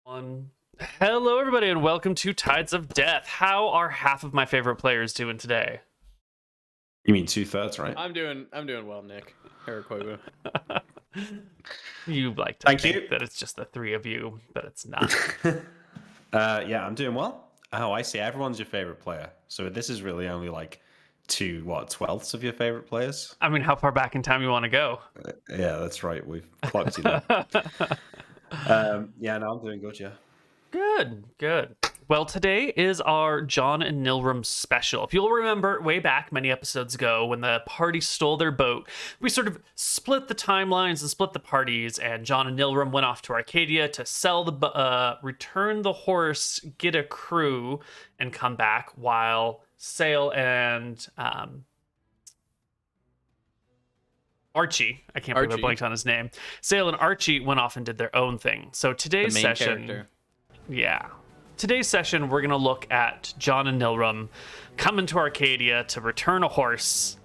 Hello, everybody, and welcome to Tides of Death. How are half of my favorite players doing today? You mean 2/3, right? I'm doing well, Nick. Eric Koibu. You like to Thank think you. that it's just the three of you, but it's not. Yeah, I'm doing well. Oh, I see. Everyone's your favorite player. So this is really only like 12ths of your favorite players? I mean, how far back in time you want to go? Yeah, that's right. We've clocked you there. Yeah, no, I'm doing good, yeah. Good. Well, today is our John and Nilrem special. If you'll remember way back many episodes ago when the party stole their boat, we sort of split the timelines and split the parties, and John and Nilrem went off to Arcadia to sell return the horse, get a crew, and come back while Sale and Archie, I can't believe I blanked on his name. Sale and Archie went off and did their own thing. So today's The main session... character. Yeah. Today's session, we're going to look at John and Nilrem coming to Arcadia to return a horse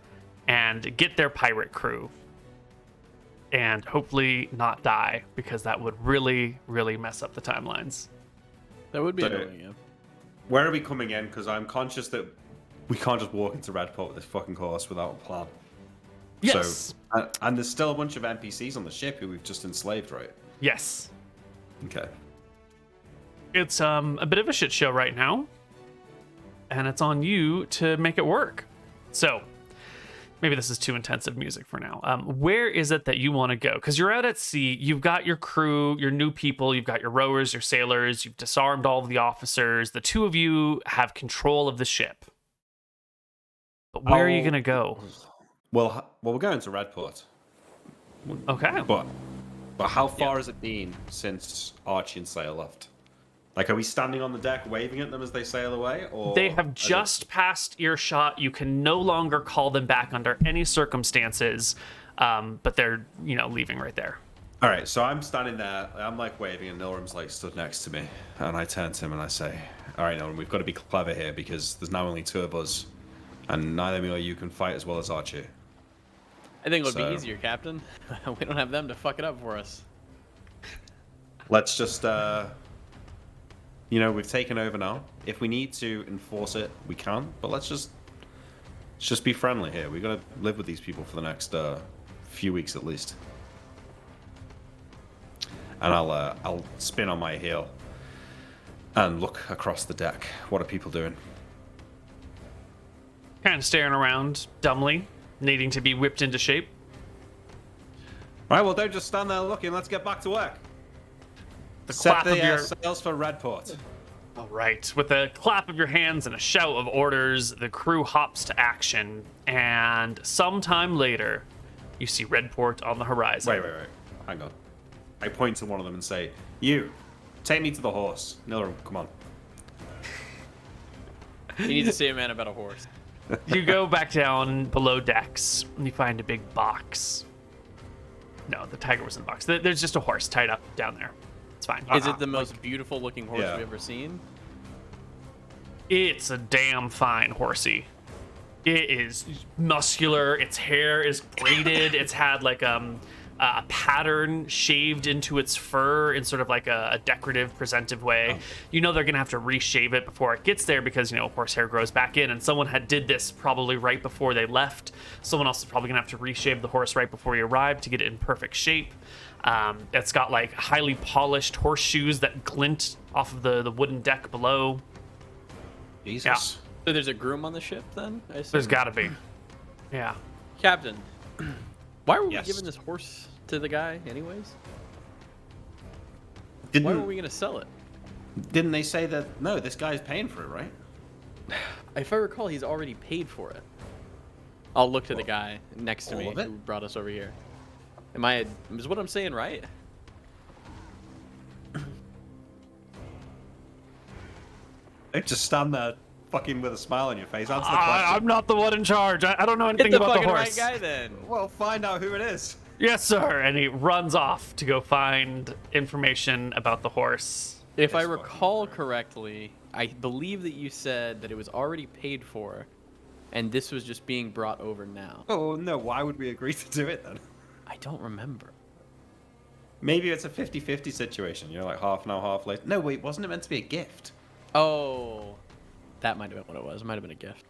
and get their pirate crew. And hopefully not die, because that would really, really mess up the timelines. That would be So, annoying, yeah. Where are we coming in? Because I'm conscious that we can't just walk into Redport with this fucking horse without a plan. Yes. So, and there's still a bunch of NPCs on the ship who we've just enslaved, right? Yes. Okay. It's a bit of a shit show right now, and it's on you to make it work. So, maybe this is too intensive music for now. Where is it that you want to go? Because you're out at sea, you've got your crew, your new people, you've got your rowers, your sailors, you've disarmed all of the officers. The two of you have control of the ship. But where are you going to go? Well, we're going to Redport. Okay. But how far has it been since Archie and Sale left? Like, are we standing on the deck waving at them as they sail away? Or They have just passed earshot. You can no longer call them back under any circumstances, but they're, leaving right there. All right, so I'm standing there. I'm like waving, and Nilrem's like stood next to me, and I turn to him and I say, "All right, Nilrem, we've got to be clever here because there's now only two of us, and neither me or you can fight as well as Archie." I think it would be easier, Captain. We don't have them to fuck it up for us. Let's just, we've taken over now. If we need to enforce it, we can. But let's just be friendly here. We've got to live with these people for the next few weeks at least. And I'll spin on my heel and look across the deck. What are people doing? Kind of staring around dumbly, needing to be whipped into shape. All right, well, don't just stand there looking. Let's get back to work. The Set clap the of your... sails for Redport. All right. With a clap of your hands and a shout of orders, the crew hops to action. And sometime later, you see Redport on the horizon. Wait. Hang on. I point to one of them and say, "You, take me to the horse." Nilrem, come on. You need to say a man about a horse. You go back down below decks, and you find a big box. No, the tiger was in the box. There's just a horse tied up down there. It's fine. Is it the most beautiful looking horse Yeah. we've ever seen? It's a damn fine horsey. It is muscular. Its hair is braided. It's had like a pattern shaved into its fur in sort of like a decorative, presentive way. You know they're gonna have to reshave it before it gets there because horsehair grows back in, and someone did this probably right before they left. Someone else is probably gonna have to reshave the horse right before he arrived to get it in perfect shape. It's got like highly polished horseshoes that glint off of the wooden deck below. Jesus. Yeah. So there's a groom on the ship then? I assume? There's gotta be. Yeah. Captain, why were we Yes. giving this horse to the guy anyways? Why Didn't were we going to sell it? they say that? No, this guy's paying for it, right? If I recall, he's already paid for it. I'll look to the guy next to all me of it? who brought us over here. Is what I'm saying right? Don't just stand there fucking with a smile on your face. Answer the question. I'm not the one in charge. I don't know Get anything the about the fucking horse. right guy then. Well, find out who it is. Yes, sir. And he runs off to go find information about the horse. If I This recall correctly, I believe that you said that it was already paid for, and this was just being brought over now. Oh no, why would we agree to do it then? I don't remember. Maybe it's a 50-50 situation. You're like half now, half late. No, wait, wasn't it meant to be a gift? Oh, that might have been what it was. It might have been a gift.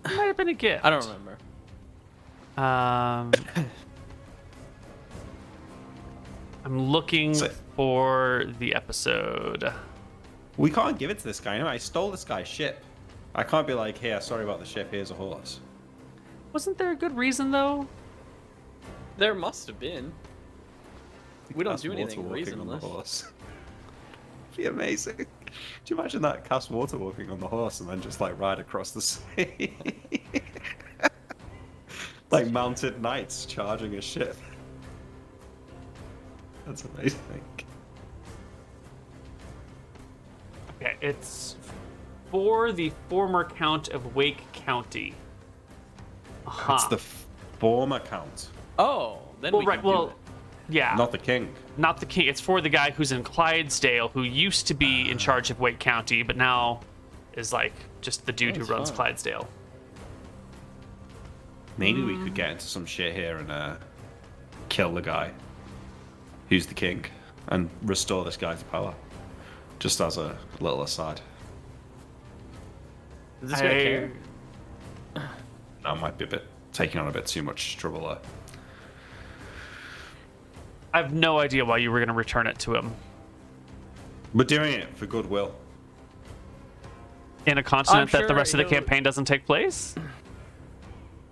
It might have been a gift. I don't remember. I'm looking So- for the episode. We can't give it to this guy. No, I stole this guy's ship. I can't be like, here, sorry about the ship. Here's a horse. Wasn't there a good reason though? There must have been. We don't Cast do water anything walking on the reasonless. horse. Be amazing. Do you imagine that? Cast water walking on the horse and then just like ride across the sea? Like mounted knights charging a ship. That's amazing. Okay, it's for the former count of Wake County. That's the former count, Oh, then well, we right. can do Well, it. yeah. not the king. Not the king. It's for the guy who's in Clydesdale, who used to be in charge of Wake County, but now is like just the dude who That's runs fine. Clydesdale. Maybe we could get into some shit here and kill the guy who's the king and restore this guy to power. Just as a little aside. Does this guy care? That might be a bit taking on a bit too much trouble there. I have no idea why you were going to return it to him We're doing it for goodwill. in a continent that the sure rest of the he'll- campaign doesn't take place.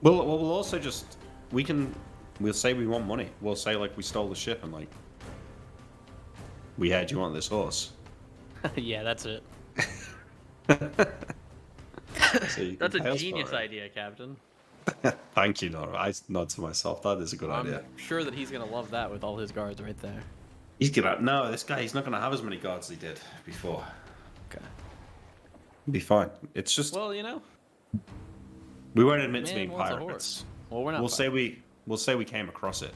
We'll also just we'll say we want money. We'll say like we stole the ship and like we heard you want this horse. Yeah, that's it. So you can That's a pay us for genius it. idea, Captain. Thank you, Nora. I nod to myself. That is a good I'm idea. sure that he's gonna love that with all his guards right there. He's gonna no. This guy, he's not gonna have as many guards as he did before. Okay. He'll be fine. It's just Well, you know. we won't admit to Man being wants a pirates. horse. Well, we're not. We'll say we came across it.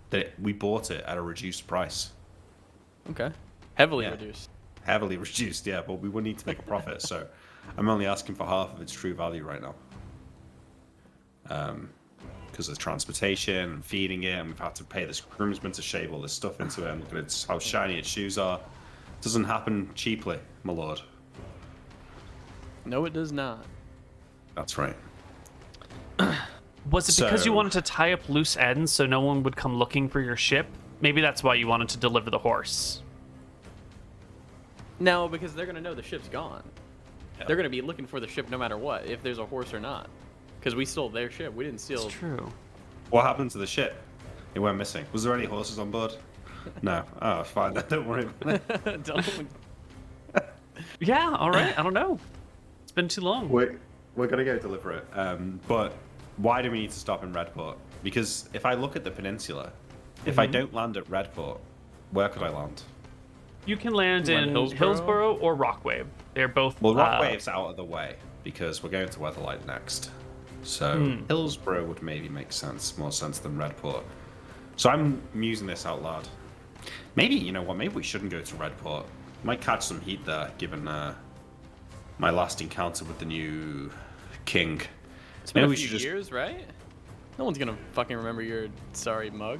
That we bought it at a reduced price. Okay. Heavily Yeah. reduced. Heavily reduced, yeah, but we would need to make a profit, so I'm only asking for half of its true value right now. Because of transportation and feeding it, and we've had to pay this groomsman to shave all this stuff into it, and look at its, how shiny its shoes are. Doesn't happen cheaply, my lord. No, it does not. That's right. Was it because you So- wanted to tie up loose ends so no one would come looking for your ship? Maybe that's why you wanted to deliver the horse. No, because they're gonna know the ship's gone. Yeah. They're gonna be looking for the ship no matter what, if there's a horse or not. Because we stole their ship. We didn't steal. It's true. What happened to the ship? It went missing. Was there any horses on board? No. Oh, fine. Don't worry about it. Don't. Yeah, all right. I don't know. It's been too long. We're gonna go deliver it. But why do we need to stop in Redport? Because if I look at the peninsula, if I don't land at Redport, where could I land? You can land Land in Hillsborough? Hillsborough or Rockwave. They're both. Well, Rockwave's out of the way because we're going to Weatherlight next. So Hillsborough would maybe make more sense than Redport. So I'm musing this out loud. Maybe, you know what, maybe we shouldn't go to Redport. Might catch some heat there, given my last encounter with the new king. It's been Maybe a we few should just- years, right? No one's gonna fucking remember your sorry mug.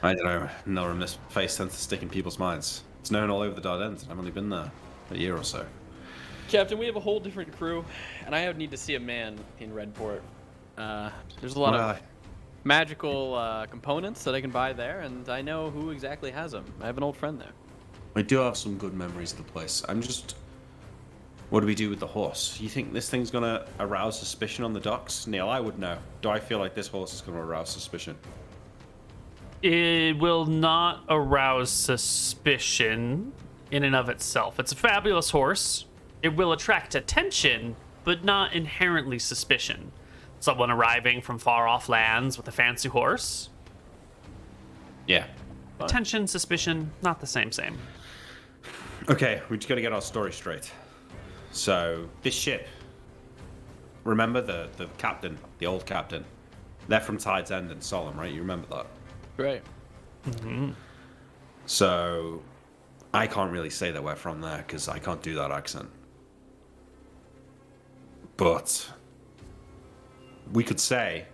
I don't know, Nilrem, this face tends to stick in people's minds. It's known all over the Dardanelles, and I've only been there a year or so. Captain, we have a whole different crew, and I need to see a man in Redport. There's a lot of magical components that I can buy there, and I know who exactly has them. I have an old friend there. I do have some good memories of the place. I'm just... What do we do with the horse? You think this thing's gonna arouse suspicion on the docks? Neal, I would know. Do I feel like this horse is gonna arouse suspicion? It will not arouse suspicion in and of itself. It's a fabulous horse. It will attract attention, but not inherently suspicion. Someone arriving from far off lands with a fancy horse. Yeah. Attention, suspicion, not the same. Okay, we just gotta get our story straight. So, this ship... Remember the captain, the old captain? They're from Tide's End and Solemn, right? You remember that? Right. So, I can't really say that we're from there because I can't do that accent. But we could say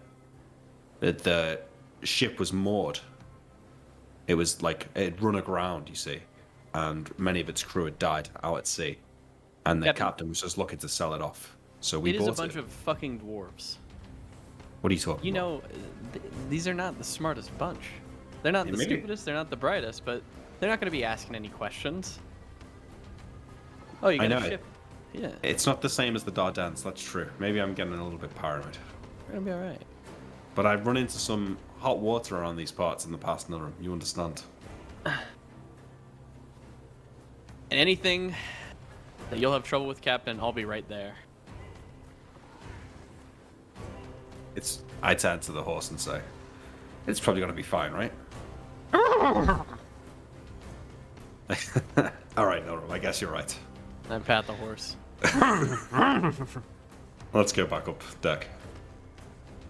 that the ship was moored. It was like it had run aground, you see, and many of its crew had died out at sea, and the captain was just looking to sell it off. So we bought it. It is a bunch of fucking dwarves. What are you talking about? You know, these are not the smartest bunch. They're not the stupidest, they're not the brightest, but they're not going to be asking any questions. Oh, you got a ship. Yeah. It's not the same as the Dardanelles, that's true. Maybe I'm getting a little bit paranoid. We're going to be alright. But I've run into some hot water around these parts in the past, Nilrem. You understand? And anything that you'll have trouble with, Captain, I'll be right there. I turn to the horse and say, it's probably going to be fine, right? All right, Nilrem, I guess you're right. I pat the horse. Let's go back up deck.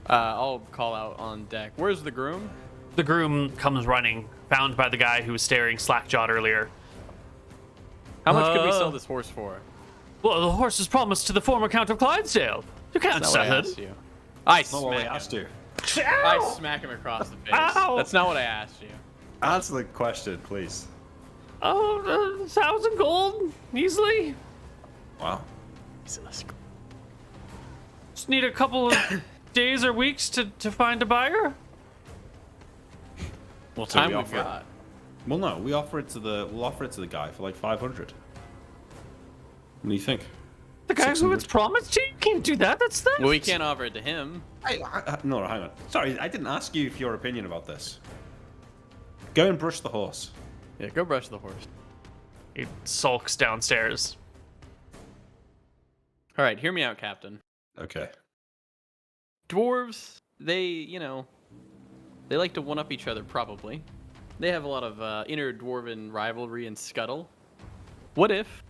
I'll call out on deck. Where's the groom? The groom comes running, found by the guy who was staring slack-jawed earlier. How much could we sell this horse for? Well, the horse is promised to the former Count of Clydesdale. You can't sell it. I That's not what I asked you. I smack him across the face. Ow! That's not what I asked you. Answer the question, please. Oh, 1,000 gold, easily. Wow. Just need a couple of days or weeks to find a buyer. Well, So time we we've offer it. got. Well, no, we'll offer it to the guy for like 500. What do you think? The guy who 600. it's promised to? You can't do that. That's theft. Well, we can't offer it to him. No, hang on. Sorry, I didn't ask you for your opinion about this. Go and brush the horse. Yeah, go brush the horse. He sulks downstairs. All right, hear me out, Captain. Okay. Dwarves, they like to one-up each other, probably. They have a lot of inner dwarven rivalry and scuttle. What if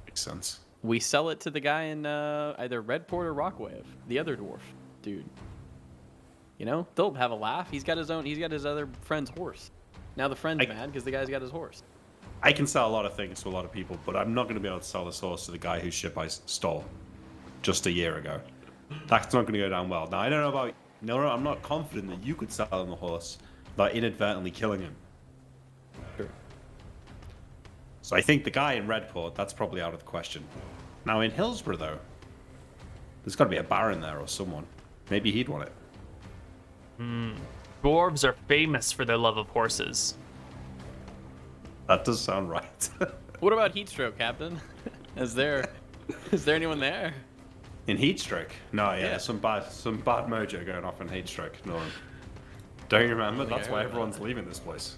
Makes sense. we sell it to the guy in either Redport or Rockwave, the other dwarf dude? You know, they'll have a laugh. He's got his other friend's horse. Now the friend's mad because the guy's got his horse. I can sell a lot of things to a lot of people, but I'm not going to be able to sell this horse to the guy whose ship I stole just a year ago. That's not going to go down well. Now, I don't know about... No, I'm not confident that you could sell him the horse without inadvertently killing him. Sure. So I think the guy in Redport, that's probably out of the question. Now, in Hillsborough, though, there's got to be a baron there or someone. Maybe he'd want it. Dwarves are famous for their love of horses. That does sound right. What about Heatstroke, Captain? Is there anyone there? In Heatstroke? No, yeah, Yeah. some bad mojo going off in Heatstroke. No, don't you remember? think I That's why heard about everyone's leaving this place.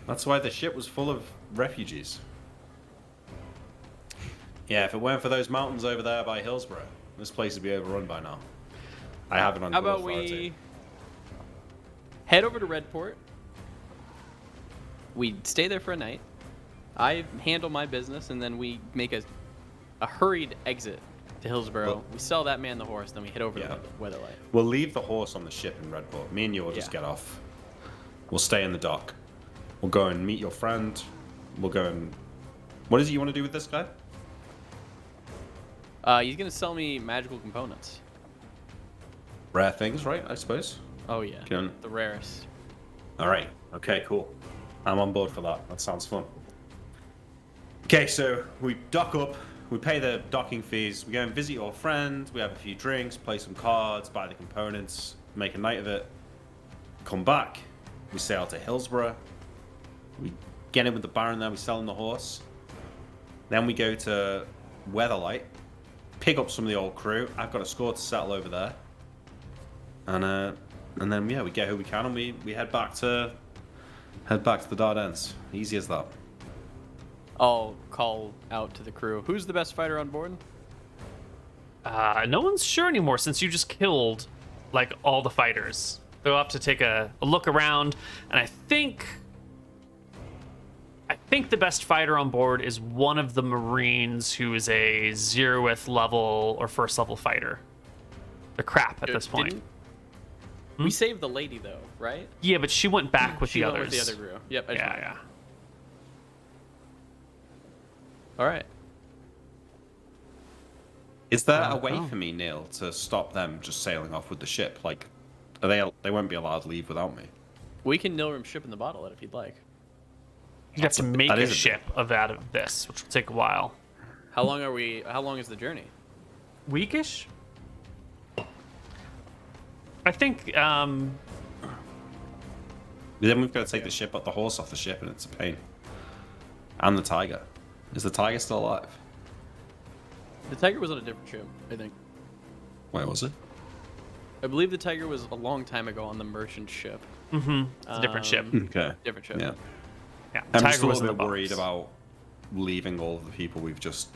That's why the ship was full of refugees. Yeah, if it weren't for those mountains over there by Hillsborough, this place would be overrun by now. I have it on How good about authority. we head over to Redport? We stay there for a night. I handle my business, and then we make a hurried exit to Hillsborough. Well- We sell that man the horse, then we head over Yeah. to Weatherlight. We'll leave the horse on the ship in Redport. Me and you will just Yeah. get off. We'll stay in the dock. We'll go and meet your friend. We'll go and... What is it you want to do with this guy? He's gonna sell me magical components. Rare things, right? I suppose. Oh yeah, Can- the rarest. All right. Okay, cool. I'm on board for that. That sounds fun. Okay, so we dock up. We pay the docking fees. We go and visit your friend. We have a few drinks, play some cards, buy the components, make a night of it. Come back. We sail to Hillsborough. We get in with the baron there. We sell him the horse. Then we go to Weatherlight, pick up some of the old crew. I've got a score to settle over there. And then yeah, we get who we can, and we head back to the Dardanelles. Easy as that. I'll call out to the crew. Who's the best fighter on board? No one's sure anymore since you just killed, like, all the fighters. They'll have to take a look around, and I think the best fighter on board is one of the Marines who is a 0th level or 1st level fighter. They're crap at this point. Didn't- We saved the lady though, right? Yeah, but she went back with She the went others. with the other crew. Yep. I just Yeah, went. yeah. All right. Is there a way for me, Neal, to stop them just sailing off with the ship? Like, They won't be allowed to leave without me. We can Nilrem ship in the bottle it if you'd like. You have to make that a is a ship out of this, which will take a while. How long is the journey? Weekish? I think, Then we've got to take the horse off the ship, and it's a pain. And the tiger. Is the tiger still alive? The tiger was on a different ship, I think. Where was it? I believe the tiger was a long time ago on the merchant ship. it's a different ship. Okay. Different ship. Yeah. Yeah, I'm Tiger just a was in little the bit worried box. about leaving all of the people we've just,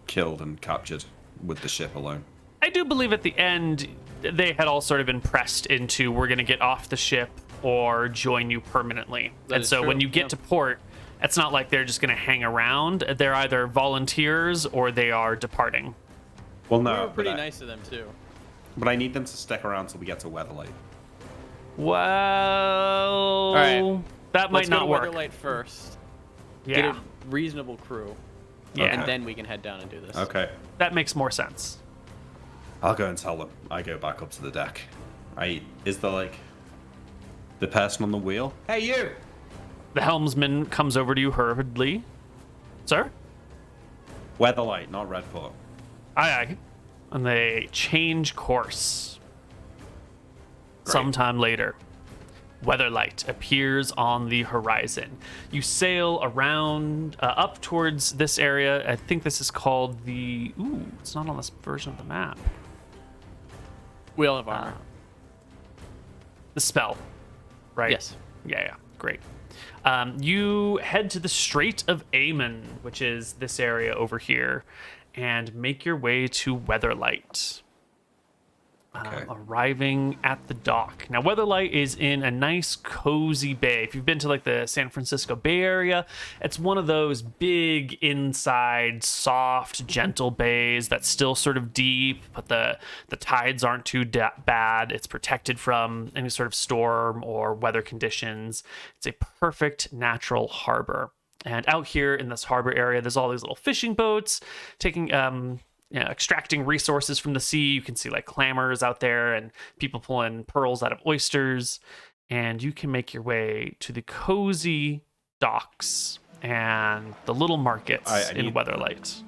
killed and captured with the ship alone. I do believe at the end they had all sort of been pressed into we're going to get off the ship or join you permanently. That And is so true, when you get yeah. to port, it's not like they're just going to hang around. They're either volunteers or they are departing. Well, We no, were pretty but nice to them too. but I need them to stick around till we get to Weatherlight. Well, right. that might Let's not go to work. Weatherlight first. Yeah, Get a reasonable crew. yeah, And then we can head down and do this. Okay. that makes more sense. I'll go and tell them. I go back up to the deck. Is there the person on the wheel? Hey, you! The helmsman comes over to you hurriedly. Sir? Weatherlight, not Redport. Aye, aye. And they change course. Great. Sometime later, Weatherlight appears on the horizon. You sail around up towards this area. I think this is called the... Ooh, it's not on this version of the map. We all have armor. The spell, right? Yes. Yeah, great. You head to the Strait of Aemon, which is this area over here, and make your way to Weatherlight. Okay. Arriving at the dock. Now, Weatherlight is in a nice, cozy bay. If you've been to the San Francisco Bay Area, it's one of those big inside, soft, gentle bays that's still sort of deep, but the tides aren't too bad. It's protected from any sort of storm or weather conditions. It's a perfect natural harbor. And out here in this harbor area, there's all these little fishing boats taking extracting resources from the sea. You can see clammers out there and people pulling pearls out of oysters. And you can make your way to the cozy docks and the little markets in Weatherlight.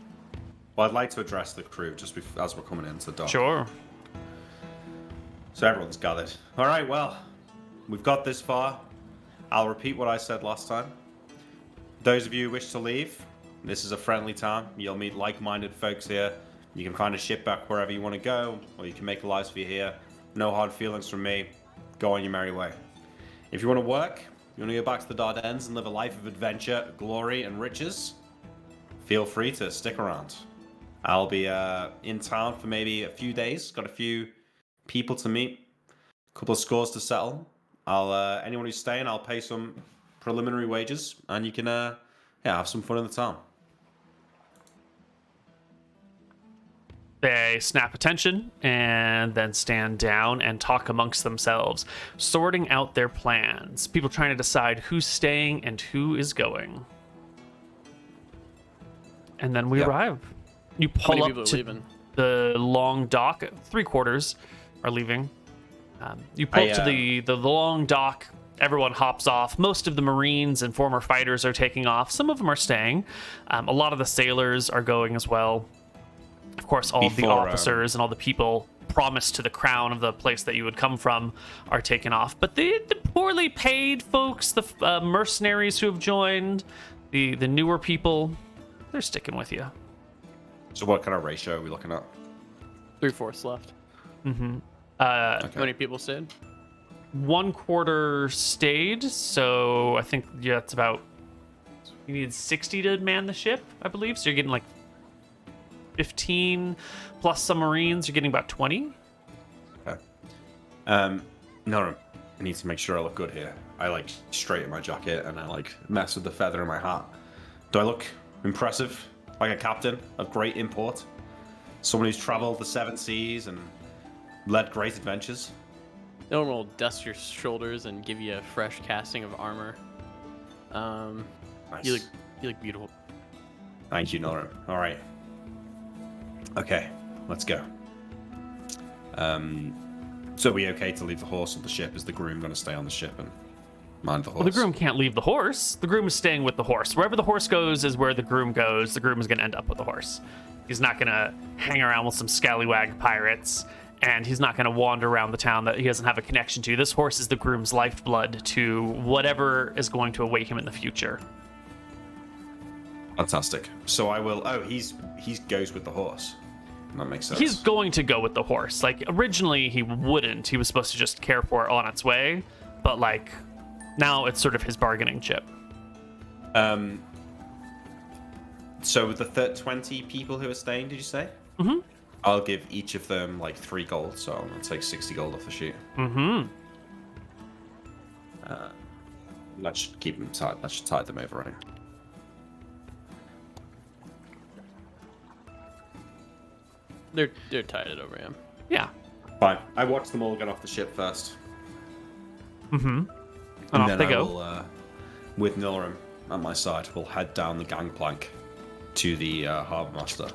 Well, I'd like to address the crew just as we're coming into the dock. Sure. So everyone's gathered. All right, well, we've got this far. I'll repeat what I said last time. Those of you who wish to leave, this is a friendly town. You'll meet like-minded folks here. You can find a ship back wherever you want to go, or you can make a life for you here. No hard feelings from me. Go on your merry way. If you want to work, you want to go back to the Dardanelles and live a life of adventure, glory, and riches, feel free to stick around. I'll be in town for maybe a few days. Got a few people to meet, a couple of scores to settle. Anyone who's staying, I'll pay some preliminary wages, and you can have some fun in the town. They snap attention and then stand down and talk amongst themselves, sorting out their plans. People trying to decide who's staying and who is going. And then we arrive. You How many pull people up are to leaving? the long dock. 3/4 are leaving. You pull up to the long dock. Everyone hops off. Most of the Marines and former fighters are taking off. Some of them are staying. A lot of the sailors are going as well. Of course, all of the officers and all the people promised to the crown of the place that you would come from are taken off. But the poorly paid folks, the mercenaries who have joined, the newer people, they're sticking with you. So what kind of ratio are we looking at? 3/4 left. Mm-hmm. How many people stayed? 1/4 stayed, so I think it's about, you need 60 to man the ship, I believe. So you're getting 15 plus some Marines. You're getting about 20. Okay. No, I need to make sure I look good here. I straighten my jacket and I mess with the feather in my hat. Do I look impressive? Like a captain of great import? Someone who's traveled the 7 seas and led great adventures? No one will dust your shoulders and give you a fresh casting of armor. Nice. You look beautiful. Thank you, Nilrem. All right. Okay, let's go. So are we okay to leave the horse on the ship? Is the groom going to stay on the ship and mind the horse? Well, the groom can't leave the horse. The groom is staying with the horse. Wherever the horse goes is where the groom goes. The groom is going to end up with the horse. He's not going to hang around with some scallywag pirates, and he's not going to wander around the town that he doesn't have a connection to. This horse is the groom's lifeblood to whatever is going to await him in the future. Fantastic. So I will. Oh, he goes with the horse. That makes sense. He's going to go with the horse. Like, originally he wouldn't. He was supposed to just care for it on its way, but like now it's sort of his bargaining chip. So with the 20 people who are staying, did you say? Mm-hmm. I'll give each of them like 3 gold, so I'm gonna take 60 gold off the sheet. Mm-hmm. That should keep them tight. That should tide them over, right? They're tied over him. Yeah. Fine. I watch them all get off the ship first. Mm-hmm. And off then they I go. will, with Nilrem at my side, we'll head down the gangplank to the harbour master.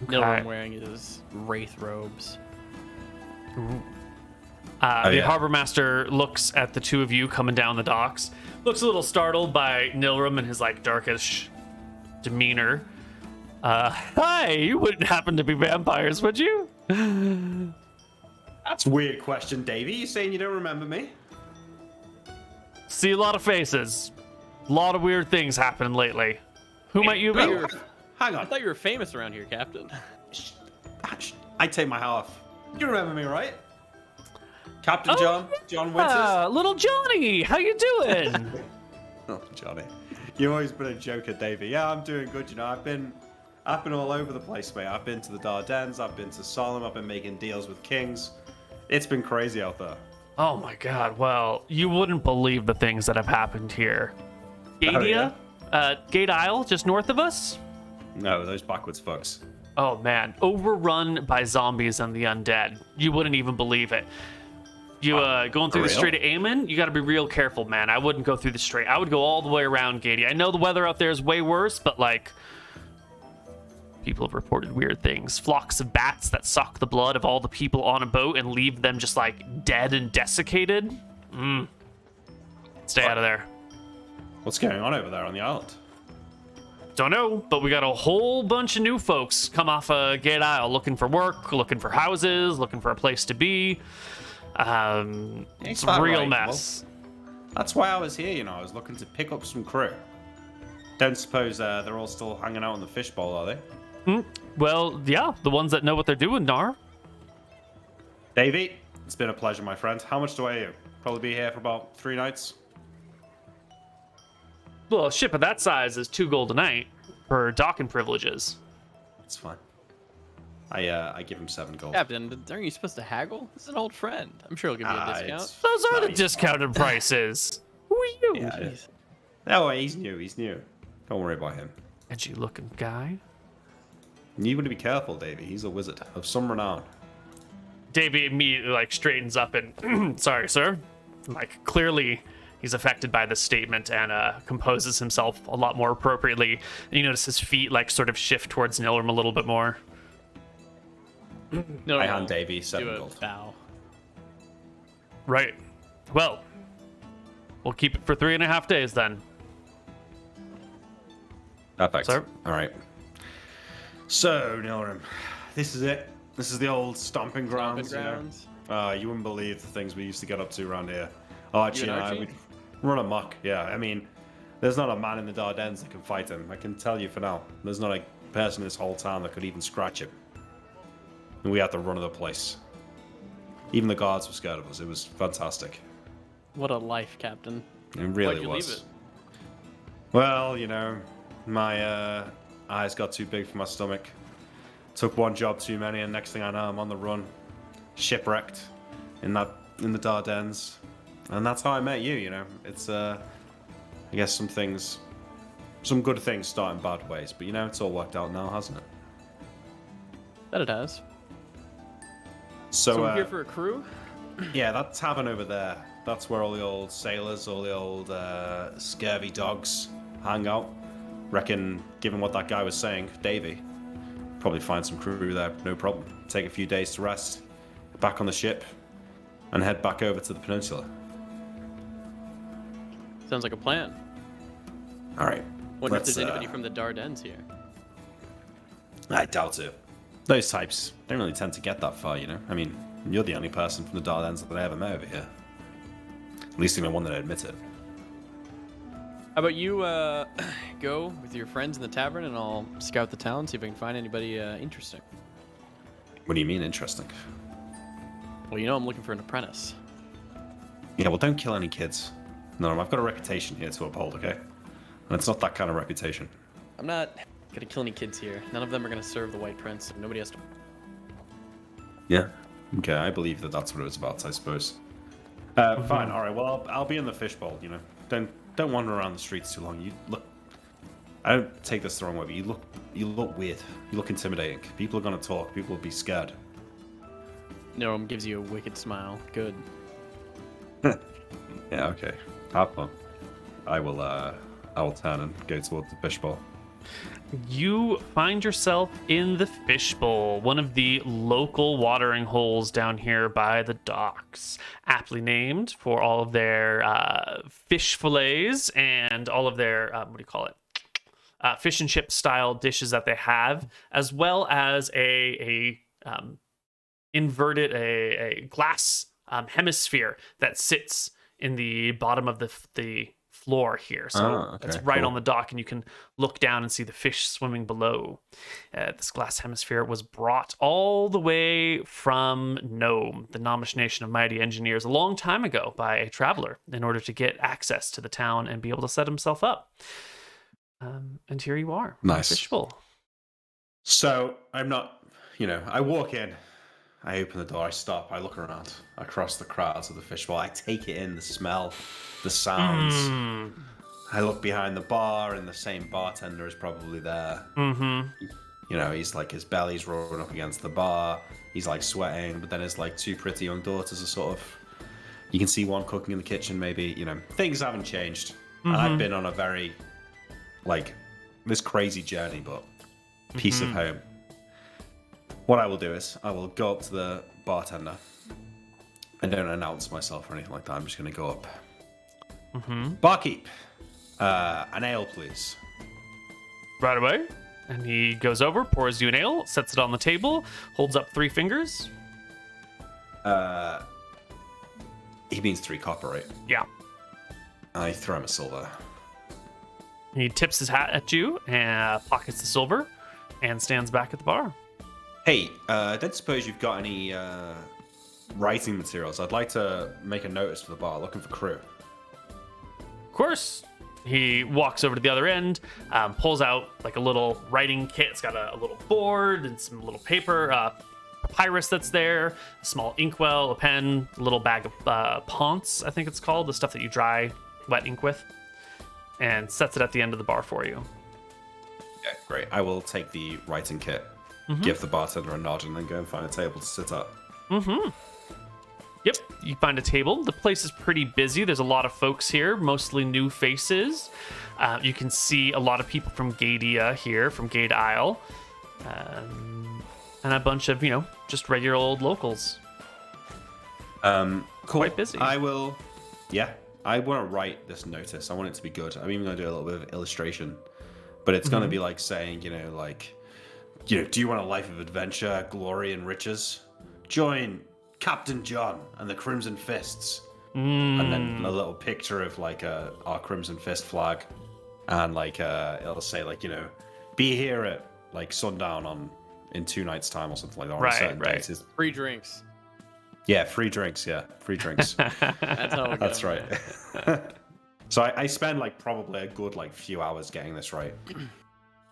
Nilrem wearing his wraith robes. The harbor master looks at the two of you coming down the docks. Looks a little startled by Nilrem and his like darkish demeanor. Hi, you wouldn't happen to be vampires, would you? That's a weird question, Davey. You saying you don't remember me? See a lot of faces. A lot of weird things happening lately. Who might you be? Hang I on. thought you were famous around here, Captain. I take my hat off. You remember me, right? Captain John Winters. Little Johnny, how you doing? Oh, Johnny. You've always been a joker, Davey. Yeah, I'm doing good, you know. I've been all over the place, mate. I've been to the Dardanelles, I've been to Solemn, I've been making deals with kings. It's been crazy out there. Oh my god, well, you wouldn't believe the things that have happened here. Gadia? Gate Isle, just north of us? No, those backwards fucks. Oh man, overrun by zombies and the undead. You wouldn't even believe it. You going through the Strait of Aemon, you gotta be real careful, man. I wouldn't go through the strait. I would go all the way around Gadia. I know the weather out there is way worse, but like, people have reported weird things. Flocks of bats that suck the blood of all the people on a boat and leave them just like dead and desiccated. Stay out of there. What's going on over there on the island? Don't know, but we got a whole bunch of new folks come off Gate Isle looking for work, looking for houses, looking for a place to be. It's a real mess. Well, that's why I was here, you know. I was looking to pick up some crew. Don't suppose they're all still hanging out in the fishbowl, are they? Well, yeah, the ones that know what they're doing, Nar. Davey, it's been a pleasure, my friend. How much do I owe you? Probably be here for about 3 nights. Well, a ship of that size is 2 gold a night for docking privileges. It's fine. I give him 7 gold. Captain, aren't you supposed to haggle? This is an old friend. I'm sure he'll give you a discount. Those are the discounted prices. Who are you? Yeah, oh, he's new. He's new. Don't worry about him. Edgy looking guy. You want to be careful, Davey. He's a wizard of some renown. Davey immediately like straightens up and sorry, sir. Like clearly he's affected by this statement and composes himself a lot more appropriately. And you notice his feet like sort of shift towards Nilrem a little bit more. No, I hand Davey 7 do a gold. bow. Right. Well, we'll keep it for 3.5 days then. Perfect. Sir? All right. So, Nilrem, this is it. This is the old stomping grounds. You wouldn't believe the things we used to get up to around here. Archie and I would run amok. Yeah, I mean, there's not a man in the Dardanelles that can fight him. I can tell you for now. There's not a person in this whole town that could even scratch him. And we had to run of the place. Even the guards were scared of us. It was fantastic. What a life, Captain. It really Why'd you was. leave it? Well, you know, my eyes got too big for my stomach. Took one job too many, and next thing I know, I'm on the run, shipwrecked in the Dardanelles, and that's how I met you. You know, it's I guess some good things start in bad ways, but you know, it's all worked out now, hasn't it? That it has. So we're here for a crew? Yeah, that tavern over there. That's where all the old sailors, all the old scurvy dogs hang out. Reckon, given what that guy was saying, Davey, probably find some crew there, no problem. Take a few days to rest. back on the ship and head back over to the peninsula. Sounds like a plan. All right. Wonder if there's anybody from the Dardanelles here. I doubt it. Those types don't really tend to get that far, you know? I mean, you're the only person from the Dardanelles that I ever met over here. At least the only one that admits it. How about you go with your friends in the tavern, and I'll scout the town, see if I can find anybody interesting. What do you mean interesting? Well, you know I'm looking for an apprentice. Yeah, well, don't kill any kids. No, I've got a reputation here to uphold, okay? And it's not that kind of reputation. I'm not gonna kill any kids here. None of them are gonna serve the White Prince, so nobody has to... Yeah. Okay, I believe that that's what it was about, I suppose. Fine, all right. Well, I'll be in the fishbowl, you know? Don't wander around the streets too long. You look... I don't take this the wrong way, but you look weird. You look intimidating. People are gonna talk. People will be scared. Nilrem gives you a wicked smile. Good. Yeah, okay. Have fun. I will turn and go towards the fishbowl. You find yourself in the fishbowl, one of the local watering holes down here by the docks, aptly named for all of their fish fillets and all of their fish and chip style dishes that they have, as well as a glass hemisphere that sits in the bottom of the floor here. So it's right on the dock, and you can look down and see the fish swimming below. This glass hemisphere was brought all the way from Nome, the Nomish nation of mighty engineers, a long time ago by a traveler in order to get access to the town and be able to set himself up. And here you are. Nice. Fishbowl. So I'm not, I walk in, I open the door, I stop, I look around, I cross the crowds of the fishbowl, I take it in, the smell, the sounds. I look behind the bar, and the same bartender is probably there. He's like, his belly's rolling up against the bar, he's like sweating, but then his like two pretty young daughters are sort of, you can see one cooking in the kitchen maybe, things haven't changed. And I've been on a very, this crazy journey, but peace of home. What I will do is, I will go up to the bartender. I don't announce myself or anything like that. I'm just going to go up. Barkeep, an ale, please. Right away. And he goes over, pours you an ale, sets it on the table, holds up 3 fingers. He means 3 copper, right? Yeah. I throw him a silver. He tips his hat at you and pockets the silver and stands back at the bar. Hey, I don't suppose you've got any writing materials. I'd like to make a notice for the bar, looking for crew. Of course. He walks over to the other end, pulls out like a little writing kit. It's got a little board and some little paper, papyrus that's there, a small inkwell, a pen, a little bag of ponce, I think it's called, the stuff that you dry wet ink with, and sets it at the end of the bar for you. Yeah, great. I will take the writing kit, give the bartender a nod, and then go and find a table to sit at. Yep, you find a table. The place is pretty busy. There's a lot of folks here, mostly new faces. You can see a lot of people from Gadia here, from Gade Isle, and a bunch of, just regular old locals. Cool. Quite busy. I want to write this notice. I want it to be good. I'm even going to do a little bit of illustration, but it's going to be like saying, do you want a life of adventure, glory, and riches? Join Captain John and the Crimson Fists. And then a little picture of our Crimson Fist flag, and it'll say be here at sundown in 2 nights time or something like that. Right. Free drinks. Yeah, free drinks. That's how it goes. That's right. So I spend probably a good few hours getting this right.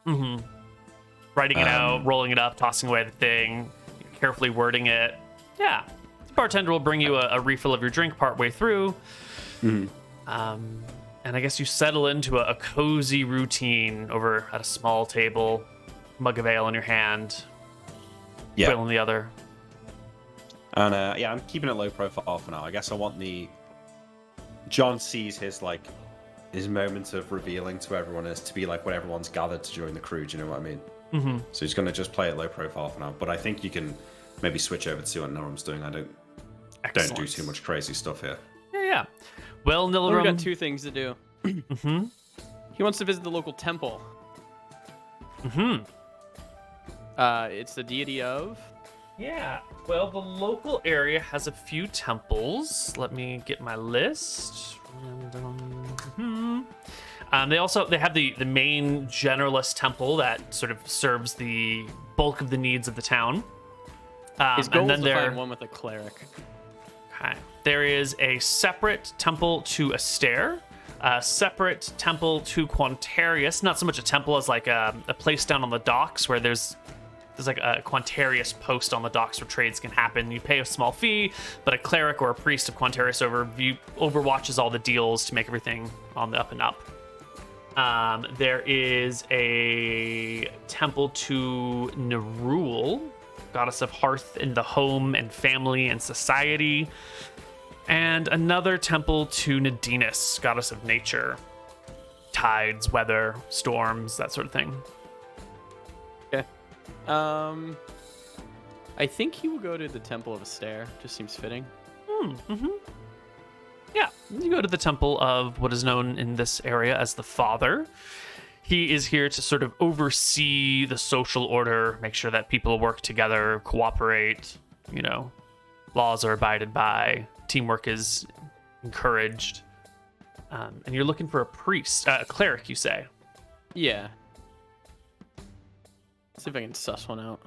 Writing it out, rolling it up, tossing away the thing, carefully wording it. Yeah. The bartender will bring you a refill of your drink partway through. And I guess you settle into a cozy routine over at a small table, mug of ale in your hand, quill in the other. And I'm keeping it low profile for now. I guess I want John sees his moment of revealing to everyone is to be when everyone's gathered to join the crew. Do you know what I mean? So he's going to just play it low profile for now. But I think you can maybe switch over to see what Nilrem's doing. I don't do too much crazy stuff here. Yeah. Well, Well, we've Nilrem. got two things to do. He wants to visit the local temple. It's the deity of. Yeah. Well, the local area has a few temples. Let me get my list. They have the main generalist temple that sort of serves the bulk of the needs of the town. His goal and then is to find one with a cleric. Okay. There is a separate temple to Astaire, a separate temple to Quantarius. Not so much a temple as like a place down on the docks where there's like a Quantarius post on the docks where trades can happen. You pay a small fee, but a cleric or a priest of Quantarius overwatches all the deals to make everything on the up and up. There is a temple to Nerul, goddess of hearth in the home and family and society, and another temple to Nadinus, goddess of nature, tides, weather, storms, that sort of thing. Okay. I think he will go to the Temple of Astaire. Just seems fitting. Yeah, you go to the temple of what is known in this area as the Father. He is here to sort of oversee the social order, make sure that people work together, cooperate, laws are abided by, teamwork is encouraged. And you're looking for a priest, a cleric, you say? Yeah. See if I can suss one out.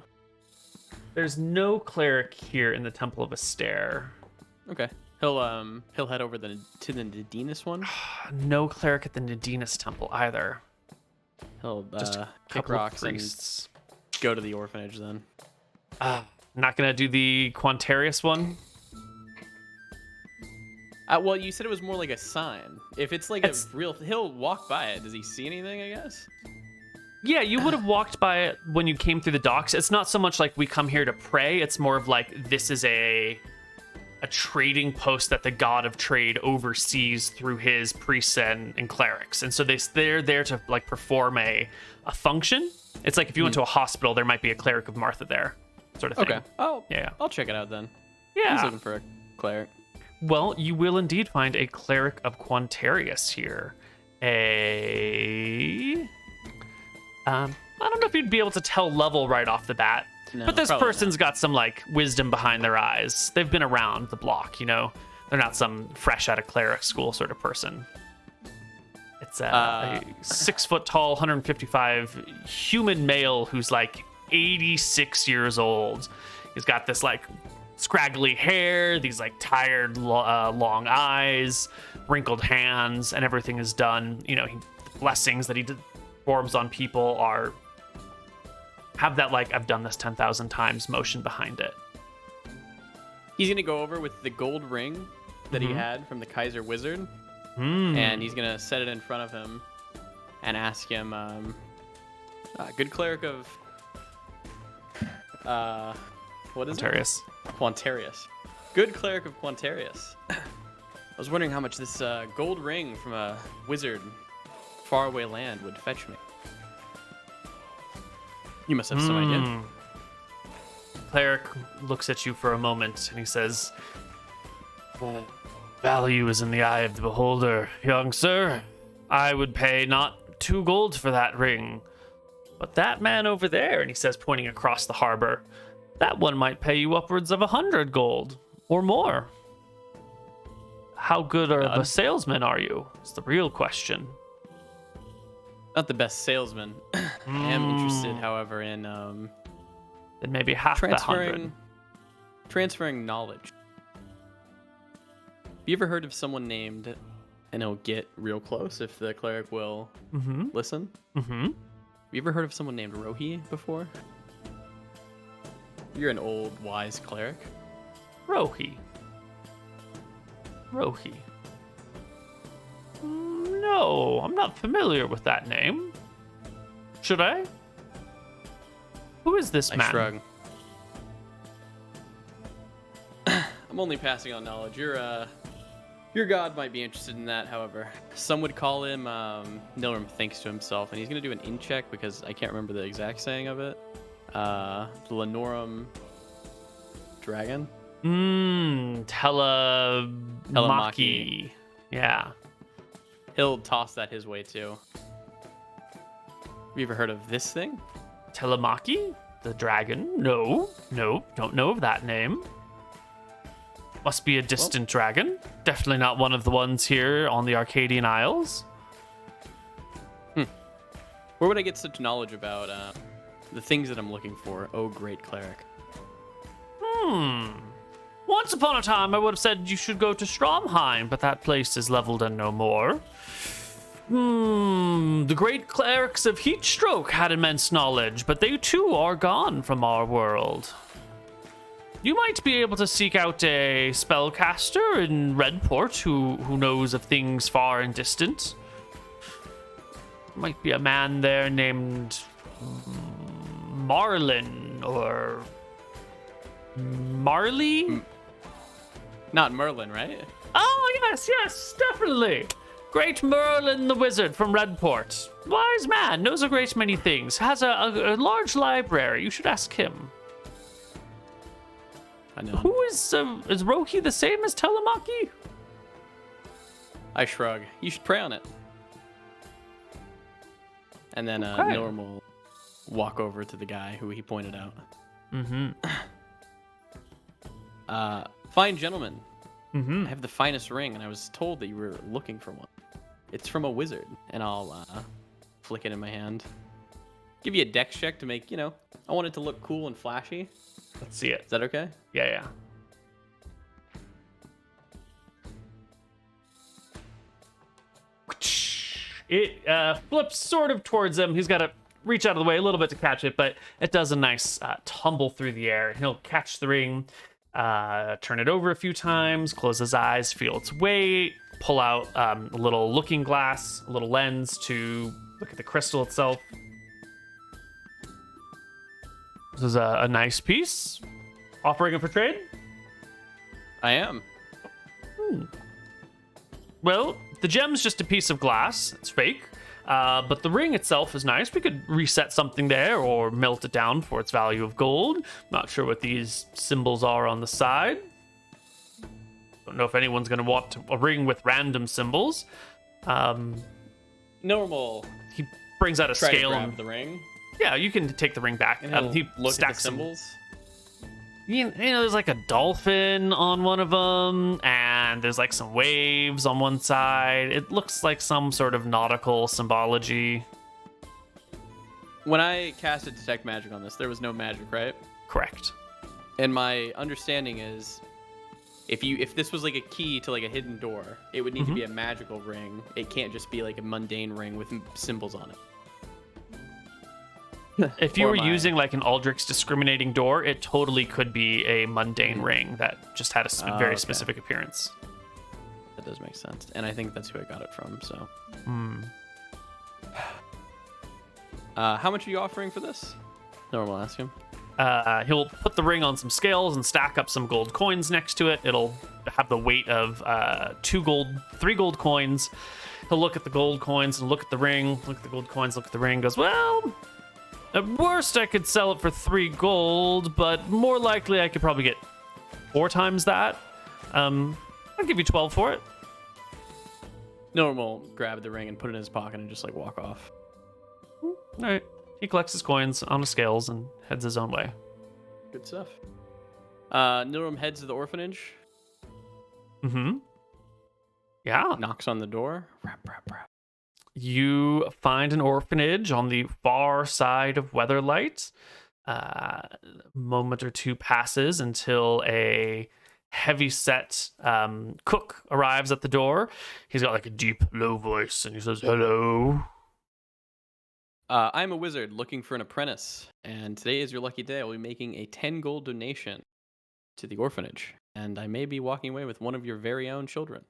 There's no cleric here in the Temple of Astaire. Okay. He'll head over to the Nadinus one. No cleric at the Nadinus temple either. He'll Just a kick couple of rocks and priests. go to the orphanage then. Not gonna do the Quantarius one. Well, you said it was more like a sign. If it's like a real, he'll walk by it. Does he see anything? I guess. Yeah, you would have walked by it when you came through the docks. It's not so much like we come here to pray. It's more of like this is a trading post that the god of trade oversees through his priests and clerics. And so they're there to like perform a function. It's like if you went to a hospital, there might be a cleric of Martha there, sort of thing. Okay. Oh, Yeah. I'll check it out then. Yeah. He's looking for a cleric. Well, you will indeed find a cleric of Quantarius here. I don't know if you'd be able to tell level right off the bat. No, but this probably person's got some like wisdom behind their eyes. They've been around the block, They're not some fresh out of cleric school sort of person. It's a 6 foot tall, 155 human male who's like 86 years old. He's got this like scraggly hair, these like tired long eyes, wrinkled hands, and everything is done. The blessings that he performs on people have that like I've done this 10,000 times motion behind it. He's gonna go over with the gold ring that he had from the Kaiser Wizard, and he's gonna set it in front of him and ask him, good cleric of what is Quantarius. it? Quantarius. Good cleric of Quantarius. I was wondering how much this gold ring from a wizard faraway land would fetch me. You must have some idea. Cleric looks at you for a moment and he says, value is in the eye of the beholder, young sir. I would pay not 2 gold for that ring. But that man over there, and he says, pointing across the harbor, that one might pay you upwards of 100 gold or more. How good of a salesman are you? Is the real question. Not the best salesman. I am interested, however, in Then maybe half the 100. transferring knowledge. Have you ever heard of someone named, and he'll get real close if the cleric will listen? Have you ever heard of someone named Rohi before? You're an old, wise cleric. Rohi. No, I'm not familiar with that name. Should I? Who is this man? I shrug. I'm only passing on knowledge. Your god might be interested in that, however. Some would call him, Nilrem thinks to himself, and he's going to do an ink check because I can't remember the exact saying of it. The Lenorum dragon? Telemachy. Yeah. He'll toss that his way too. Have you ever heard of this thing? Telemachy? The dragon? No, don't know of that name. Must be a distant dragon. Definitely not one of the ones here on the Arcadian Isles. Where would I get such knowledge about the things that I'm looking for? Oh, great cleric. Once upon a time, I would have said you should go to Stromheim, but that place is leveled and no more. The great clerics of Heatstroke had immense knowledge, but they too are gone from our world. You might be able to seek out a spellcaster in Redport who knows of things far and distant. Might be a man there named Merlin or Marley? Not Merlin, right? Oh, yes, definitely. Great Merlin the Wizard from Redport. Wise man, knows a great many things. Has a large library. You should ask him. I know. Who is Roki the same as Telemachy? I shrug. You should pray on it. And then Okay. Nilrem will walk over to the guy who he pointed out. Fine gentlemen. I have the finest ring, and I was told that you were looking for one. It's from a wizard, and I'll flick it in my hand. Give you a dex check to make, I want it to look cool and flashy. Let's see it. Is that okay? Yeah. It flips sort of towards him. He's got to reach out of the way a little bit to catch it, but it does a nice tumble through the air. He'll catch the ring, turn it over a few times, close his eyes, feel its weight, pull out a little looking glass, a little lens to look at the crystal itself. This is a nice piece. Offering it for trade? I am. Well, the gem's just a piece of glass. It's fake. But the ring itself is nice. We could reset something there or melt it down for its value of gold. Not sure what these symbols are on the side. Don't know if anyone's going to want a ring with random symbols. Normal. He brings out a Try to scale. grab the ring. Yeah, you can take the ring back. And he'll He look at the stacks symbols. There's like a dolphin on one of them, and there's like some waves on one side. It looks like some sort of nautical symbology. When I casted Detect Magic on this, there was no magic, right? Correct. And my understanding is, if this was like a key to like a hidden door, it would need to be a magical ring. It can't just be like a mundane ring with symbols on it. If you Or were my- using like an Aldrich's discriminating door, it totally could be a mundane ring that just had a very okay. specific appearance. That does make sense. And I think that's who I got it from, so. How much are you offering for this? Normal, ask him. He'll put the ring on some scales and stack up some gold coins next to it. It'll have the weight of 3 gold coins. He'll look at the gold coins and look at the ring, look at the gold coins, look at the ring, goes, well, at worst I could sell it for 3 gold, but more likely I could probably get 4 times that. I'll give you 12 for it. Normal, grab the ring and put it in his pocket and just like walk off. All right. He collects his coins on the scales and heads his own way. Good stuff. Nilrem heads to the orphanage, Yeah. knocks on the door. Rap, rap, rap. You find an orphanage on the far side of Weatherlight. A moment or two passes until a heavy-set cook arrives at the door. He's got like a deep, low voice, and he says, "Hello." I'm a wizard looking for an apprentice, and today is your lucky day. I will be making a 10 gold donation to the orphanage, and I may be walking away with one of your very own children.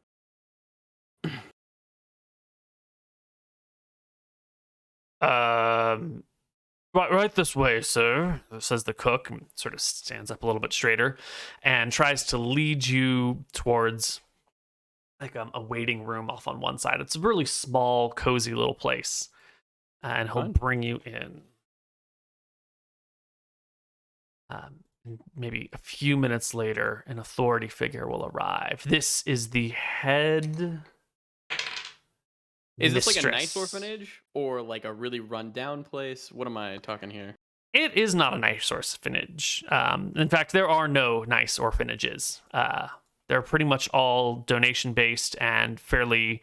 Right this way, sir," says the cook, and sort of stands up a little bit straighter and tries to lead you towards like a waiting room off on one side. It's a really small, cozy little place. And he'll Fine. bring you in. Maybe a few minutes later, an authority figure will arrive. This is the head Is this like a mistress. nice orphanage or like a really run-down place? What am I talking here? It is not a nice orphanage. In fact, there are no nice orphanages. They're pretty much all donation-based and fairly...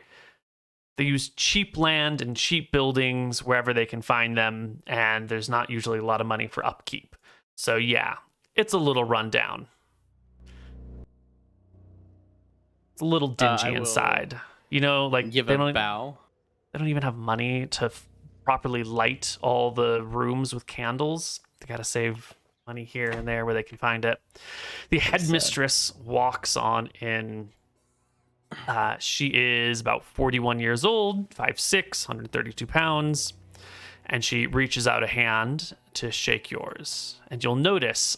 They use cheap land and cheap buildings wherever they can find them, and there's not usually a lot of money for upkeep. So yeah, it's a little run down. It's a little dingy inside. You know, like give a bow. They don't even have money to properly light all the rooms with candles. They gotta save money here and there where they can find it. The headmistress walks on in. She is about 41 years old, 5'6", 132 pounds, and she reaches out a hand to shake yours. And you'll notice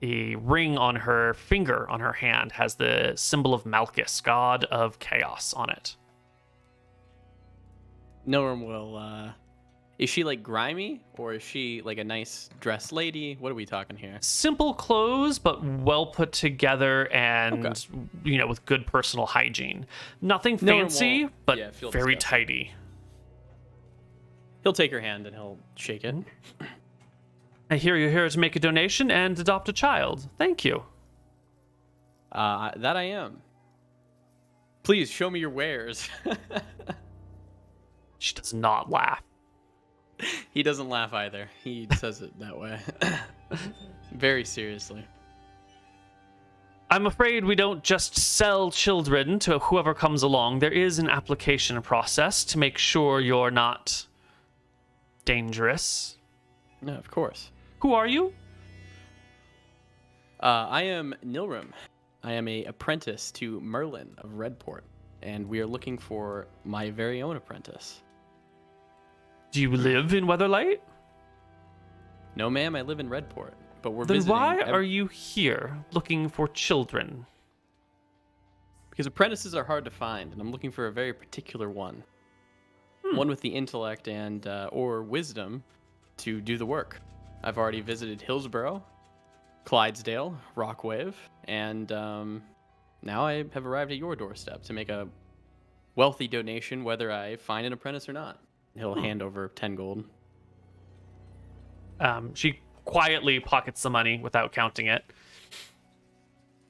the ring on her finger on her hand has the symbol of Malchus, god of chaos, on it. Nilrem will, is she like grimy or is she like a nice dressed lady? What are we talking here? Simple clothes, but well put together and, with good personal hygiene. Nothing fancy, but very tidy. He'll take her hand and he'll shake it. I hear you're here to make a donation and adopt a child. Thank you. That I am. Please show me your wares. She does not laugh. He doesn't laugh either. He says it that way. Very seriously. I'm afraid we don't just sell children to whoever comes along. There is an application process to make sure you're not dangerous. No, of course. Who are you? I am Nilrem. I am an apprentice to Merlin of Redport, and we are looking for my very own apprentice. Do you live in Weatherlight? No, ma'am, I live in Redport, but we're then visiting... Then why are you here looking for children? Because apprentices are hard to find, and I'm looking for a very particular one. One with the intellect and or wisdom to do the work. I've already visited Hillsborough, Clydesdale, Rockwave, and now I have arrived at your doorstep to make a wealthy donation whether I find an apprentice or not. He'll hand over 10 gold. She quietly pockets the money without counting it,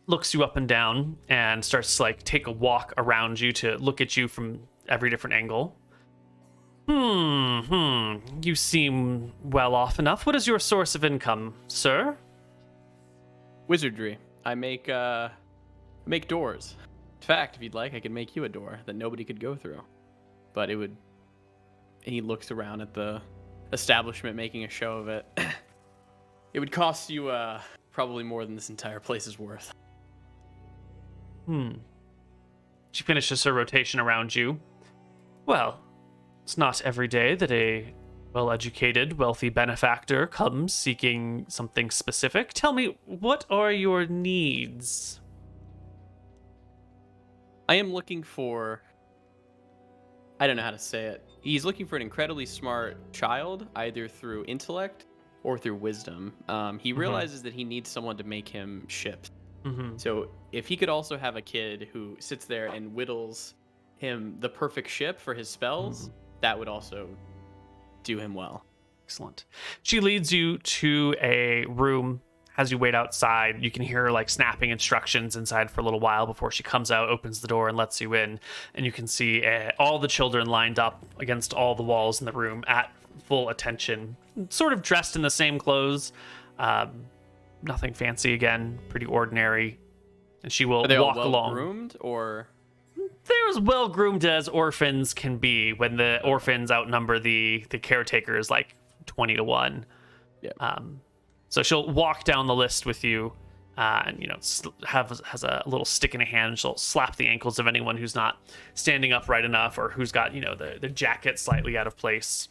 looks you up and down, and starts to take a walk around you to look at you from every different angle. You seem well off enough. What is your source of income, sir? Wizardry. I make doors. In fact, if you'd like, I could make you a door that nobody could go through. But it would... He looks around at the establishment making a show of it. It would cost you probably more than this entire place is worth. She finishes her rotation around you. Well, it's not every day that a well-educated, wealthy benefactor comes seeking something specific. Tell me, what are your needs? I am looking for... I don't know how to say it. He's looking for an incredibly smart child, either through intellect or through wisdom. He realizes that he needs someone to make him ships. So if he could also have a kid who sits there and whittles him the perfect ship for his spells, that would also do him well. Excellent. She leads you to a room. As you wait outside, you can hear her snapping instructions inside for a little while before she comes out, opens the door, and lets you in. And you can see all the children lined up against all the walls in the room at full attention, sort of dressed in the same clothes. Nothing fancy again, pretty ordinary. And she will walk along. Well-groomed, or? They're as well-groomed as orphans can be when the orphans outnumber the caretakers 20-1. Yeah. So she'll walk down the list with you, and has a little stick in a hand. She'll slap the ankles of anyone who's not standing upright enough or who's got the jacket slightly out of place.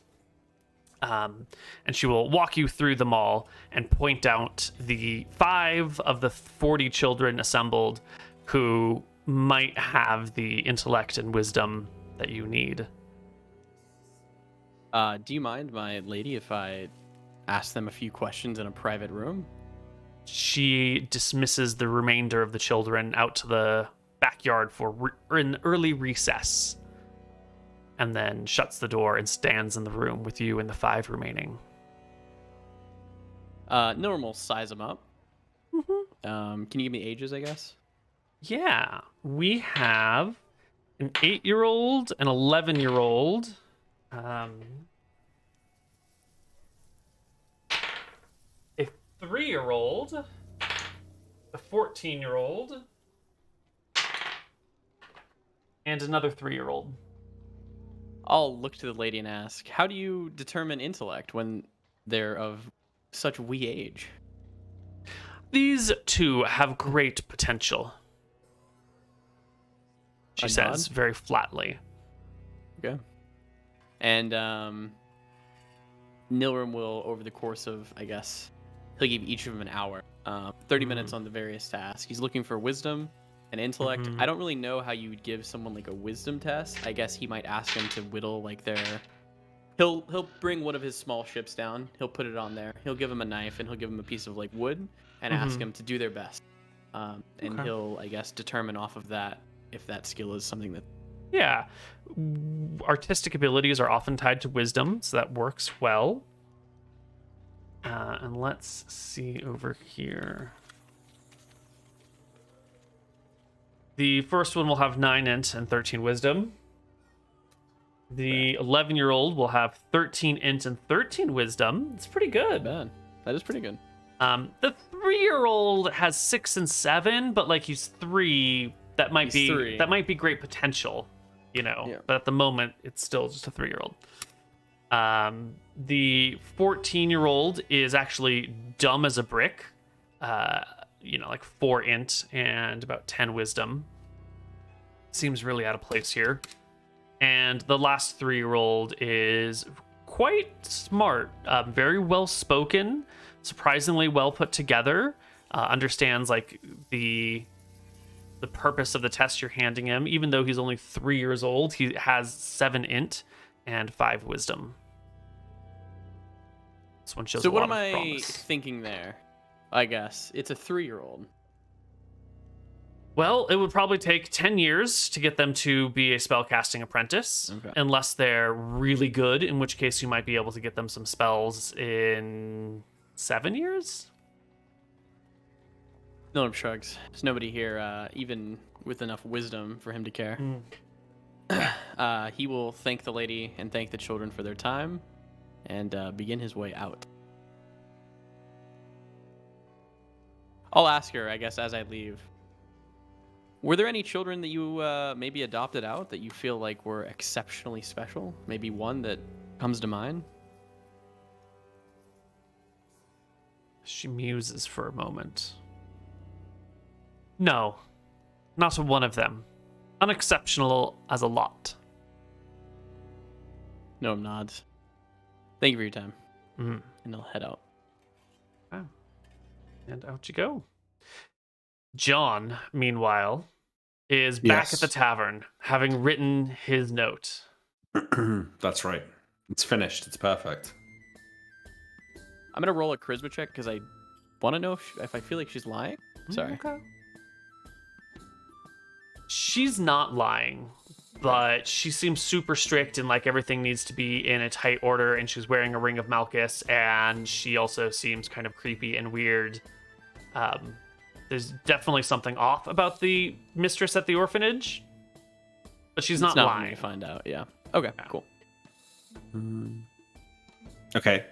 And she will walk you through them all and point out the 5 of the 40 children assembled who might have the intellect and wisdom that you need. Do you mind, my lady, if I ask them a few questions in a private room? she dismisses the remainder of the children out to the backyard for an early recess, and then shuts the door and stands in the room with you and the 5 remaining. Nilrem will size them up. Can you give me ages, I guess? Yeah, we have an 8-year-old, an 11-year-old, a 3-year-old, a 14-year-old, and another 3-year-old. I'll look to the lady and ask, how do you determine intellect when they're of such wee age? These 2 have great potential, she says very flatly. Okay. And Nilrem will, over the course of, I guess, he'll give each of them an hour. 30 minutes on the various tasks. He's looking for wisdom and intellect. I don't really know how you would give someone like a wisdom test. I guess he might ask them to whittle like their... He'll bring one of his small ships down. He'll put it on there. He'll give him a knife and he'll give him a piece of like wood and ask him to do their best. And he'll, I guess, determine off of that if that skill is something that... Yeah. Artistic abilities are often tied to wisdom, so that works well. And let's see over here. The first one will have 9 int and 13 wisdom. The 11-year-old will have 13 int and 13 wisdom. It's pretty good. Man, that is pretty good. The 3-year-old has 6 and 7, but like he's 3, that might be great potential, you know. Yeah. But at the moment, it's still just a 3-year-old. The 14-year-old is actually dumb as a brick. Like 4 int and about 10 wisdom. Seems really out of place here. And the last 3-year-old is quite smart, very well spoken, surprisingly well put together, understands like the purpose of the test you're handing him. Even though he's only 3 years old, he has 7 int and 5 wisdom. This one shows so a what lot am of I promise. thinking there? I guess it's a 3-year-old. Well, it would probably take 10 years to get them to be a spellcasting apprentice, unless they're really good, in which case you might be able to get them some spells in 7 years? Nilrem shrugs. There's nobody here, even with enough wisdom for him to care. He will thank the lady and thank the children for their time and begin his way out. I'll ask her, I guess, as I leave. Were there any children that you maybe adopted out that you feel like were exceptionally special? Maybe one that comes to mind? She muses for a moment. No, not one of them. Unexceptional as a lot. Nilrem nods. Thank you for your time. Mm-hmm. And I'll head out. Oh. And out you go. John, meanwhile, is back at the tavern, having written his note. That's right. It's finished. It's perfect. I'm going to roll a charisma check because I want to know if I feel like she's lying. Sorry. Okay. She's not lying, but she seems super strict and like everything needs to be in a tight order, and she's wearing a ring of Malchus, and she also seems kind of creepy and weird. There's definitely something off about the mistress at the orphanage, but she's not lying. To find out, yeah. Okay, cool. Okay.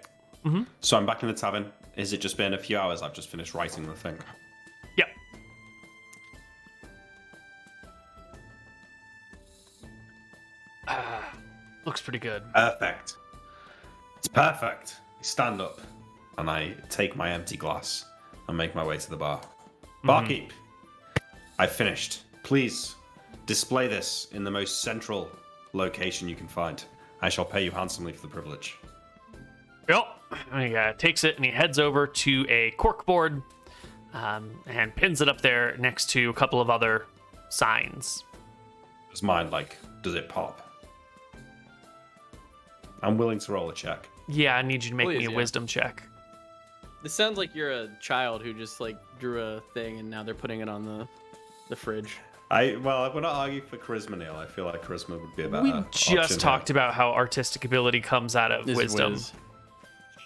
So I'm back in the tavern. Has it just been a few hours? I've just finished writing the thing. Yep. Looks pretty good. Perfect. It's perfect. I stand up and I take my empty glass and make my way to the bar. Barkeep, I've finished. Please display this in the most central location you can find. I shall pay you handsomely for the privilege. Yep. He takes it and he heads over to a corkboard and pins it up there next to a couple of other signs. Does mine, does it pop? I'm willing to roll a check. Yeah, I need you to make me a yeah. wisdom check. This sounds like you're a child who just like drew a thing and now they're putting it on the fridge. Well, we're not arguing for charisma, Neal. I feel like charisma would be a better We option just talked here. about how artistic ability comes out of This is wisdom. whiz.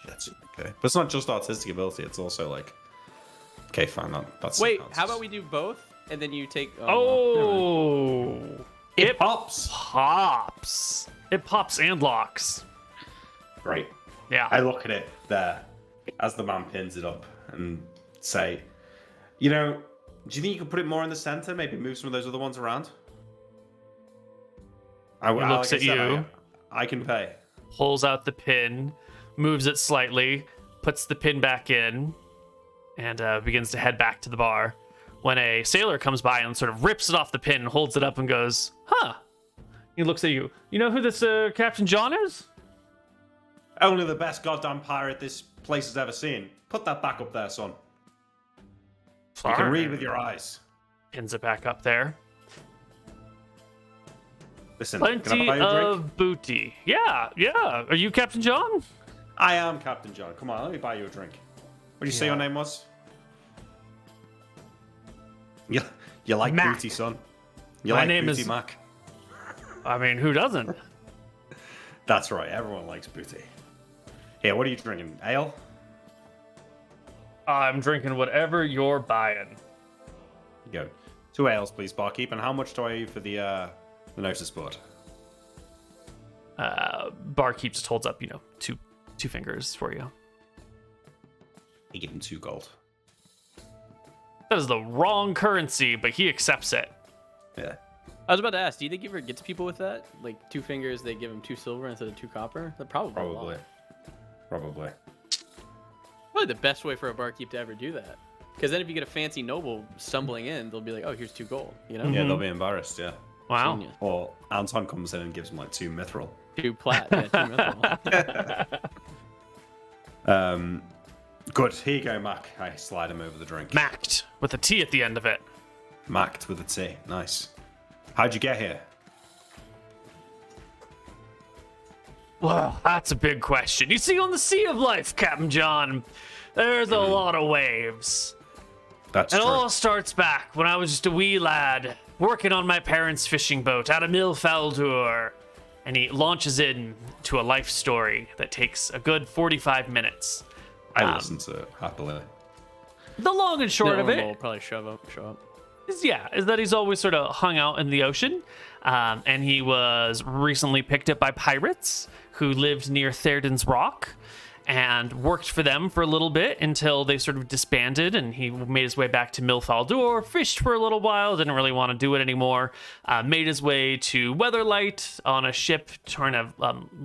That's okay. But it's not just artistic ability. It's also like, okay, fine. That's Wait, that's- how about we do both and then you take? Oh, It pops. pops. It pops and locks. Right. Yeah. I look at it there as the man pins it up and say, you know, do you think you could put it more in the center? Maybe move some of those other ones around? He looks like at I said, you. I can pay. Pulls out the pin, moves it slightly, puts the pin back in, and begins to head back to the bar. When a sailor comes by and sort of rips it off the pin, holds it up, and goes, "Huh." He looks at you. You know who this Captain John is? Only the best goddamn pirate this place has ever seen. Put that back up there, son. You can read with your eyes. Pins it back up there. Listen, can I Plenty buy you a drink? of booty. Yeah. Are you Captain John? I am Captain John. Come on, let me buy you a drink. What did you say your name was? You like Mac. booty, son. You My like name booty, is- Mac. I mean, who doesn't? That's right, everyone likes booty. Here, what are you drinking? Ale? I'm drinking whatever you're buying. Go. 2 ales, please, barkeep. And how much do I owe you for the notice board? Barkeep just holds up, two fingers for you. I give him 2 gold. That is the wrong currency, but he accepts it. Yeah. I was about to ask, do you think he ever gets people with that? Like 2 fingers, they give him 2 silver instead of 2 copper? That probably. a lot. Probably. Probably the best way for a barkeep to ever do that. Because then if you get a fancy noble stumbling in, they'll be like, "Oh, here's 2 gold." You know? Yeah, they'll be embarrassed, yeah. Wow. Genius. Or Anton comes in and gives him like 2 mithril. 2 plat. Yeah, 2 mithril. Good. Here you go, Mac. I slide him over the drink. Macked with a T at the end of it. Macked with a T. Nice. How'd you get here? Well, that's a big question. You see, on the Sea of Life, Captain John, there's a lot of waves. That's It true. all starts back when I was just a wee lad working on my parents' fishing boat out of Milfaldur. And he launches into a life story that takes a good 45 minutes. I listen to it happily. The long and short of Nilrem it will probably show up. is that he's always sort of hung out in the ocean. And he was recently picked up by pirates who lived near Therden's Rock and worked for them for a little bit until they sort of disbanded, and he made his way back to Milfaldur, fished for a little while, didn't really want to do it anymore, made his way to Weatherlight on a ship trying to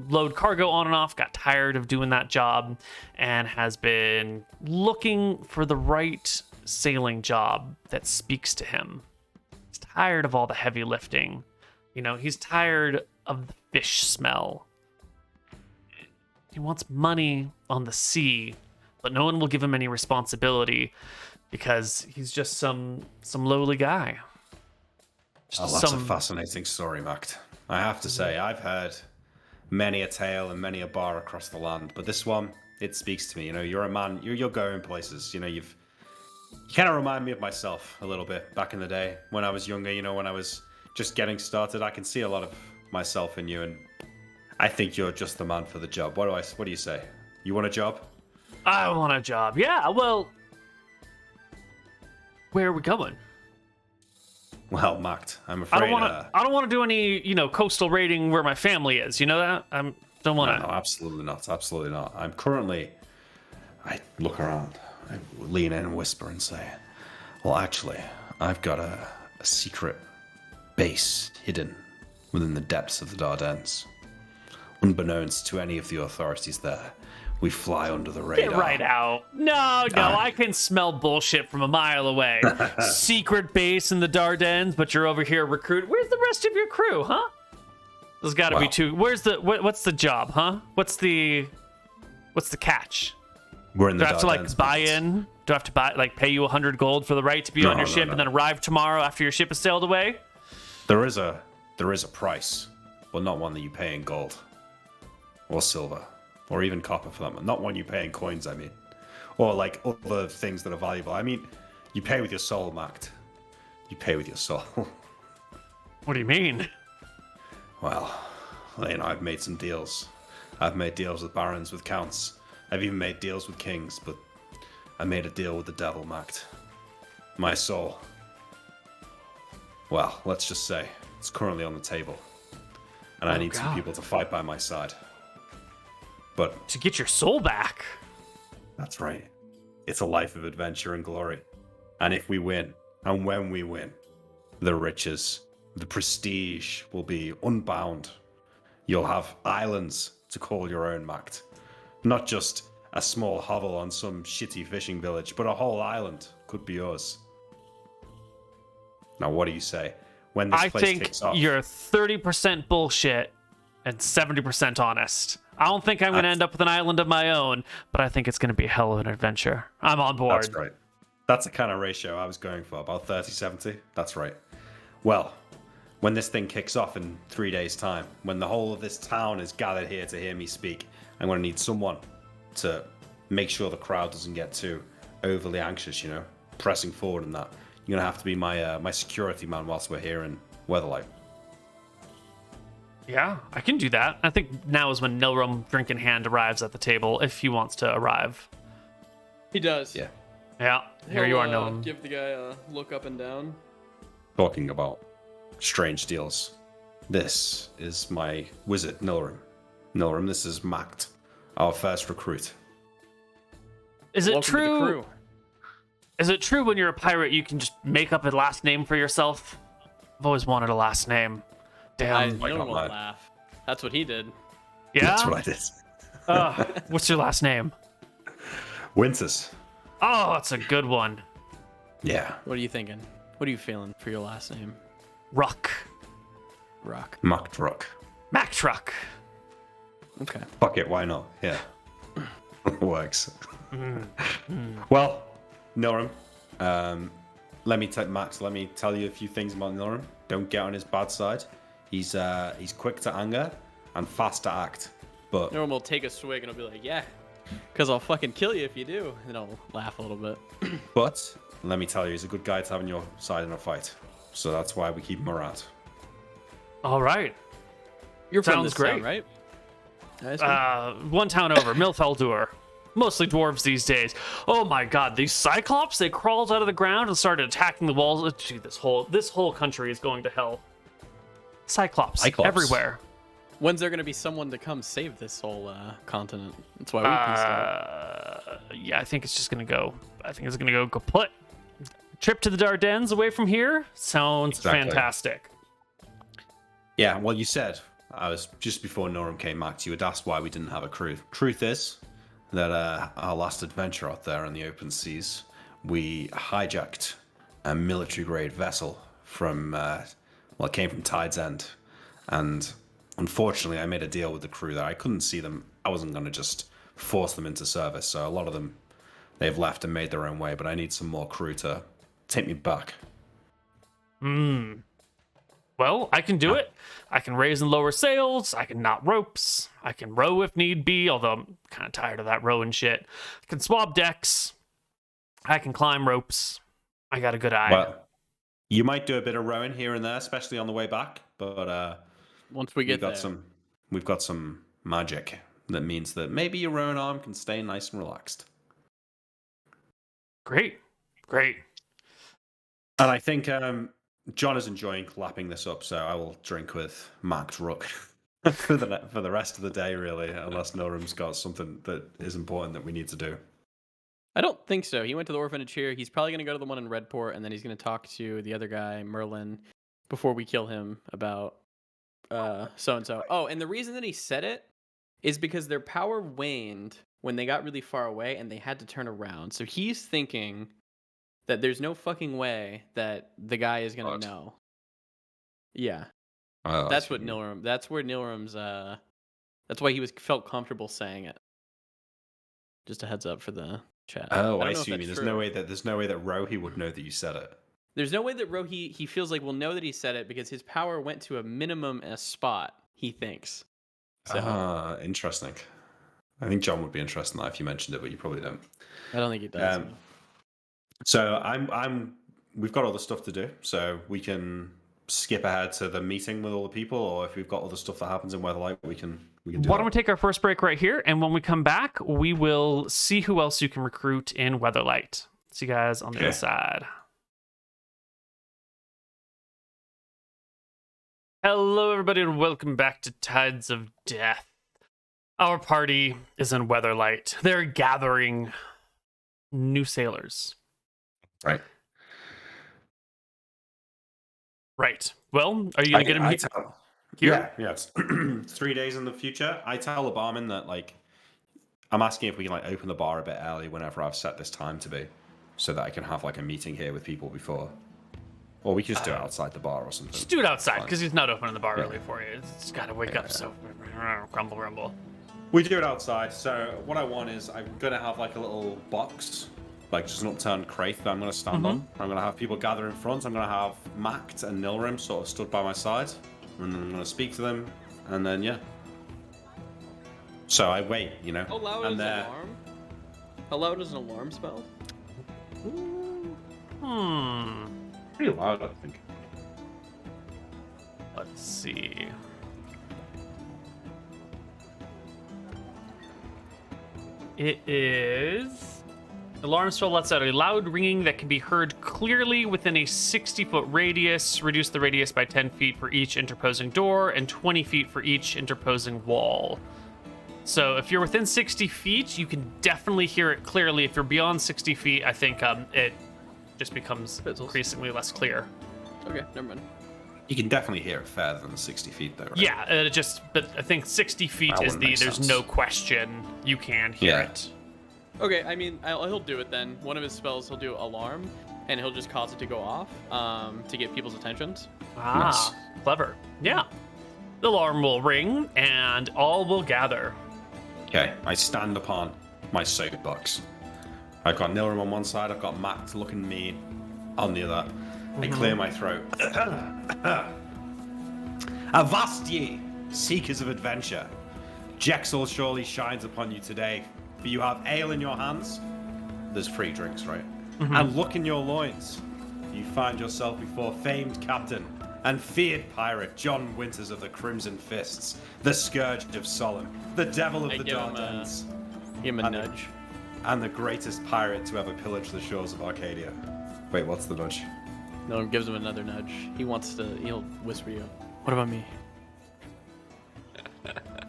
load cargo on and off, got tired of doing that job, and has been looking for the right sailing job that speaks to him. He's tired of all the heavy lifting. He's tired of the fish smell. He wants money on the sea, but no one will give him any responsibility because he's just some lowly guy. Oh, that's a fascinating story, Mac. I have to say, I've heard many a tale and many a bar across the land, but this one, it speaks to me. You're a man, you're going places. You kind of remind me of myself a little bit back in the day when I was younger, when I was just getting started. I can see a lot of myself in you, and I think you're just the man for the job. What do you say? You want a job? I want a job. Yeah, well, where are we going? Well, Mac, I'm afraid. I don't want to do any, coastal raiding where my family is. You know that? I don't want to. No, absolutely not. Absolutely not. I'm currently. I look around. I lean in and whisper and say, "Well, actually, I've got a secret base hidden within the depths of the Dardanelles. Unbeknownst to any of the authorities there, we fly under the radar." Get right out. No, I can smell bullshit from a mile away. Secret base in the Dardanelles, but you're over here recruiting. Where's the rest of your crew, huh? There's got to be 2. Where's what's the job, huh? What's the catch? We're in the Do I have to Dardanelles, buy but in? Do I have to pay you 100 gold for the right to be on No, your ship no. and then arrive tomorrow after your ship has sailed away? There is a price, but not one that you pay in gold, or silver, or even copper for that. Not one you pay in coins. I mean, or like other things that are valuable. I mean, you pay with your soul, Mact. You pay with your soul. What do you mean? Well, I've made some deals. I've made deals with barons, with counts. I've even made deals with kings, but I made a deal with the devil, Mact. My soul. Well, let's just say it's currently on the table. And I need some people to fight by my side. But To get your soul back? that's right. It's a life of adventure and glory. And if we win, and when we win, the riches, the prestige will be unbound. You'll have islands to call your own, Mact. Not just a small hovel on some shitty fishing village, but a whole island could be yours. Now, what do you say? When this I place think kicks off, you're 30% bullshit and 70% honest. I don't think I'm going to end up with an island of my own, but I think it's going to be a hell of an adventure. I'm on board. That's right. That's the kind of ratio I was going for, about 30-70. That's right. Well, when this thing kicks off in 3 days' time, when the whole of this town is gathered here to hear me speak, I'm going to need someone to make sure the crowd doesn't get too overly anxious, pressing forward and that. You're going to have to be my security man whilst we're here in Weatherlight. Yeah, I can do that. I think now is when Nilrem, drink in hand, arrives at the table, if he wants to arrive. He does. Yeah. Yeah, here you are, Nilrem. Give the guy a look up and down. Talking about strange deals. This is my wizard, Nilrem. Nilrem, this is Mact, our first recruit. Is it Welcome to the true? crew. Is it true when you're a pirate you can just make up a last name for yourself? I've always wanted a last name. I Damn. my no God, one man. laugh. That's what he did. Yeah? That's what I did. What's your last name? Winters. Oh, that's a good one. Yeah. What are you thinking? What are you feeling for your last name? Ruck. Rock. Mac Truck. Mac Truck. Okay. Fuck it, why not? Yeah. Works. Well, Nilrem, let me tell you a few things about Nilrem. Don't get on his bad side. He's quick to anger and fast to act. But Everyone will take a swig and I'll be like, yeah, because I'll fucking kill you if you do. And I'll laugh a little bit. but let me tell you, he's a good guy to have on your side in a fight. So that's why we keep him around. All right. You're from Sounds this great. town, right? Nice. One town over, Milfeldur. Mostly dwarves these days. Oh my god, these cyclops, they crawled out of the ground and started attacking the walls. Dude, this whole country is going to hell. Cyclops. Everywhere. When's there going to be someone to come save this whole continent? That's why we pieced out. Yeah, I think it's just gonna go. I think it's gonna go kaput. Trip to the Dardanelles away from here sounds fantastic. Yeah, well, you said, I was just before Nilrem came back, you had asked why we didn't have a crew. Truth is that our last adventure out there on the open seas, we hijacked a military-grade vessel from, it came from Tide's End. And unfortunately, I made a deal with the crew that I couldn't see them. I wasn't going to just force them into service. So a lot of them, they've left and made their own way. But I need some more crew to take me back. Well, I can do it. I can raise and lower sails. I can knot ropes. I can row if need be, although I'm kind of tired of that rowing shit. I can swab decks. I can climb ropes. I got a good eye. Well, you might do a bit of rowing here and there, especially on the way back. But Once we get there. we've got some magic that means that maybe your rowing arm can stay nice and relaxed. Great. And I think John is enjoying lapping this up, so I will drink with Mac Rook for the rest of the day, really, unless Nilrem's got something that is important that we need to do. I don't think so. He went to the orphanage here. He's probably going to go to the one in Redport, and then he's going to talk to the other guy, Merlin, before we kill him about so-and-so. Oh, and the reason that he said it is because their power waned when they got really far away, and they had to turn around. So he's thinking that there's no fucking way that the guy is going to know. Yeah. That's what Nilrem... That's where Nilrem's... that's why he felt comfortable saying it. Just a heads up for the chat. Oh, I see. There's no way that Rohi would know that you said it. There's no way that Rohi, he feels like will know that he said it because his power went to a minimum spot, he thinks. So, Interesting. I think John would be interested in that if you mentioned it, but you probably don't. I don't think he does. So we've got other stuff to do, so we can skip ahead to the meeting with all the people, or if we've got other stuff that happens in Weatherlight, we can do Why don't we take our first break right here, and when we come back, we will see who else you can recruit in Weatherlight. See you guys on the other side. Hello, everybody, and welcome back to Tides of Death. Our party is in Weatherlight. They're gathering new sailors. Right. Right. Well, are you going to get him here? Yeah. It's 3 days in the future. I tell the barman that, like, I'm asking if we can, like, open the bar a bit early whenever I've set this time to be, so that I can have, like, a meeting here with people before. Or we can just do it outside the bar or something. Just do it outside, because he's not opening the bar early for you. It's got to wake up, so grumble. We do it outside. So what I want is I'm going to have, like, a little box, like just an upturned crate that I'm going to stand on. I'm going to have people gather in front. I'm going to have Mact and Nilrem sort of stood by my side. And I'm going to speak to them. And then, yeah. So I wait, you know. How loud is an alarm? How loud is an alarm spell? Pretty loud, I think. Let's see. It is... Alarm spell lets out a loud ringing that can be heard clearly within a 60-foot radius. Reduce the radius by 10 feet for each interposing door and 20 feet for each interposing wall. So if you're within 60 feet, you can definitely hear it clearly. If you're beyond 60 feet, I think it just becomes increasingly less clear. Okay, never mind. You can definitely hear it further than 60 feet, though, right? Yeah, but I think 60 feet is there's no question you can hear it. Okay, I mean, he'll do it then. One of his spells, he'll do alarm, and he'll just cause it to go off to get people's attentions. Nice. Clever. Yeah. The alarm will ring, and all will gather. Okay, I stand upon my soapbox. I've got Nilrem on one side, I've got Matt looking me on the other. I clear my throat. Avast ye, seekers of adventure. Jexel surely shines upon you today, for you have ale in your hands. There's free drinks, right? And look in your loins. You find yourself before famed captain and feared pirate John Winters of the Crimson Fists, the Scourge of Solemn, the Devil of the Dardanelles. Give him a nudge. And the greatest pirate to ever pillage the shores of Arcadia. Wait, what's the nudge? No, gives him another nudge. He'll whisper you. What about me?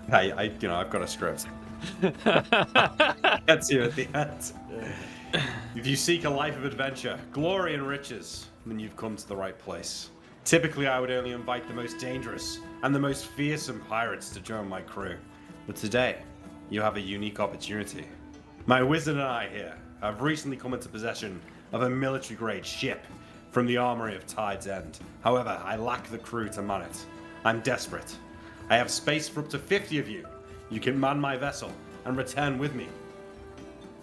Hey, I've got a script. Gets you at the end. If you seek a life of adventure, glory and riches, then you've come to the right place. Typically, I would only invite the most dangerous and the most fearsome pirates to join my crew. But today, you have a unique opportunity. My wizard and I here have recently come into possession of a military-grade ship from the armory of Tide's End. However, I lack the crew to man it. I'm desperate. I have space for up to 50 of you. You can man my vessel and return with me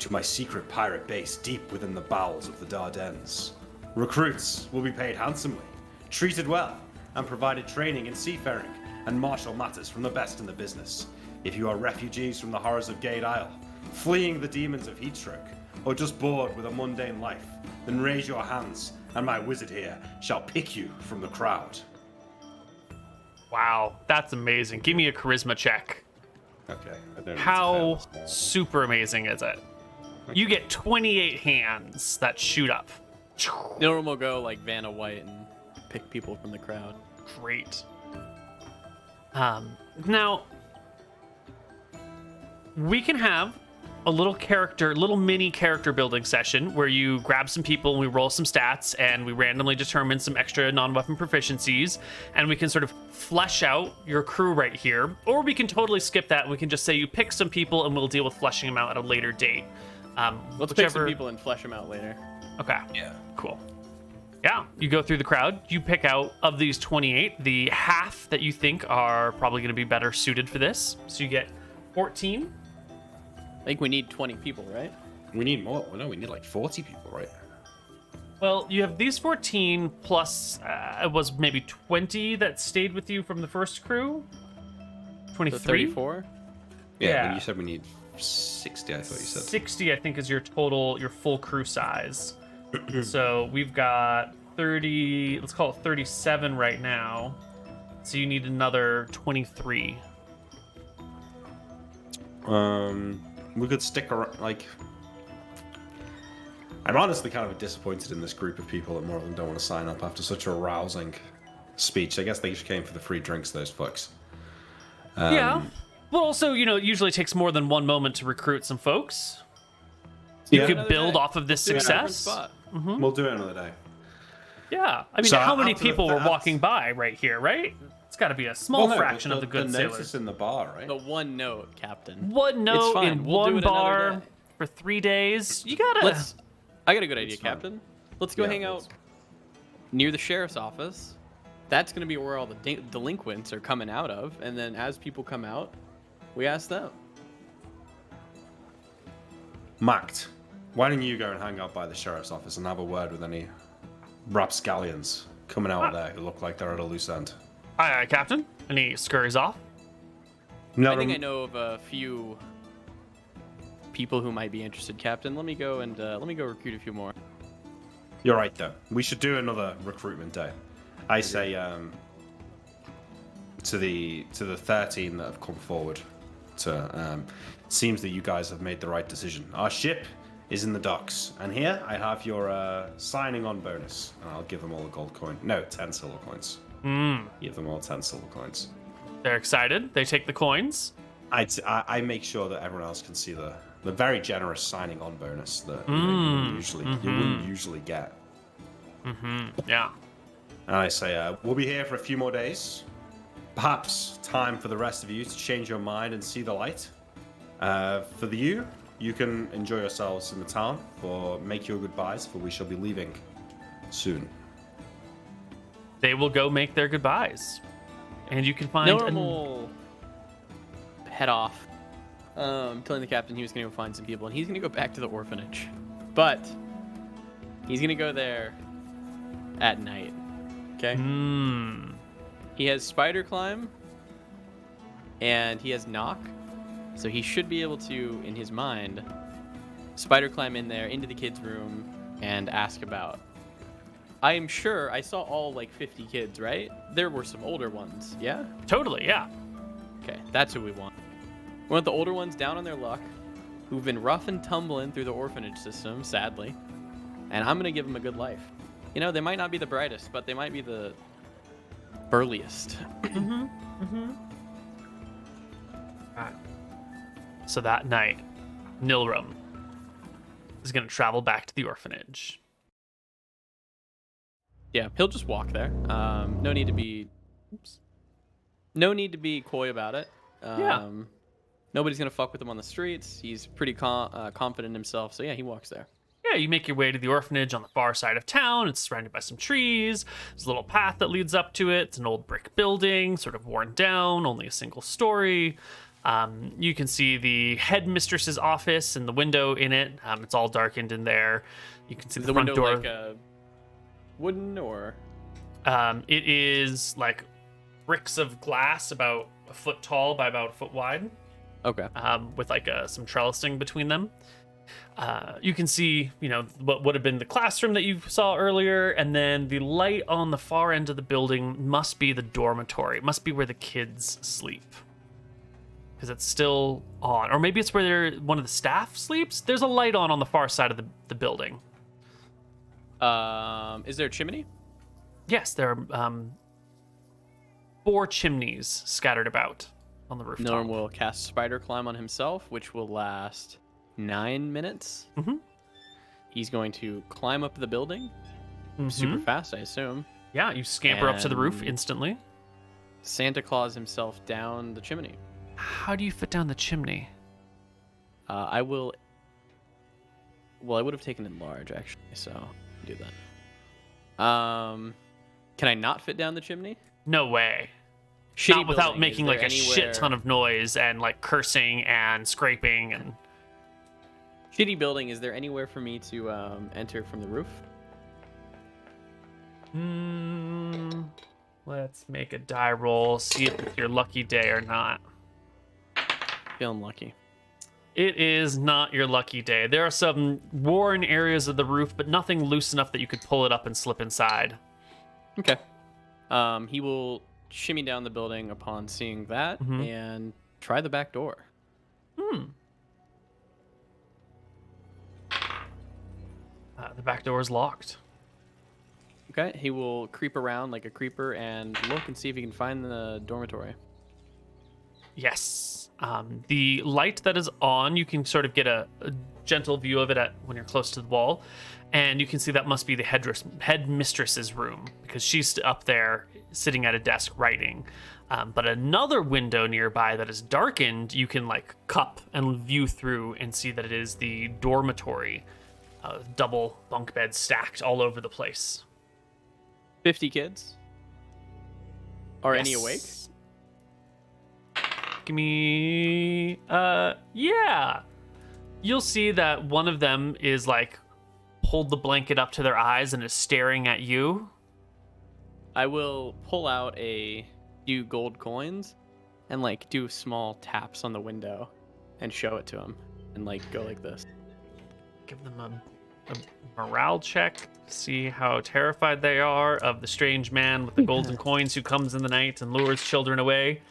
to my secret pirate base deep within the bowels of the Dardanelles. Recruits will be paid handsomely, treated well, and provided training in seafaring and martial matters from the best in the business. If you are refugees from the horrors of Gade Isle, fleeing the demons of Heatstroke, or just bored with a mundane life, then raise your hands, and my wizard here shall pick you from the crowd. Wow, that's amazing. Give me a charisma check. Okay. How super amazing is it? You get 28 hands that shoot up. Nilrem will go like Vanna White and pick people from the crowd. Great. Now, we can have a little mini character building session where you grab some people and we roll some stats and we randomly determine some extra non-weapon proficiencies and we can sort of flesh out your crew right here. Or we can totally skip that and we can just say you pick some people and we'll deal with fleshing them out at a later date. Let's pick some people and flesh them out later. Okay. Yeah. Cool. Yeah, you go through the crowd. You pick out, of these 28, the half that you think are probably going to be better suited for this. So you get 14. I think we need 20 people, right? We need more. Well, no, we need like 40 people, right? Well, you have these 14 plus, it was maybe 20 that stayed with you from the first crew? 23? So 34? Yeah, but you said we need 60, I thought you said. 60, I think, is your full crew size. So we've got 30, let's call it 37 right now. So you need another 23. We could stick around, like... I'm honestly kind of disappointed in this group of people that more of them don't want to sign up after such a rousing speech. I guess they just came for the free drinks, those fucks. Yeah. Well, also, it usually takes more than one moment to recruit some folks. You could build off of this success. We'll do it another day. Yeah. I mean, So how many after the- people were after- walking by right here, right? It's got to be a small fraction of the good notice sailors. in the bar, right? The one note, Captain. One note fine. in We'll do one it another bar day. for 3 days. You gotta. I got a good idea, fine. Captain. Let's go Yeah, hang out near the sheriff's office. That's going to be where all the delinquents are coming out of. And then as people come out, we ask them. Mact, why don't you go and hang out by the sheriff's office and have a word with any rapscallions coming out there who look like they're at a loose end? Aye, Captain. And he scurries off. No, I think I know of a few people who might be interested, Captain. Let me go recruit a few more. You're right, though. We should do another recruitment day. I say to the 13 that have come forward. Seems that you guys have made the right decision. Our ship is in the docks, and here I have your signing on bonus. And I'll give them all a gold coin. No, 10 silver coins. Give them all 10 silver coins. They're excited. They take the coins. I make sure that everyone else can see the very generous signing on bonus that you wouldn't usually get. Yeah. And I say, we'll be here for a few more days. Perhaps time for the rest of you to change your mind and see the light. For you can enjoy yourselves in the town, or make your goodbyes, for we shall be leaving soon. They will go make their goodbyes. And you can find... Nilrem will head off, telling the captain he was going to go find some people, and he's going to go back to the orphanage. But he's going to go there at night. Okay? He has spider climb, and he has knock, so he should be able to, in his mind, spider climb in there into the kids' room and ask about. I am sure I saw all 50 kids, right? There were some older ones, yeah? Totally, yeah. Okay, that's who we want. We want the older ones down on their luck, who've been rough and tumbling through the orphanage system, sadly, and I'm gonna give them a good life. They might not be the brightest, but they might be the burliest. So that night, Nilrem is going to travel back to the orphanage. Yeah, he'll just walk there. No need to be coy about it. Yeah. Nobody's gonna fuck with him on the streets. He's pretty confident in himself. So yeah, he walks there. Yeah, you make your way to the orphanage on the far side of town. It's surrounded by some trees. There's a little path that leads up to it. It's an old brick building, sort of worn down, only a single story. You can see the headmistress's office and the window in it. It's all darkened in there. You can see the front window door. like wooden or? It is like bricks of glass about a foot tall by about a foot wide. Okay. With some trellising between them. You can see, what would have been the classroom that you saw earlier, and then the light on the far end of the building must be the dormitory. It must be where the kids sleep. Because it's still on. Or maybe it's where one of the staff sleeps. There's a light on the far side of the building. Is there a chimney? Yes, there are 4 chimneys scattered about on the rooftop. Nilrem will cast Spider Climb on himself, which will last 9 minutes. He's going to climb up the building super fast, I assume. Yeah, you scamper up to the roof And- instantly. Santa Claus himself down the chimney. How do you fit down the chimney? I will. Well, I would have taken it large actually, so I'll do that. Can I not fit down the chimney? No way. Shitty Not without building. making Is there a shit ton of noise and cursing and scraping and. Shitty building. Is there anywhere for me to enter from the roof? Let's make a die roll. See if it's your lucky day or not. Feeling lucky. it is not your lucky day. There are some worn areas of the roof, but nothing loose enough that you could pull it up and slip inside. Okay. He will shimmy down the building upon seeing that and try the back door. The back door is locked. Okay. He will creep around like a creeper and look and see if he can find the dormitory. Yes. The light that is on, you can sort of get a gentle view of it when you're close to the wall. And you can see that must be the headmistress's room, because she's up there sitting at a desk writing. But another window nearby that is darkened, you can like cup and view through and see that it is the dormitory. Double bunk beds stacked all over the place. 50 kids? Are any Yes. awake? Give me... yeah. You'll see that one of them is like pulled the blanket up to their eyes and is staring at you. I will pull out a few gold coins and like do small taps on the window and show it to him and like go like this. Give them a morale check. See how terrified they are of the strange man with the golden coins who comes in the night and lures children away.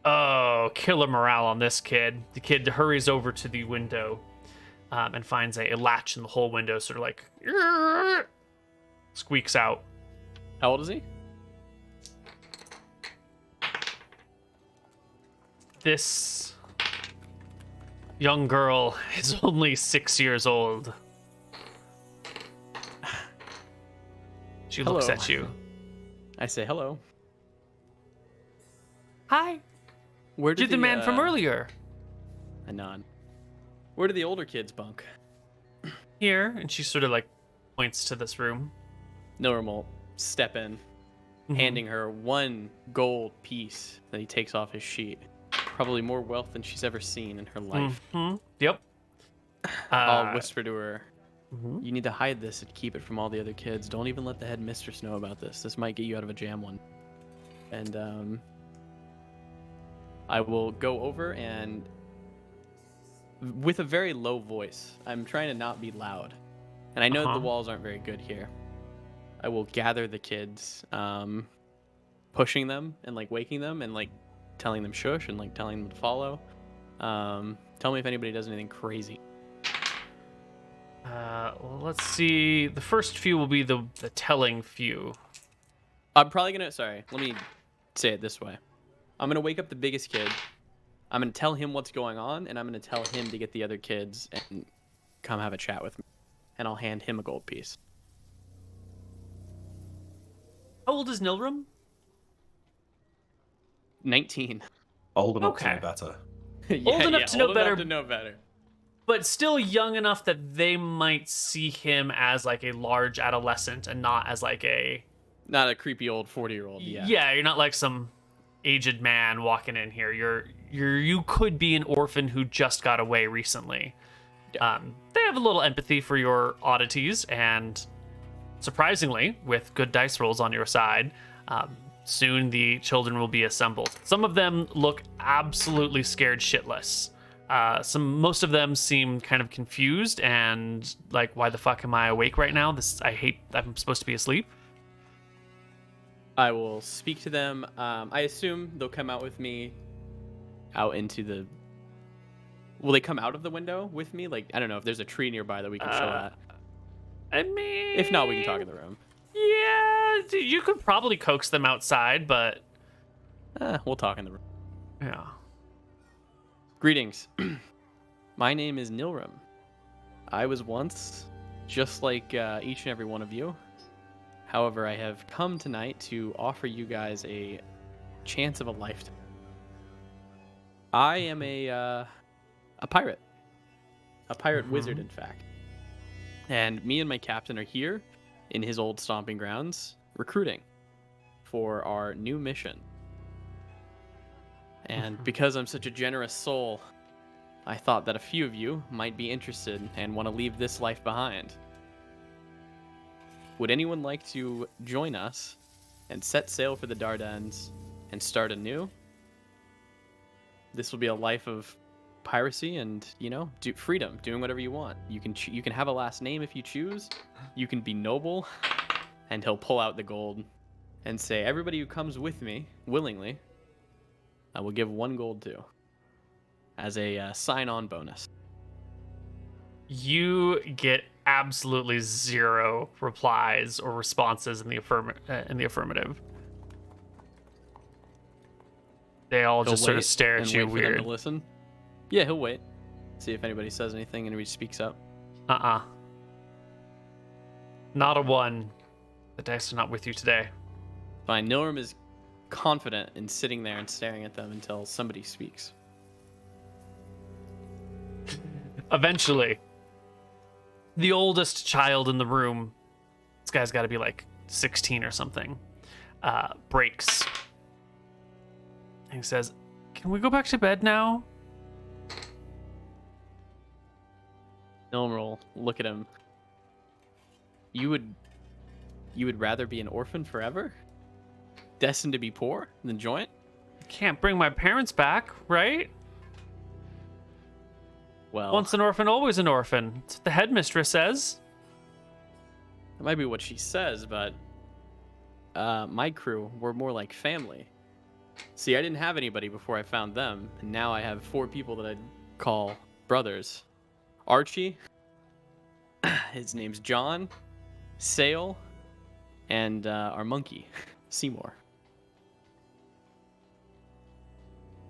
Oh, killer morale on this kid. The kid hurries over to the window and finds a latch in the whole window, sort of like squeaks out. How old is he? This young girl is only 6 years old. She looks Hello. at you. I say hello. Hi. Where You're the man from earlier. I nod. Where do the older kids bunk? Here. And she sort of like points to this room. Nilrem will step in, handing her one gold piece that he takes off his sheet. Probably more wealth than she's ever seen in her life. Yep. I'll whisper to her, you need to hide this and keep it from all the other kids. Don't even let the headmistress know about this. This might get you out of a jam one. And I will go over and, with a very low voice, I'm trying to not be loud. And I know that the walls aren't very good here. I will gather the kids, pushing them and like waking them and like telling them shush and like telling them to follow. Tell me if anybody does anything crazy. Well, let's see. The first few will be the telling few. I'm probably gonna, sorry, let me say it this way. I'm gonna wake up the biggest kid. I'm gonna tell him what's going on, and I'm gonna tell him to get the other kids and come have a chat with me. And I'll hand him a gold piece. How old is Nilrem? 19.19. Old enough Okay. to know better. Old enough to know old better. enough to know better. But still young enough that they might see him as like a large adolescent and not as like a... Not a creepy old 40-year-old. Yeah. Yeah, you're not like some aged man walking in here. You could be an orphan who just got away recently. They have a little empathy for your oddities, and surprisingly, with good dice rolls on your side, soon the children will be assembled. Some of them look absolutely scared shitless. Most of them seem kind of confused and like, why the fuck am I awake right now? I'm supposed to be asleep. I will speak to them. I assume they'll come out with me out into the... Will they come out of the window with me? Like, I don't know if there's a tree nearby that we can show at. I mean, If not, we can talk in the room. Yeah, you could probably coax them outside, but We'll talk in the room. yeah. Greetings. My name is Nilrem. I was once just like each and every one of you. However, I have come tonight to offer you guys a chance of a lifetime. I am a pirate. A pirate wizard, in fact. And me and my captain are here in his old stomping grounds recruiting for our new mission. And because I'm such a generous soul, I thought that a few of you might be interested and want to leave this life behind. Would anyone like to join us and set sail for the Dardanelles and start anew? This will be a life of piracy and do freedom, doing whatever you want. You can have a last name if you choose. You can be noble, and he'll pull out the gold and say, everybody who comes with me willingly, I will give 1 gold to as a sign-on bonus. You get absolutely 0 replies or responses in the affirmative. They all He'll just sort of wait stare at and you wait for them weird. to listen. Yeah, he'll wait. See if anybody says anything, anybody speaks up. Not a 1. The dice are not with you today. Fine. Nilrem is confident in sitting there and staring at them until somebody speaks. Eventually, the oldest child in the room, this guy's got to be like 16 or something, breaks. And he says, "Can we go back to bed now?" Nilrem will look at him. You would rather be an orphan forever? Destined to be poor than join? Can't bring my parents back, right? Well, Once an orphan, always an orphan. That's what the headmistress says. that might be what she says, but my crew were more like family. See, I didn't have anybody before I found them, and now I have 4 people that I'd call brothers. Archie, his name's John, Sale, and our monkey, Seymour.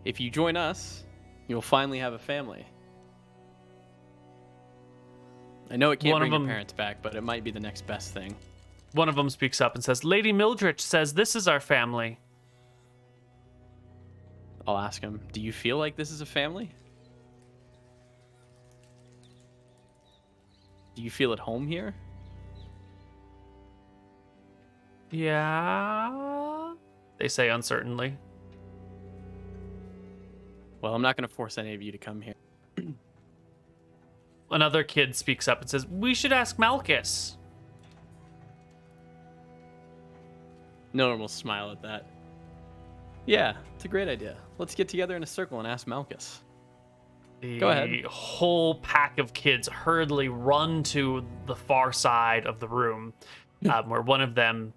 If you join us, you'll finally have a family. I know it can't bring your parents back, but it might be the next best thing. One of them speaks up and says, "Lady Mildred says this is our family." I'll ask him, do you feel like this is a family? Do you feel at home here? Yeah, they say uncertainly. Well, I'm not going to force any of you to come here. Another kid speaks up and says, "We should ask Malchus." Nilrem will smile at that. Yeah, it's a great idea. Let's get together in a circle and ask Malchus. Go ahead. The whole pack of kids hurriedly run to the far side of the room, where one of them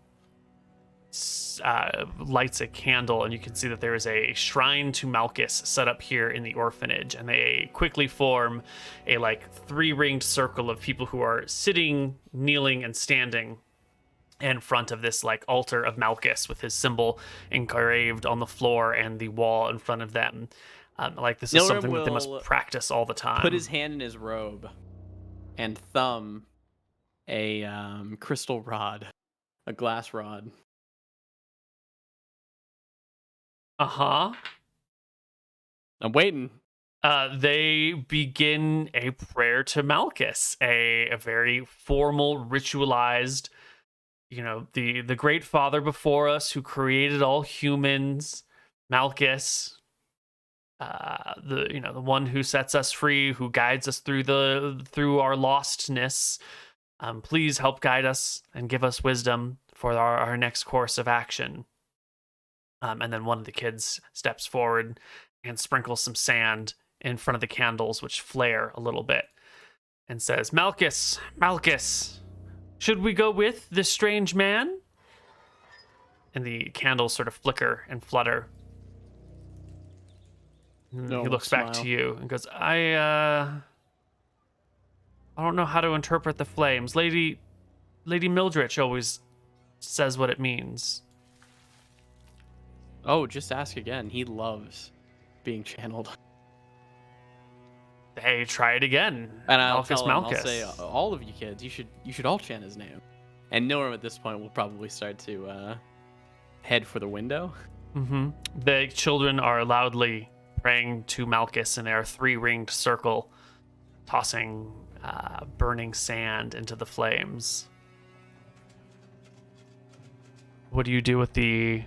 lights a candle, and you can see that there is a shrine to Malchus set up here in the orphanage, and they quickly form a 3-ringed circle of people who are sitting, kneeling, and standing in front of this altar of Malchus with his symbol engraved on the floor and the wall in front of them. This is Nilrem something that they must will practice all the time. Put his hand in his robe and thumb a crystal rod, a glass rod. Uh-huh. I'm waiting. They begin a prayer to Malchus, a very formal, rictualized, the great father before us who created all humans, Malchus, the one who sets us free, who guides us through our lostness. Please help guide us and give us wisdom for our next course of action. And then one of the kids steps forward and sprinkles some sand in front of the candles, which flare a little bit, and says, "Malchus, Malchus, should we go with this strange man?" And the candles sort of flicker and flutter. And he looks back to you and goes, I don't know how to interpret the flames. Lady Mildred always says what it means. Oh, just ask again. He loves being channeled. Hey, try it again. And I'll Malchus, tell him, Malchus. I'll say, all of you kids, you should all chant his name. And Nilrem at this point will probably start to head for the window. Mm-hmm. The children are loudly praying to Malchus in their 3-ringed circle, tossing burning sand into the flames. What do you do with the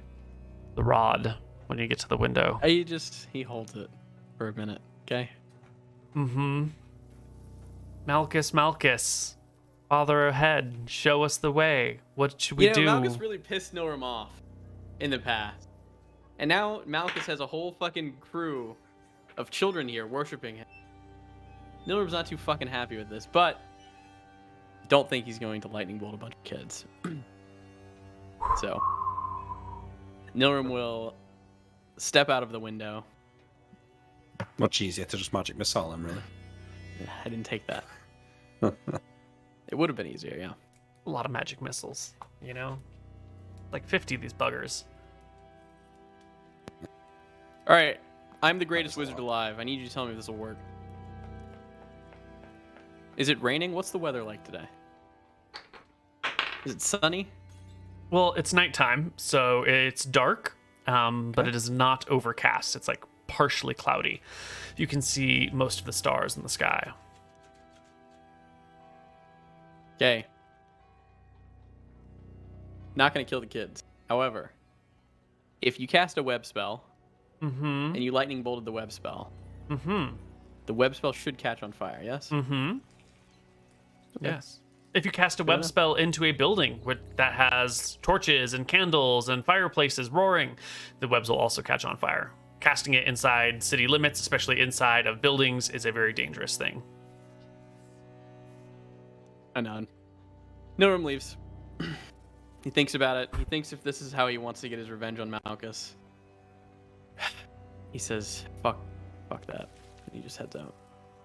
rod when you get to the window? He holds it for a minute, okay? Mm-hmm. Malchus, Malchus, father ahead, show us the way. What should we do? Malchus really pissed Nilrem off in the past. And now Malchus has a whole fucking crew of children here worshiping him. Nilrem's not too fucking happy with this, but don't think he's going to lightning bolt a bunch of kids. So, Nilrem will step out of the window. Much easier to just magic missile him, really. I didn't take that. It would have been easier, yeah. A lot of magic missiles, you know? Like 50 of these buggers. All right, I'm the greatest wizard alive. I need you to tell me if this will work. Is it raining? What's the weather like today? Is it sunny? Well, it's nighttime, so it's dark, but it is not overcast. It's like partially cloudy. You can see most of the stars in the sky. Okay. Not going to kill the kids. However, if you cast a web spell and you lightning bolted the web spell, the web spell should catch on fire, yes? Okay. Yes. If you cast a Fair web enough. spell into a building that has torches and candles and fireplaces roaring, the webs will also catch on fire. Casting it inside city limits, especially inside of buildings, is a very dangerous thing. I nod. Nilrem leaves. He thinks about it. He thinks if this is how he wants to get his revenge on Malchus. He says, fuck that. And he just heads out.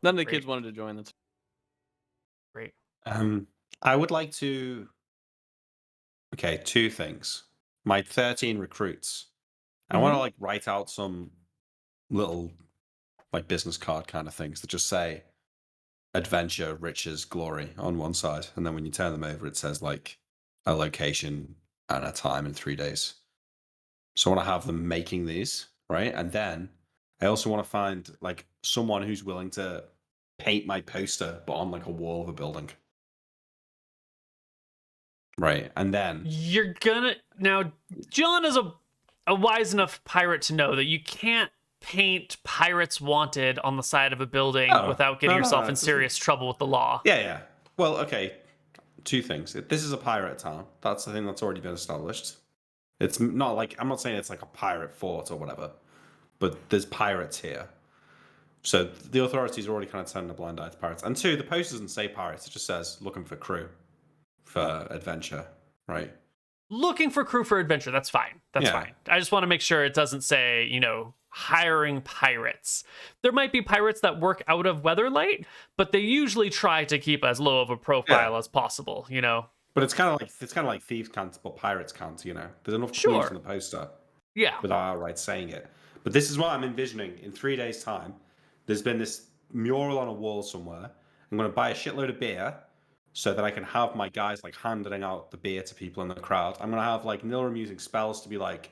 None of the kids wanted to join. That's Great. I would like to. Okay, two things. My 13 recruits. I want to like write out some little like business card kind of things that just say adventure, riches, glory on one side, and then when you turn them over, it says like a location and a time in 3 days. So I want to have them making these, right? And then I also want to find like someone who's willing to paint my poster, but on like a wall of a building. Right. And then You're gonna now. John is a wise enough pirate to know that you can't paint "Pirates Wanted" on the side of a building without getting yourself in serious trouble with the law. yeah. Well, okay. Two things. This is a pirate town. That's the thing that's already been established. It's not like I'm not saying it's like a pirate fort or whatever, but there's pirates here. So the authorities are already kind of turning a blind eye to pirates. And two, the poster doesn't say pirates. It just says looking for crew for adventure, right? Looking for crew for adventure. That's fine. That's fine. I just want to make sure it doesn't say, hiring pirates. There might be pirates that work out of Weatherlight, but they usually try to keep as low of a profile as possible, But it's kind of like thieves can't, but pirates can't. There's enough clues in the poster. Yeah. Without outright saying it. But this is what I'm envisioning. In 3 days' time, there's been this mural on a wall somewhere. I'm going to buy a shitload of beer so that I can have my guys like handing out the beer to people in the crowd. I'm going to have like Nilrem using spells to be like,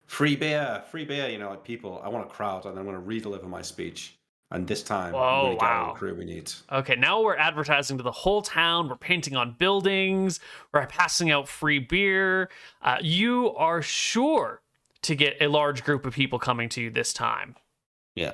free beer, like people. I want a crowd, and I'm going to redeliver my speech. And this time, we're going to get all the crew we need. Okay, now we're advertising to the whole town. We're painting on buildings. We're passing out free beer. You are sure to get a large group of people coming to you this time. Yeah.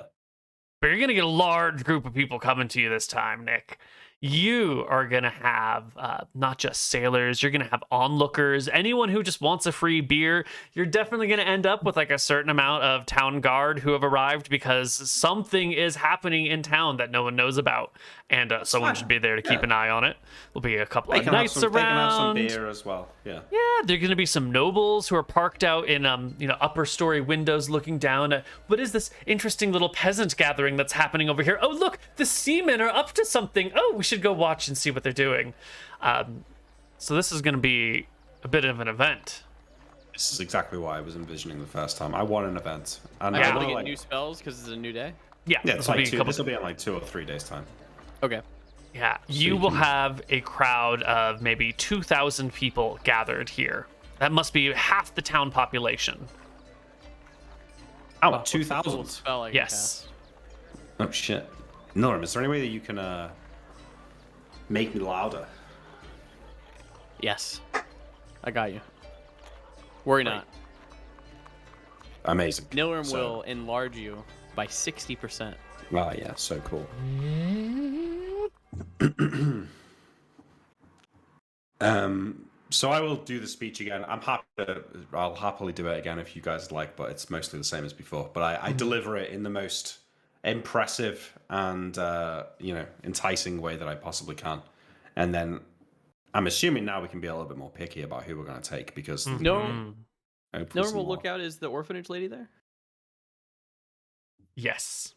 But you're going to get a large group of people coming to you this time, Nick. You are going to have not just sailors, you're going to have onlookers, anyone who just wants a free beer. You're definitely going to end up with like a certain amount of town guard who have arrived because something is happening in town that no one knows about. And someone should be there to keep an eye on it. There'll be a couple of knights around. They can have some beer as well. Yeah. Yeah, there are going to be some nobles who are parked out in upper story windows looking down at what is this interesting little peasant gathering that's happening over here. Oh, look, the seamen are up to something. Oh, we should go watch and see what they're doing. So this is going to be a bit of an event. This is exactly what I was envisioning the first time. I want an event. And I I able want to to get new spells because it's a new day? Yeah, this will be in like 2 or 3 days time. Okay. Yeah, you will have a crowd of maybe 2,000 people gathered here. That must be half the town population. Oh, 2,000? Spell I can Yes. Oh, shit. Nilrem, is there any way that you can make me louder? cast. Yes. I got you. Worry not. Amazing. Nilrem will enlarge you by 60%. Ah, yeah, so cool. So I will do the speech again. I'll happily do it again if you guys like, but it's mostly the same as before. But I deliver it in the most impressive and enticing way that I possibly can. And then I'm assuming now we can be a little bit more picky about who we're going to take because No hopefully one will look out. Is the orphanage lady there? Yes.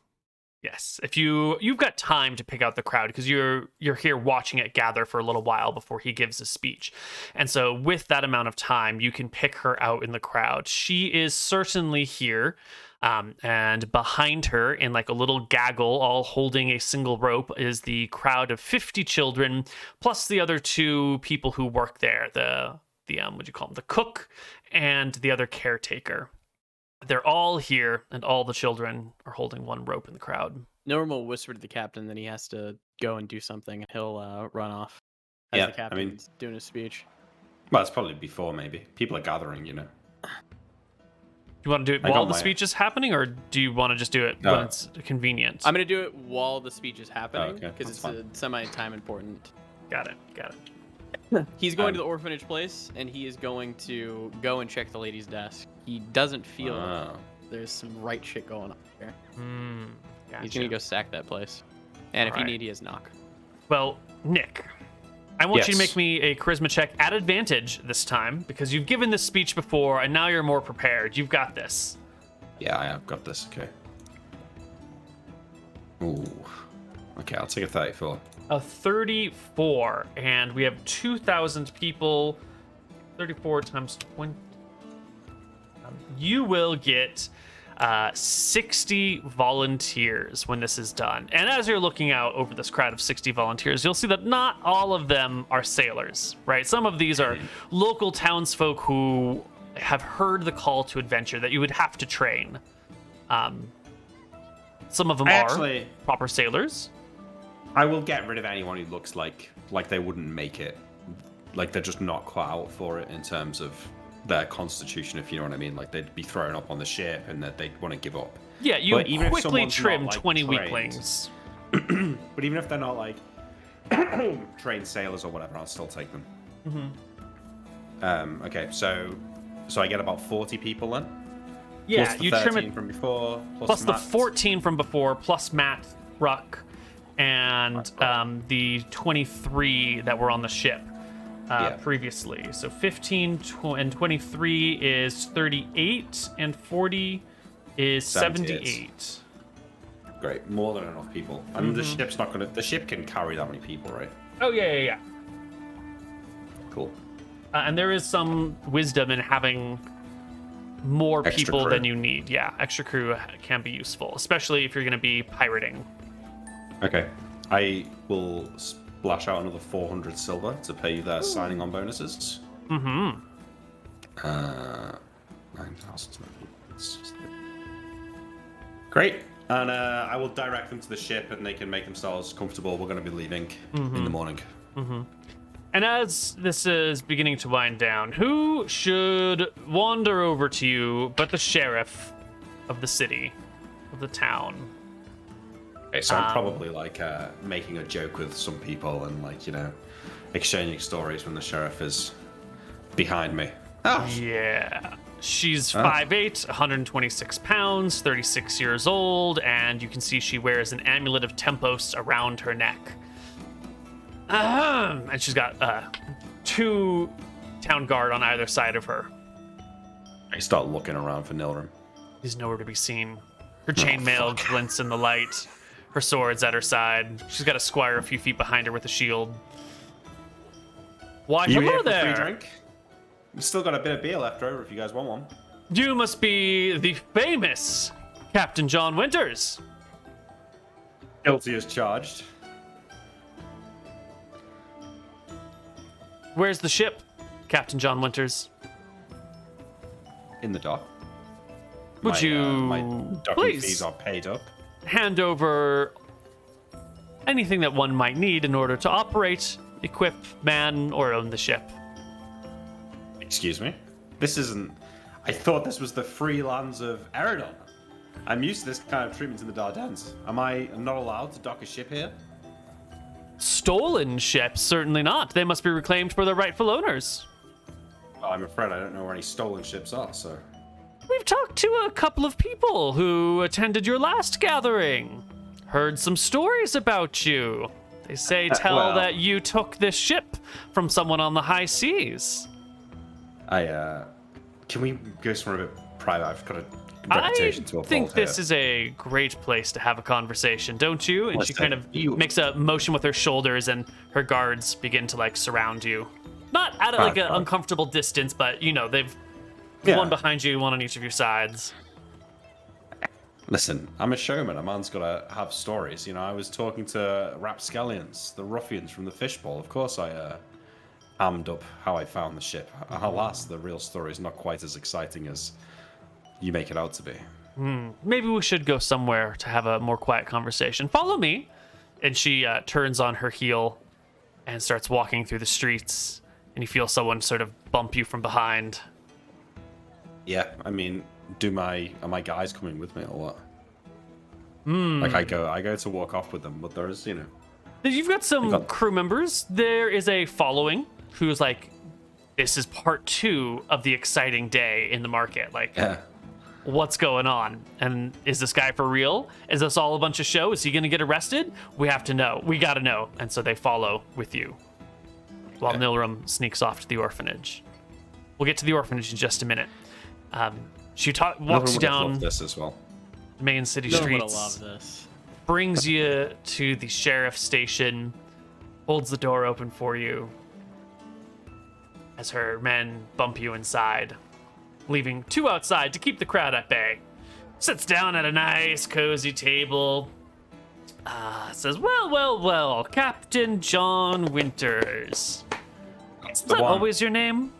Yes. If you've got time to pick out the crowd because you're here watching it gather for a little while before he gives his speech. And so with that amount of time, you can pick her out in the crowd. She is certainly here. And behind her in like a little gaggle, all holding a single rope, is the crowd of 50 children, plus the other 2 people who work there, the what'd you call them? The cook and the other caretaker. They're all here, and all the children are holding one rope in the crowd. Nilrem will whisper to the captain that he has to go and do something, and he'll run off as the captain's doing his speech. Well, it's probably before, maybe. People are gathering, Do you want to do it while the speech is happening, or do you want to just do it when it's convenient? I'm going to do it while the speech is happening, because it's fine. semi-time important. Got it. He's going to the orphanage place, and he is going to go and check the lady's desk. He doesn't feel there's some right shit going on there. Gotcha. He's going to go sack that place. And if you need, he has knock. Well, Nick, I want you to make me a charisma check at advantage this time, because you've given this speech before, and now you're more prepared. You've got this. Yeah, I have got this. Okay. Ooh. Okay, I'll take a 34. A 34, and we have 2,000 people. 34 times 20. You will get 60 volunteers when this is done. And as you're looking out over this crowd of 60 volunteers, you'll see that not all of them are sailors, right? Some of these are local townsfolk who have heard the call to adventure that you would have to train. Some of them are proper sailors. I will get rid of anyone who looks like they wouldn't make it. Like they're just not cut out for it in terms of their constitution, if you know what I mean. Like they'd be thrown up on the ship and that they'd want to give up. Yeah, you even quickly if trim not, 20 trained, weaklings. But even if they're not like trained sailors or whatever, I'll still take them. Okay, so I get about 40 people then? Yeah, plus the you 13 trim it from before, plus the 14 from before, plus Matt Ruck, and the 23 that were on the ship previously. So 15 and 23 is 38, and 40 is 78. Great, more than enough people. And the ship's not gonna. The ship can carry that many people, right? Oh yeah. Cool. And there is some wisdom in having more Extra people crew. than you need. Yeah, extra crew can be useful, especially if you're going to be pirating. Okay. I will splash out another 400 silver to pay you their signing on bonuses. 9,000. Great. And I will direct them to the ship and they can make themselves comfortable. We're going to be leaving in the morning. And as this is beginning to wind down, who should wander over to you but the sheriff of the city, of the town? Okay, so I'm probably like making a joke with some people and like, exchanging stories when the sheriff is behind me. Yeah. She's 5'8", 126 pounds, 36 years old, and you can see she wears an amulet of Tempos around her neck. And she's got 2 town guard on either side of her. I start looking around for Nilrem. He's nowhere to be seen. Her chainmail glints in the light. Her sword's at her side. She's got a squire a few feet behind her with a shield. Why, You hello here for there. free drink? We've still got a bit of beer left over if you guys want one. You must be the famous Captain John Winters. Guilty as charged. Where's the ship, Captain John Winters? In the dock. Would you my docking please fees are paid up. hand over anything that one might need in order to operate, equip, man, or own the ship? Excuse me? This isn't... I thought this was the free lands of Eridon. I'm used to this kind of treatment in the Dardanelles. Am I not allowed to dock a ship here? Stolen ships? Certainly not. They must be reclaimed for their rightful owners. Well, I'm afraid I don't know where any stolen ships are, so... We've talked to a couple of people who attended your last gathering. Heard some stories about you. They say tell that you took this ship from someone on the high seas. Can we go somewhere a bit private? I've got a reputation to uphold. I think this is a great place to have a conversation, don't you? And she kind of makes a motion with her shoulders, and her guards begin to like surround you. Not at like an uncomfortable distance, but you know, they've one behind you, one on each of your sides. Listen, I'm a showman. A man's got to have stories. You know, I was talking to rapscallions, the ruffians from the fishbowl. Of course, I ammed up how I found the ship. Alas, the real story is not quite as exciting as you make it out to be. Maybe we should go somewhere to have a more quiet conversation. Follow me. And she turns on her heel and starts walking through the streets. And you feel someone sort of bump you from behind. Yeah, I mean, are my guys coming with me or what? Like I go to walk off with them, but there's, you know. You've got some crew members. There is a following who's like, this is part 2 of the exciting day in the market. Like, what's going on? And is this guy for real? Is this all a bunch of show? Is he going to get arrested? We have to know. We got to know. And so they follow with you while Nilrem sneaks off to the orphanage. We'll get to the orphanage in just a minute. She walks you down this as well. Main city streets. Love this. Brings you to the sheriff's station, holds the door open for you as her men bump you inside, leaving 2 outside to keep the crowd at bay. Sits down at a nice, cozy table. Says, well, Captain John Winters. Is that always your name?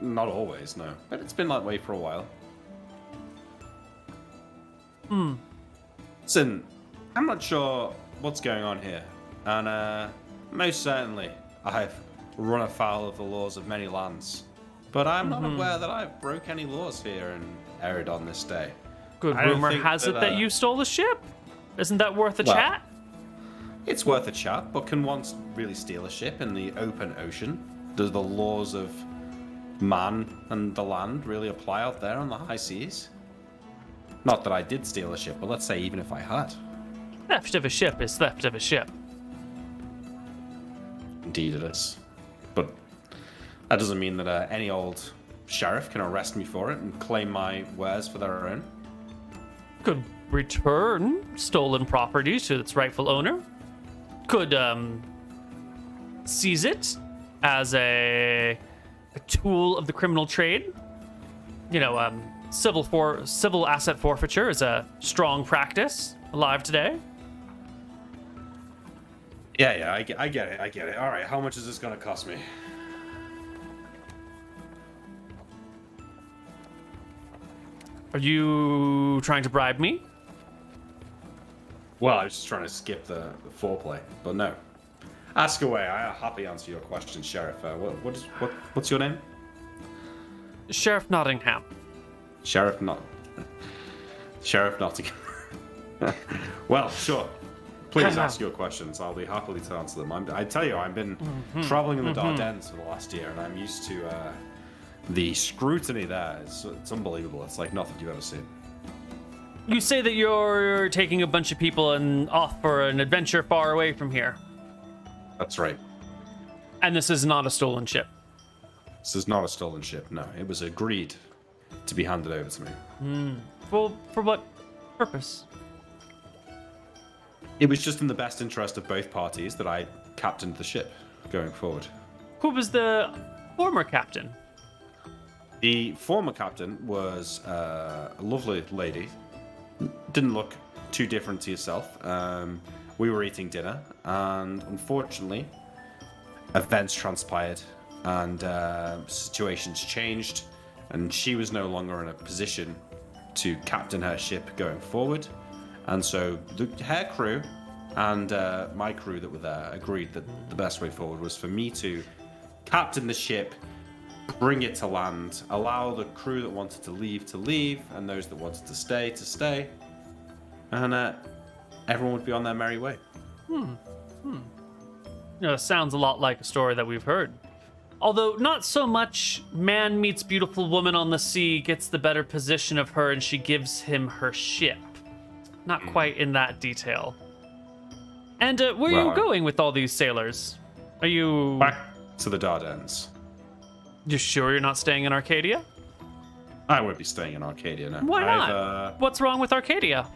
Not always, no. But it's been that way for a while. Listen, I'm not sure what's going on here. And most certainly, I've run afoul of the laws of many lands. But I'm not aware that I've broke any laws here in Eridon this day. Good rumor has it that you stole the ship. Isn't that worth a chat? It's worth a chat, but can one really steal a ship in the open ocean? Does the laws of man and the land really apply out there on the high seas? Not that I did steal a ship, but let's say even if I had. Theft of a ship is theft of a ship. Indeed it is. But that doesn't mean that any old sheriff can arrest me for it and claim my wares for their own. Could return stolen property to its rightful owner. Could seize it as a tool of the criminal trade. You know, civil asset forfeiture is a strong practice alive today. Yeah, I get it. All right, how much is this going to cost me? Are you trying to bribe me? Well, I was just trying to skip the foreplay, but no. Ask away. I'll happily answer your question, Sheriff. What's your name? Sheriff Nottingham. Sheriff Nottingham. Well, sure. Please ask your questions. I'll be happily to answer them. I tell you, I've been traveling in the Dardanelles for the last year, and I'm used to the scrutiny there. It's unbelievable. It's like nothing you've ever seen. You say that you're taking a bunch of people and off for an adventure far away from here. That's right. And this is not a stolen ship. This is not a stolen ship, no. It was agreed to be handed over to me. Well, for what purpose? It was just in the best interest of both parties that I captained the ship going forward. Who was the former captain? The former captain was a lovely lady. Didn't look too different to yourself. We were eating dinner, and unfortunately, events transpired, and situations changed, and she was no longer in a position to captain her ship going forward. And so her crew and my crew that were there agreed that the best way forward was for me to captain the ship, bring it to land, allow the crew that wanted to leave, and those that wanted to stay, and everyone would be on their merry way. You know, it sounds a lot like a story that we've heard. Although not so much man meets beautiful woman on the sea, gets the better position of her, and she gives him her ship. Not quite in that detail. And where are you going with all these sailors? Are you... Back to the Dardanelles. You sure you're not staying in Arcadia? I won't be staying in Arcadia, no. Why not? What's wrong with Arcadia?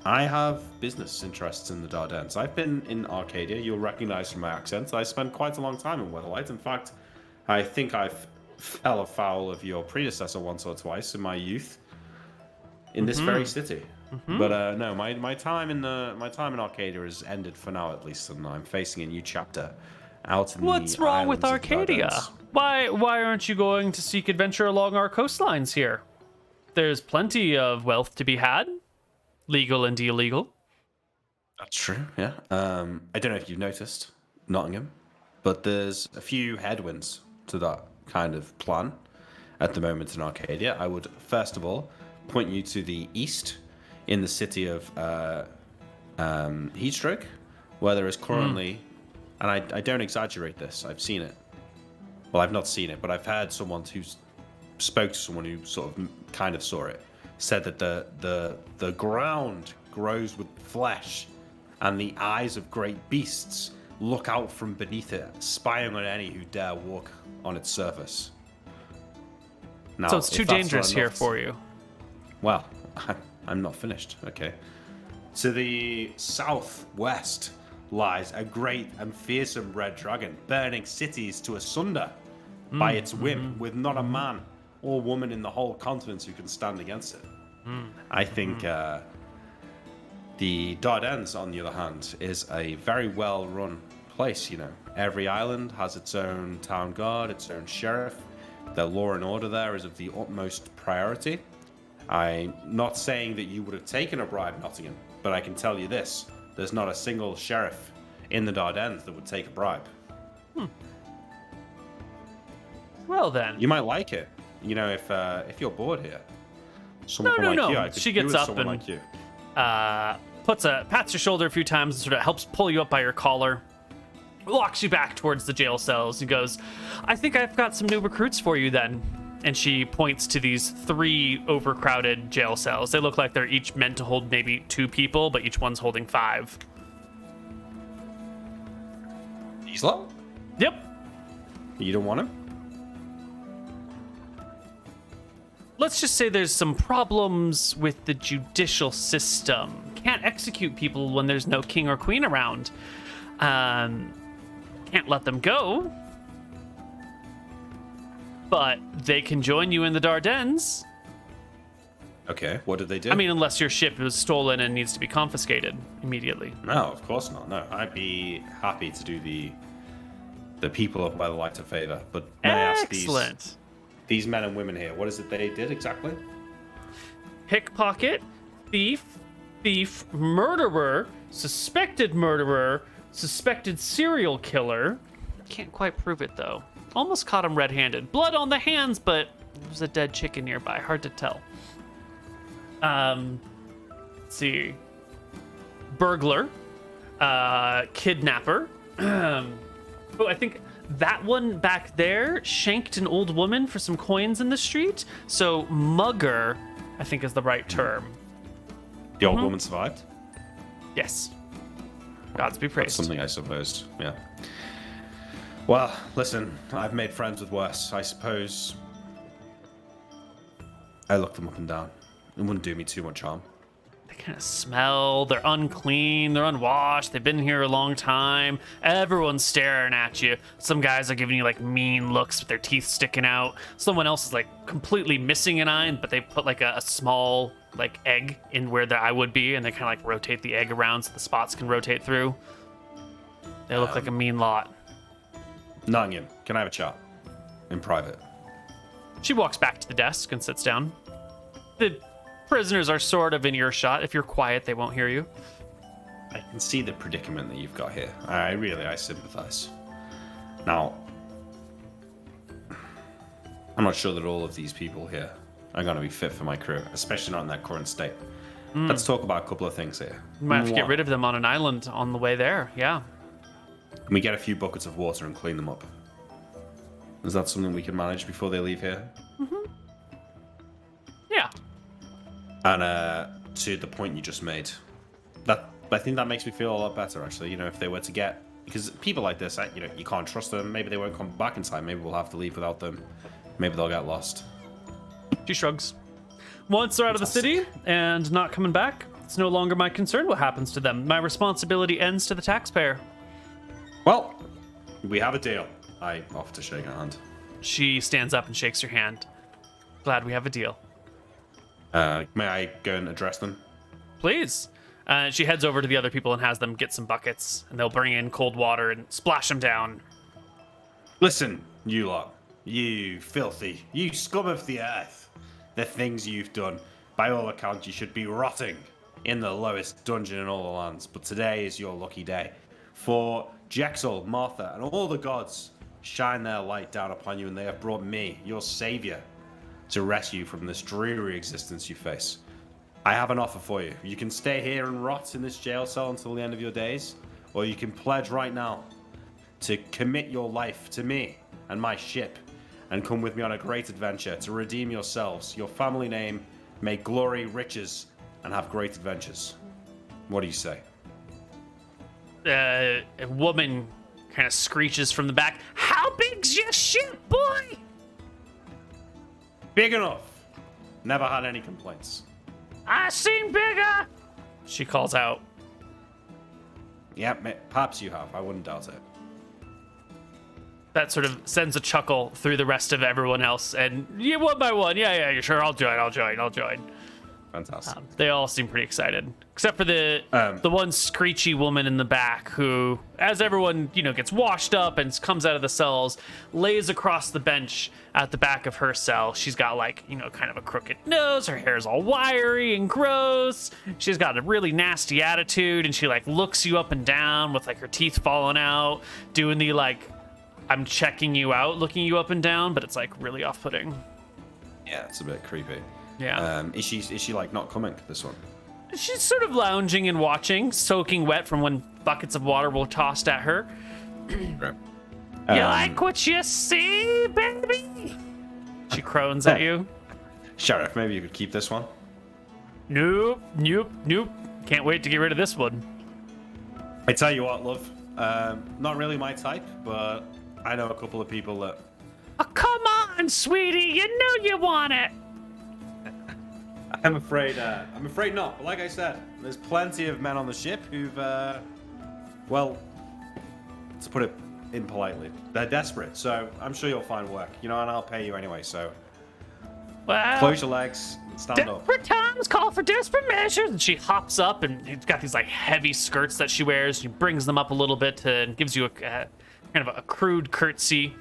I have business interests in the Dardanelles. I've been in Arcadia. You'll recognize from my accent. I spent quite a long time in Weatherlight. In fact, I think I fell afoul of your predecessor once or twice in my youth in this very city. But no, my time in Arcadia has ended for now, at least, and I'm facing a new chapter out in What's wrong with Arcadia? Why aren't you going to seek adventure along our coastlines here? There's plenty of wealth to be had. Legal and illegal. That's true, yeah. I don't know if you've noticed, Nottingham, but there's a few headwinds to that kind of plan at the moment in Arcadia. I would, first of all, point you to the east in the city of Heatstroke, where there is currently, and I don't exaggerate this, I've seen it. Well, I've not seen it, but I've heard someone who spoke to someone who sort of kind of saw it, said that the ground grows with flesh, and the eyes of great beasts look out from beneath it, spying on any who dare walk on its surface. Now, so it's too dangerous here for you. Well, I'm not finished. Okay. To the southwest lies a great and fearsome red dragon, burning cities to asunder by its whim, with not a man or woman in the whole continent who can stand against it. I think the Dardanelles, on the other hand, is a very well-run place. You know, every island has its own town guard, its own sheriff. The law and order there is of the utmost priority. I'm not saying that you would have taken a bribe, Nottingham, but I can tell you this: there's not a single sheriff in the Dardanelles that would take a bribe. Well then, you might like it. You know, if you're bored here, someone like you, I could she gets up and like you. Pats your shoulder a few times and sort of helps pull you up by your collar, walks you back towards the jail cells, and goes, "I think I've got some new recruits for you then." And she points to these 3 overcrowded jail cells. They look like they're each meant to hold maybe 2 people, but each one's holding 5. These lot? Yep. You don't want him? Let's just say there's some problems with the judicial system. Can't execute people when there's no king or queen around. Can't let them go. But they can join you in the Dardanelles. Okay, what did they do? I mean, unless your ship was stolen and needs to be confiscated immediately. No, of course not. No, I'd be happy to do the people of Weatherlight a favor. But may I ask these men and women here, what is it they did exactly? Pickpocket, thief, murderer, suspected serial killer. Can't quite prove it though. Almost caught him red-handed. Blood on the hands, but there was a dead chicken nearby. Hard to tell. Let's see. Burglar. Kidnapper. Oh, I think that one back there shanked an old woman for some coins in the street. So mugger, I think, is the right term. The old woman survived? Yes. Gods be praised. That's something I supposed, yeah. Well, listen, I've made friends with worse. I suppose I looked them up and down. It wouldn't do me too much harm. They kind of smell. They're unclean. They're unwashed. They've been here a long time. Everyone's staring at you. Some guys are giving you like mean looks with their teeth sticking out. Someone else is like completely missing an eye, but they put like a small like egg in where the eye would be, and they kind of like rotate the egg around so the spots can rotate through. They look like a mean lot. Nottingham, can I have a chat? In private. She walks back to the desk and sits down. The prisoners are sort of in earshot. If you're quiet, they won't hear you. I can see the predicament that you've got here. I sympathize. Now, I'm not sure that all of these people here are going to be fit for my crew, especially not in their current state. Let's talk about a couple of things here. You might have to get rid of them on an island on the way there, yeah. Can we get a few buckets of water and clean them up? Is that something we can manage before they leave here? Yeah. And to the point you just made, I think that makes me feel a lot better, actually. You know, if they were to get... Because people like this, you know, you can't trust them. Maybe they won't come back in time. Maybe we'll have to leave without them. Maybe they'll get lost. She shrugs. Once they're out of the city and not coming back, it's no longer my concern what happens to them. My responsibility ends to the taxpayer. Well, we have a deal. I offer to shake her hand. She stands up and shakes your hand. Glad we have a deal. May I go and address them? Please. She heads over to the other people and has them get some buckets, and they'll bring in cold water and splash them down. Listen, you lot. You filthy. You scum of the earth. The things you've done. By all accounts, you should be rotting in the lowest dungeon in all the lands. But today is your lucky day. For Jexel, Martha, and all the gods shine their light down upon you, and they have brought me, your savior, to rescue you from this dreary existence you face. I have an offer for you. You can stay here and rot in this jail cell until the end of your days, or you can pledge right now to commit your life to me and my ship and come with me on a great adventure to redeem yourselves, your family name, make glory, riches, and have great adventures. What do you say? A woman kind of screeches from the back. How big's your ship, boy? Big enough. Never had any complaints. I seen bigger. She calls out. Yep, perhaps you have. I wouldn't doubt it. That sort of sends a chuckle through the rest of everyone else. And yeah, one by one. Yeah, sure. I'll join. Fantastic. They all seem pretty excited, except for the one screechy woman in the back who, as everyone gets washed up and comes out of the cells, lays across the bench at the back of her cell. She's got kind of a crooked nose. Her hair's all wiry and gross. She's got a really nasty attitude, and she looks you up and down with her teeth falling out, doing the I'm checking you out, looking you up and down, but it's really off-putting. Yeah, it's a bit creepy. Yeah. Is she not coming, this one? She's sort of lounging and watching, soaking wet from when buckets of water were tossed at her. Right. You like what you see, baby? She crones at you. Sheriff, maybe you could keep this one. Nope. Can't wait to get rid of this one. I tell you what, love. Not really my type, but I know a couple of people that... Oh, come on, sweetie. You know you want it. I'm afraid not. But like I said, there's plenty of men on the ship who've, well, to put it impolitely, they're desperate. So I'm sure you'll find work, and I'll pay you anyway. So Well, close your legs and stand up. desperate times call for desperate measures. And she hops up, and she's got these heavy skirts that she wears. She brings them up a little bit and gives you a kind of a crude curtsy.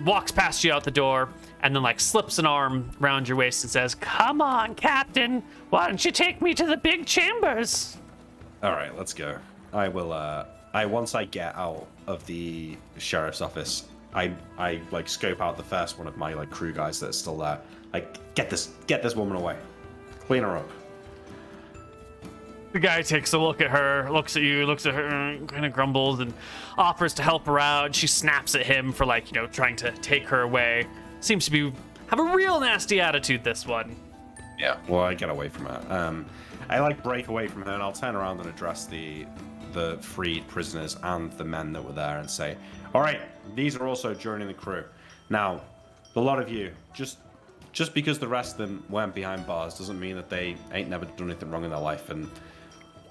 Walks past you out the door, and then slips an arm around your waist and says, "Come on, Captain. Why don't you take me to the big chambers?" All right, let's go. I will. Once I get out of the sheriff's office, I scope out the first one of my crew guys that's still there. Get this woman away, clean her up. The guy takes a look at her, looks at you, looks at her, kind of grumbles and offers to help her out. She snaps at him for trying to take her away. Seems to have a real nasty attitude, this one. Yeah. Well, I get away from her. I break away from her, and I'll turn around and address the freed prisoners and the men that were there and say, "All right, these are also joining the crew. Now, a lot of you, just because the rest of them weren't behind bars doesn't mean that they ain't never done anything wrong in their life. And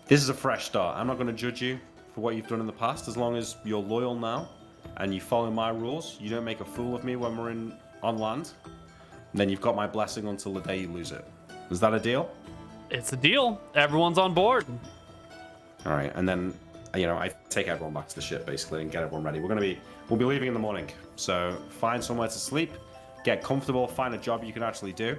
this is a fresh start. I'm not going to judge you for what you've done in the past, as long as you're loyal now and you follow my rules. You don't make a fool of me when we're on land. And then you've got my blessing until the day you lose it. Is that a deal?" It's a deal. Everyone's on board. All right, and then I take everyone back to the ship basically and get everyone ready. We'll be leaving in the morning, so find somewhere to sleep, get comfortable, find a job you can actually do.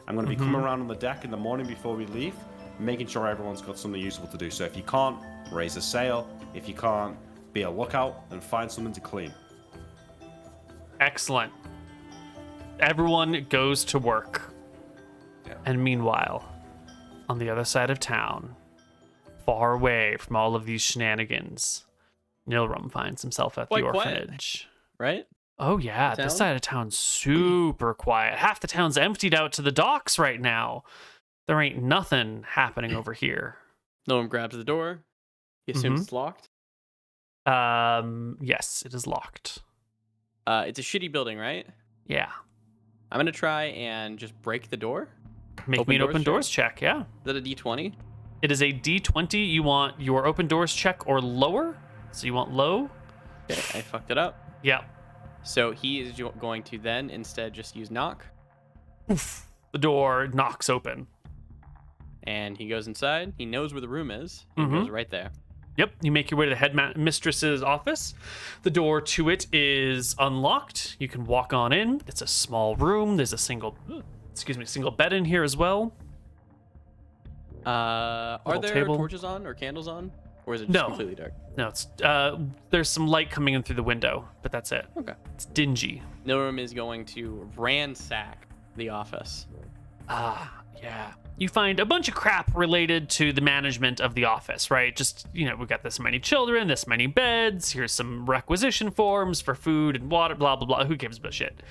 I'm going to be coming around on the deck in the morning before we leave, making sure everyone's got something useful to do. So if you can't raise a sail, if you can't be a lookout, then find something to clean. Excellent. Everyone goes to work. Yeah. And meanwhile, on the other side of town, far away from all of these shenanigans, Nilrem finds himself at the Quite quiet. orphanage. Right? Oh yeah, this Town? side of town's super quiet. Half the town's emptied out to the docks right now. There ain't nothing happening over here. Nilrem grabs the door. He assumes it's locked. Yes, it is locked. It's a shitty building, right? Yeah. I'm gonna try and just break the door. Make me an open doors check, yeah. Is that a D20? It is a D20. You want your open doors check or lower? So you want low? Okay, I fucked it up. Yep. So he is going to then instead just use knock. Oof. The door knocks open. And he goes inside. He knows where the room is. He goes right there. Yep, you make your way to the headmistress's office. The door to it is unlocked. You can walk on in. It's a small room. There's a single bed in here as well. Are there table. torches on or candles on? Or is it just completely dark? No, it's there's some light coming in through the window, but that's it. Okay. It's dingy. Nilrem is going to ransack the office. Yeah. You find a bunch of crap related to the management of the office, right? Just, we've got this many children, this many beds, here's some requisition forms for food and water, blah, blah, blah. Who gives a shit?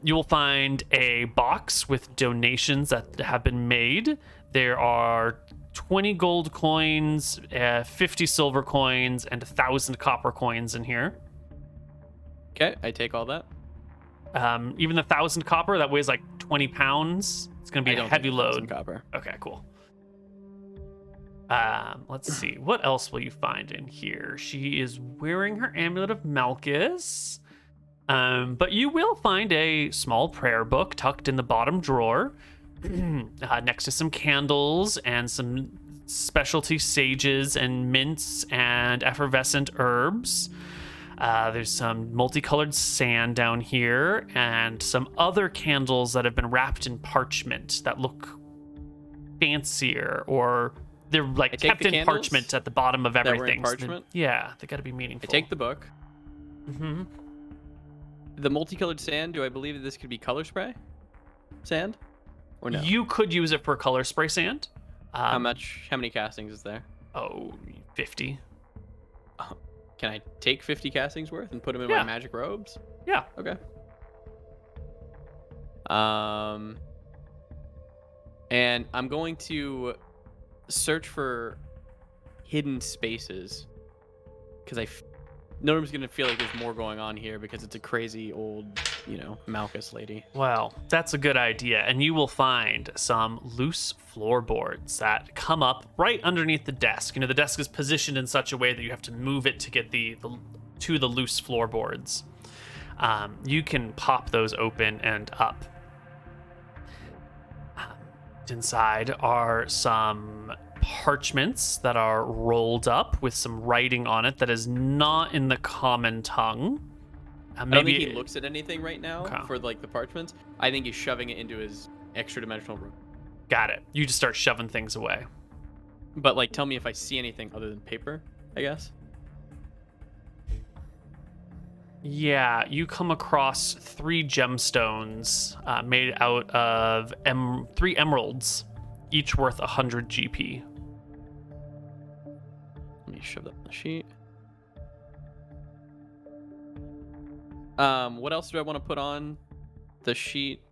You will find a box with donations that have been made. There are 20 gold coins, 50 silver coins, and 1,000 copper coins in here. Okay, I take all that. Even the 1,000 copper, that weighs like 20 pounds. It's going to be a heavy load. Copper. Okay, cool. Let's see. What else will you find in here? She is wearing her amulet of Malchus. But you will find a small prayer book tucked in the bottom drawer. Next to some candles and some specialty sages and mints and effervescent herbs. There's some multicolored sand down here and some other candles that have been wrapped in parchment that look fancier, or they're like kept in parchment at the bottom of everything. Parchment? Yeah, they got to be meaningful. I take the book. Mm-hmm. The multicolored sand, do I believe that this could be color spray sand? Or no? You could use it for color spray sand. How many castings is there? 50. Can I take 50 castings worth and put them in my magic robes? Yeah. Okay. And I'm going to search for hidden spaces because Nilrem's going to feel like there's more going on here because it's a crazy old, Malchus lady. Well, that's a good idea. And you will find some loose floorboards that come up right underneath the desk. The desk is positioned in such a way that you have to move it to get to the loose floorboards. You can pop those open and up. Inside are some parchments that are rolled up with some writing on it that is not in the common tongue. I don't think he looks at anything right now for the parchments. I think he's shoving it into his extra dimensional room. Got it. You just start shoving things away. But tell me if I see anything other than paper, I guess. Yeah, you come across 3 gemstones made out of 3 emeralds, each worth 100 GP. Let me shove that on the sheet. What else do I want to put on the sheet?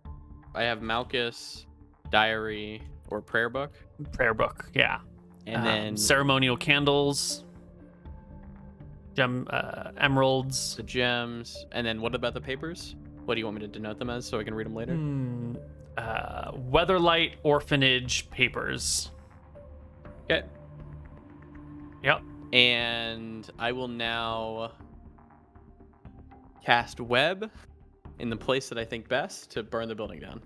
I have Malchus, diary, or prayer book. Prayer book, yeah. And then ceremonial candles, emeralds, the gems, and then what about the papers? What do you want me to denote them as so I can read them later? Weatherlight orphanage papers. Okay. Yep. And I will now cast web in the place that I think best to burn the building down.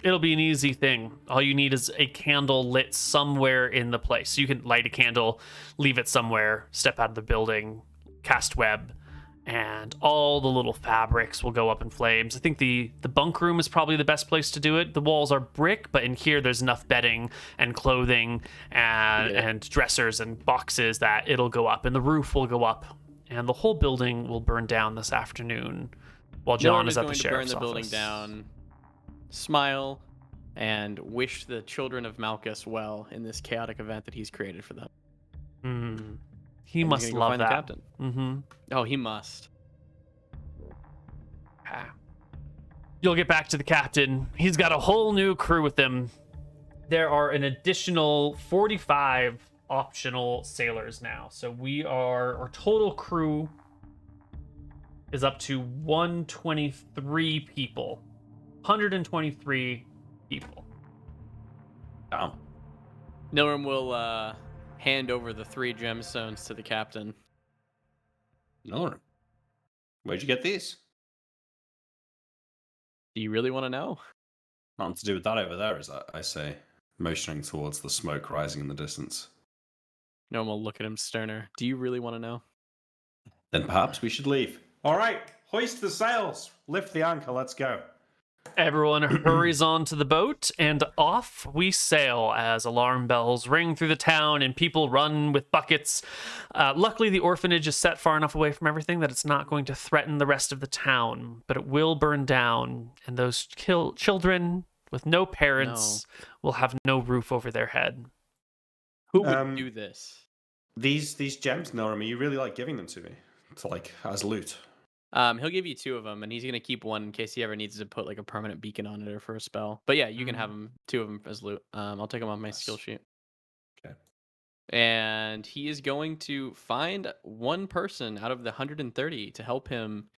It'll be an easy thing. All you need is a candle lit somewhere in the place. You can light a candle, leave it somewhere, step out of the building, cast web, and all the little fabrics will go up in flames. I think the bunk room is probably the best place to do it. The walls are brick, but in here there's enough bedding and clothing and dressers and boxes that it'll go up, and the roof will go up, and the whole building will burn down this afternoon while John is at the sheriff's office. Burn the building down, smile, and wish the children of Malchus well in this chaotic event that he's created for them. He must love that. The captain. Oh, he must. You'll get back to the captain. He's got a whole new crew with him. There are an additional 45 optional sailors now. So our total crew is up to 123 people. 123 people. Damn. Nilrem will hand over the 3 gemstones to the captain. Nilrem, where'd you get these? Do you really want to know? Nothing to do with that over there, is that? I say, motioning towards the smoke rising in the distance. Nilrem will look at him sterner. Do you really want to know? Then perhaps we should leave. All right, hoist the sails, lift the anchor, let's go. Everyone hurries onto the boat, and off we sail as alarm bells ring through the town and people run with buckets. Luckily, the orphanage is set far enough away from everything that it's not going to threaten the rest of the town, but it will burn down, and those children with no parents will have no roof over their head. Who would do this? These gems, Nilrem, are you really like giving them to me? To like as loot? He'll give you 2 of them, and he's gonna keep one in case he ever needs to put like a permanent beacon on it or for a spell. But yeah, you can have him 2 of them as loot. I'll take them off my skill sheet. Okay. And he is going to find one person out of the 130 to help him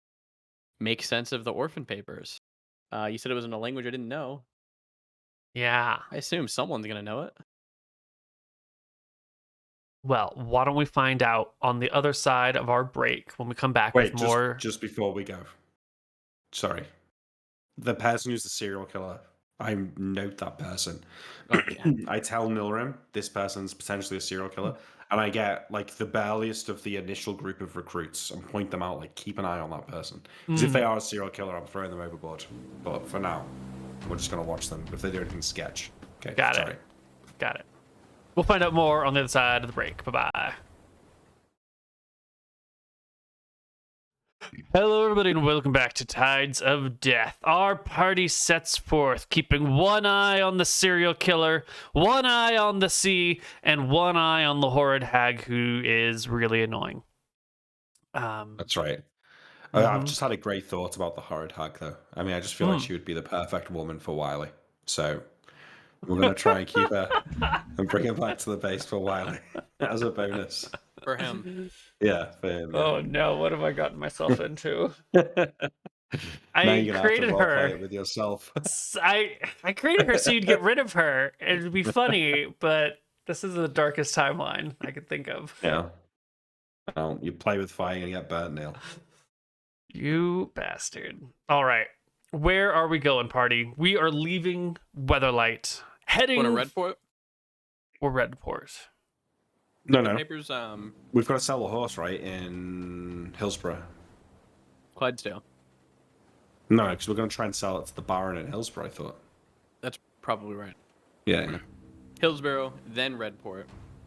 make sense of the orphan papers. You said it was in a language I didn't know. Yeah. I assume someone's gonna know it. Well, why don't we find out on the other side of our break when we come back with more... just before we go. Sorry. The person who's the serial killer, I note that person. I tell Nilrem this person's potentially a serial killer, and I get like the bareliest of the initial group of recruits and point them out, like keep an eye on that person. Because if they are a serial killer, I'm throwing them overboard. But for now, we're just going to watch them. If they do anything sketch. Okay, Got it. We'll find out more on the other side of the break. Bye-bye. Hello, everybody, and welcome back to Tides of Death. Our party sets forth, keeping one eye on the serial killer, one eye on the sea, and one eye on the horrid hag who is really annoying. That's right. I've just had a great thought about the horrid hag, though. I mean, I just feel like she would be the perfect woman for Wiley. So... we're going to try and keep her and bring her back to the base for Wiley as a bonus. For him. Yeah, for him. Oh no, what have I gotten myself into? Now I you're gonna created have to roleplay her. it with yourself. I created her so you'd get rid of her. It would be funny, but this is the darkest timeline I could think of. Yeah. Well, you play with fire and get burnt, Neal. You bastard. All right. Where are we going, party? We are leaving Weatherlight. Heading... What, a Redport? Or Redport. No. Papers, We've got to sell a horse, right, in Hillsborough. Clydesdale. No, because we're going to try and sell it to the Baron in Hillsborough, I thought. That's probably right. Yeah. Hillsborough, then Redport.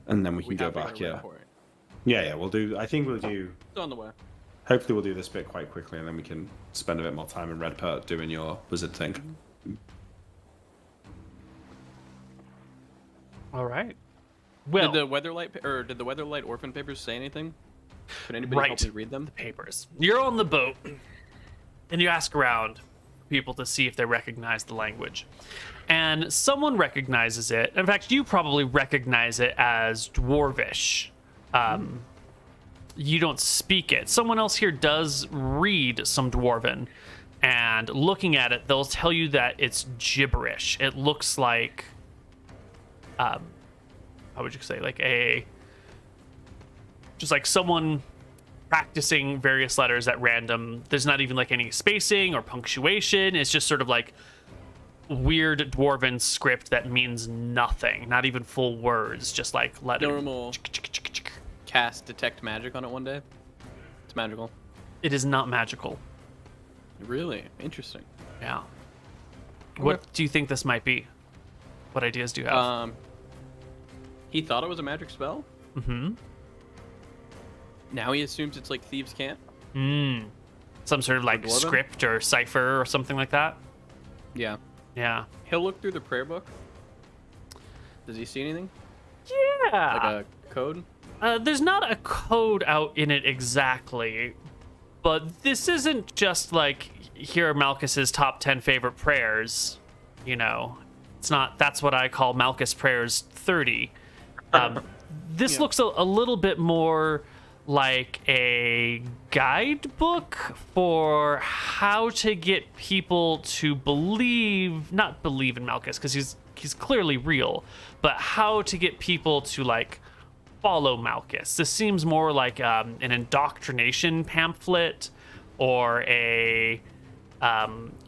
And then we can go have to back, to yeah. Redport. Yeah, we'll do... I think we'll do... It's on the way. Hopefully we'll do this bit quite quickly, and then we can spend a bit more time in Redport doing your wizard thing. All right. Well, Did the Weatherlight orphan papers say anything? Could anybody help me read them? The papers. You're on the boat, and you ask around people to see if they recognize the language. And someone recognizes it. In fact, you probably recognize it as Dwarvish. You don't speak it. Someone else here does read some Dwarven, and looking at it, they'll tell you that it's gibberish. It looks like, how would you say, like just like someone practicing various letters at random. There's not even like any spacing or punctuation. It's just sort of like weird Dwarven script that means nothing, not even full words, just like letters. Normal. Cast detect magic on it one day. It's magical. It is not magical. Really interesting. Yeah. What do you think this might be? What ideas do you have? He thought it was a magic spell. Mm-hmm. Now he assumes it's like thieves' can't. Some sort of like script or cipher or something like that. Yeah. Yeah. He'll look through the prayer book. Does he see anything? Yeah. Like a code? There's not a code out in it exactly, but this isn't just like here are Malchus's top 10 favorite prayers. You know, it's not. That's what I call Malchus prayers 30. This looks a little bit more like a guidebook for how to get people to not believe in Malchus, because he's clearly real, but how to get people to like follow Malchus. This seems more like an indoctrination pamphlet or a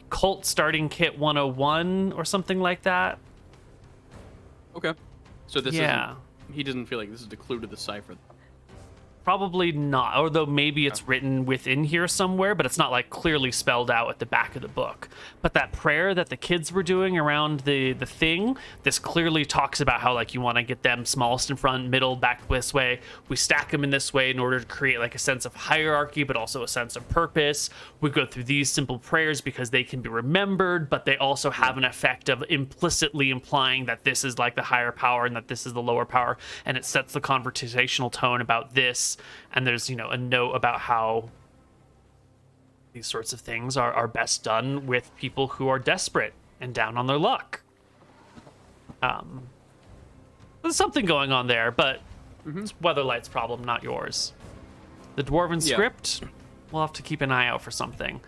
cult starting kit 101 or something like that. Okay. So this isn't... He doesn't feel like this is the clue to the cipher. Probably not, although maybe it's written within here somewhere, but it's not like clearly spelled out at the back of the book. But that prayer that the kids were doing around the thing, this clearly talks about how like you want to get them smallest in front, middle, back this way. We stack them in this way in order to create like a sense of hierarchy, but also a sense of purpose. We go through these simple prayers because they can be remembered, but they also have an effect of implicitly implying that this is like the higher power and that this is the lower power, and it sets the conversational tone about this. And there's, you know, a note about how these sorts of things are best done with people who are desperate and down on their luck. There's something going on there, but it's Weatherlight's problem, not yours. The Dwarven script, we'll have to keep an eye out for something.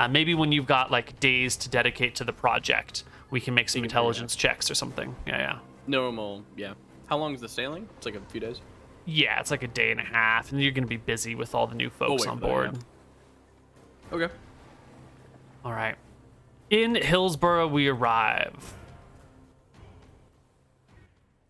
Maybe when you've got like days to dedicate to the project, we can make some intelligence checks or something. Yeah. Normal, yeah. How long is the sailing? It's like a few days. Yeah, it's like a day and a half, and you're going to be busy with all the new folks on board. Okay. All right. In Hillsborough, we arrive.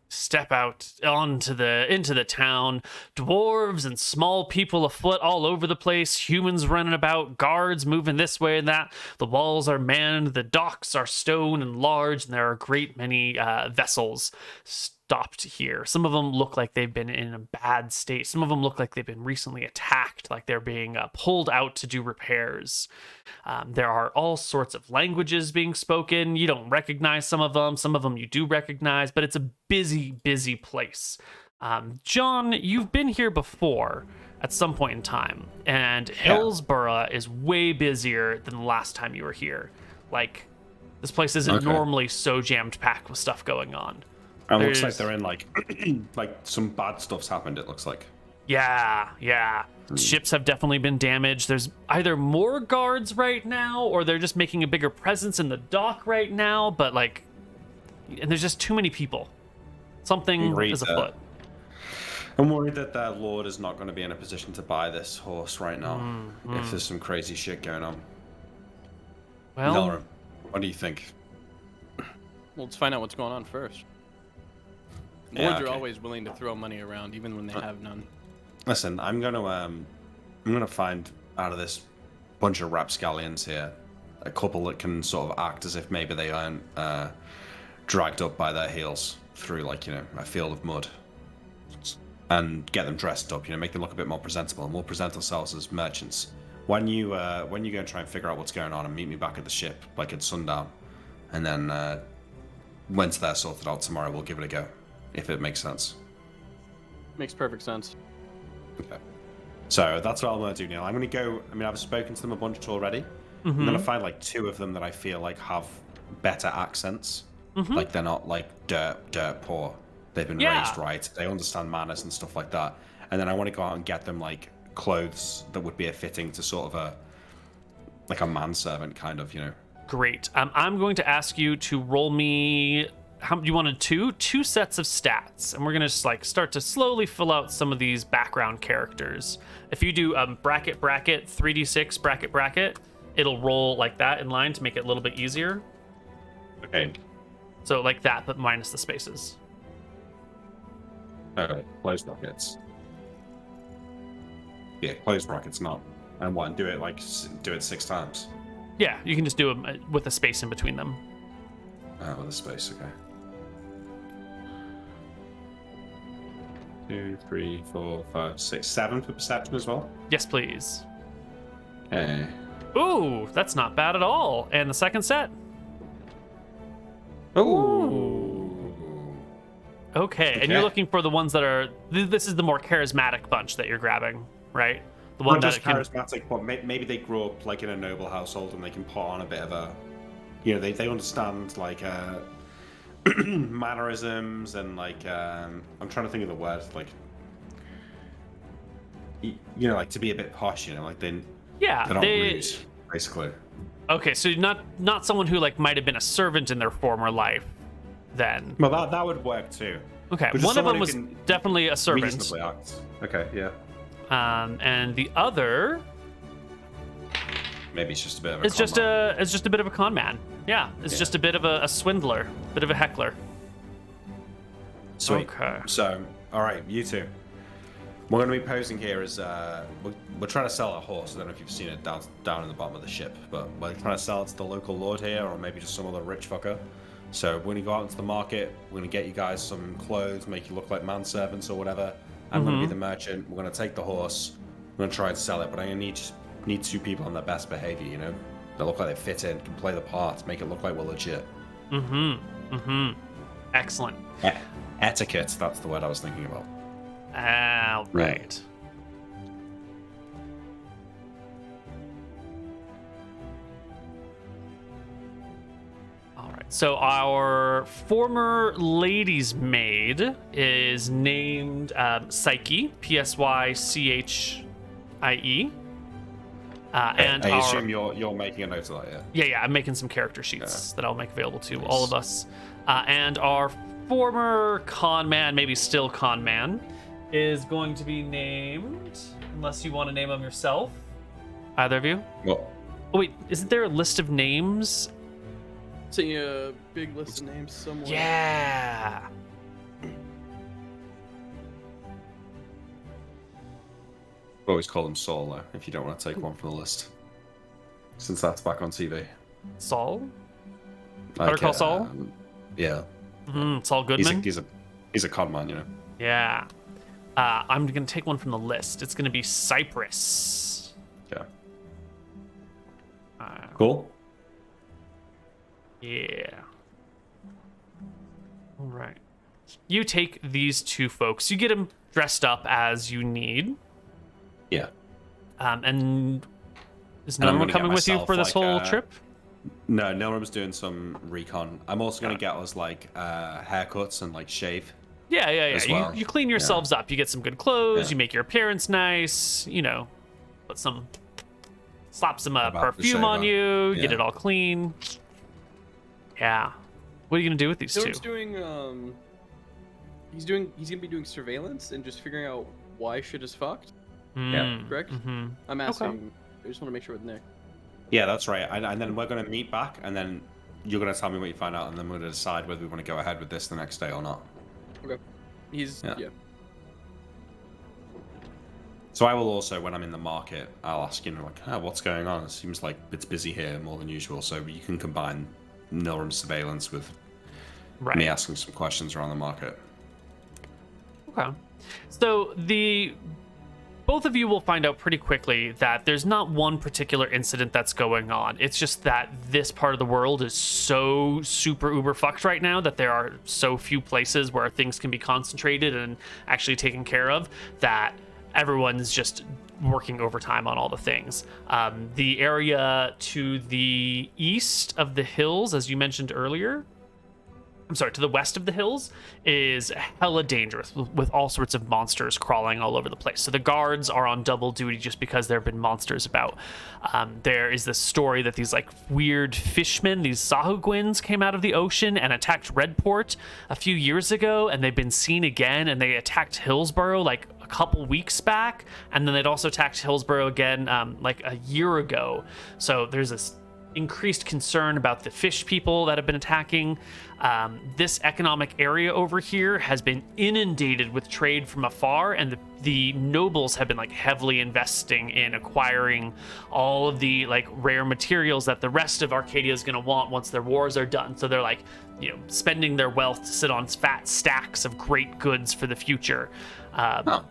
Step out into the town. Dwarves and small people afoot all over the place. Humans running about. Guards moving this way and that. The walls are manned. The docks are stone and large, and there are a great many vessels stopped here. Some of them look like they've been in a bad state. Some of them look like they've been recently attacked, like they're being pulled out to do repairs. There are all sorts of languages being spoken. You don't recognize some of them you do recognize, but it's a busy, busy place. John, you've been here before at some point in time, and Hillsborough is way busier than the last time you were here. Like, this place isn't normally so jammed packed with stuff going on. It looks like they're in like some bad stuff's happened, it looks like. Yeah. Ships have definitely been damaged. There's either more guards right now, or they're just making a bigger presence in the dock right now, but like, and there's just too many people. Something is afoot. I'm worried that their lord is not going to be in a position to buy this horse right now, if there's some crazy shit going on. Well, Nilrem, what do you think? Well, let's find out what's going on first. Lords are always willing to throw money around, even when they have none. Listen, I'm gonna find out of this bunch of rapscallions here a couple that can sort of act as if maybe they aren't dragged up by their heels through, like, you know, a field of mud, and get them dressed up. You know, make them look a bit more presentable, and we'll present ourselves as merchants. When you go and try and figure out what's going on, and meet me back at the ship, like at sundown, and then once they're sorted out tomorrow, we'll give it a go. If it makes sense. Makes perfect sense. Okay. So that's what I'm going to do, Neal. I'm going to go... I mean, I've spoken to them a bunch already. I'm going to find, like, 2 of them that I feel like have better accents. Like, they're not, like, dirt poor. They've been raised right. They understand manners and stuff like that. And then I want to go out and get them, like, clothes that would be a fitting to sort of a manservant kind of, you know. Great. I'm going to ask you to roll me... you wanted two sets of stats, and we're gonna just like start to slowly fill out some of these background characters. If you do bracket 3d6 bracket, it'll roll like that in line to make it a little bit easier. Okay. So like that, but minus the spaces. Okay. Close brackets. Yeah, close brackets not. And what? Do it 6 times. Yeah, you can just do them with a space in between them. With a space, okay. 2, 3, 4, 5, 6, 7 for perception as well. Yes, please. Okay. Ooh, that's not bad at all. And the second set. Ooh. Okay, and you're looking for the ones that are... This is the more charismatic bunch that you're grabbing, right? The one Not that just can, charismatic, but maybe they grew up like in a noble household and they can put on a bit of a, you know, they understand like mannerisms and like I'm trying to think of the word, like you know, like to be a bit posh, you know, like they're not rude, basically. Okay, so not someone who like might have been a servant in their former life, then. Well, that would work too. Okay, But one of them who was can definitely a servant. reasonably act. Okay, yeah. And the other Maybe it's just a bit of a. is just a bit of a con man. Yeah, it's just a bit of a swindler, bit of a heckler. Sweet. Okay. So, all right, you two. What we're going to be posing here is we're trying to sell a horse. I don't know if you've seen it down in the bottom of the ship, but we're trying to sell it to the local lord here, or maybe just some other rich fucker. So we're going to go out into the market. We're going to get you guys some clothes, make you look like manservants or whatever. I'm going to be the merchant. We're going to take the horse. We're going to try and sell it, but I'm going to need two people on their best behavior. You know, they look like they fit in, can play the part, make it look like we're legit. Excellent. Etiquette. That's the word I was thinking about. All right. All right. So our former lady's maid is named Psyche, Psychie. And I assume you're making a note of that, yeah? Yeah, I'm making some character sheets that I'll make available to all of us. And our former con man, maybe still con man, is going to be named, unless you want to name him yourself, either of you. What? Oh wait, isn't there a list of names? Seeing a big list of names somewhere. Yeah. Always call him Saul, though, if you don't want to take one from the list. Since that's back on TV. Saul? Like, Better call Saul? Yeah. Saul Goodman? He's a con man, you know. Yeah. I'm going to take one from the list. It's going to be Cypress. Yeah. Cool. Yeah. All right. You take these two folks. You get them dressed up as you need. Yeah. And is no one coming with you for this whole trip? No, Nilrem's doing some recon. I'm also going to get us like haircuts and like shave. Yeah. Well. You clean yourselves up. You get some good clothes. You make your appearance nice. You know, slap some perfume on you. Get it all clean. Yeah. What are you gonna do with these two? He's gonna be doing surveillance and just figuring out why shit is fucked. Yeah. Correct. I'm asking. I just want to make sure with Nick. Yeah, that's right. And then we're gonna meet back, and then you're gonna tell me what you find out, and then we're gonna decide whether we want to go ahead with this the next day or not. Okay. Yeah. So I will also, when I'm in the market, I'll ask, you know, like, what's going on? It seems like it's busy here more than usual. So you can combine Nilrem's surveillance with me asking some questions around the market. Okay. So both of you will find out pretty quickly that there's not one particular incident that's going on. It's just that this part of the world is so super uber fucked right now that there are so few places where things can be concentrated and actually taken care of that everyone's just working overtime on all the things. The area to the east of the hills, as you mentioned earlier, to the west of the hills, is hella dangerous with all sorts of monsters crawling all over the place. So the guards are on double duty just because there have been monsters about. There is this story that these like weird fishmen, these Sahuagins, came out of the ocean and attacked Redport a few years ago, and they've been seen again, and they attacked Hillsborough like a couple weeks back, and then they'd also attacked Hillsborough again like a year ago. So there's this increased concern about the fish people that have been attacking. This economic area over here has been inundated with trade from afar, and the nobles have been like heavily investing in acquiring all of the like rare materials that the rest of Arcadia is going to want once their wars are done. So they're like, you know, spending their wealth to sit on fat stacks of great goods for the future.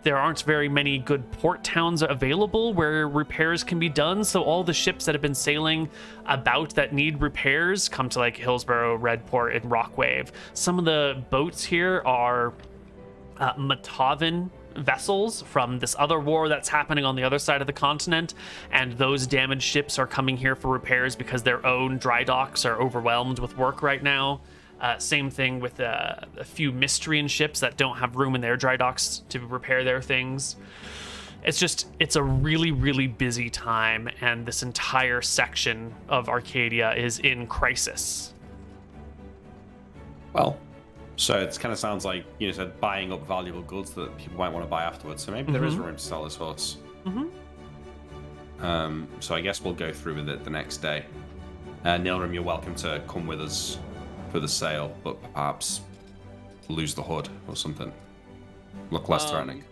There aren't very many good port towns available where repairs can be done, so all the ships that have been sailing about that need repairs come to like Hillsborough, Redport, and Rockwave. Some of the boats here are Matavin vessels from this other war that's happening on the other side of the continent, and those damaged ships are coming here for repairs because their own dry docks are overwhelmed with work right now. Same thing with a few Mystrian ships that don't have room in their dry docks to repair their things. It's a really, really busy time, and this entire section of Arcadia is in crisis. Well, so it kind of sounds like you said buying up valuable goods that people might want to buy afterwards. So maybe there is room to sell this horse. So I guess we'll go through with it the next day. Nilrem, you're welcome to come with us for the sale, but perhaps lose the hood or something. Look less threatening.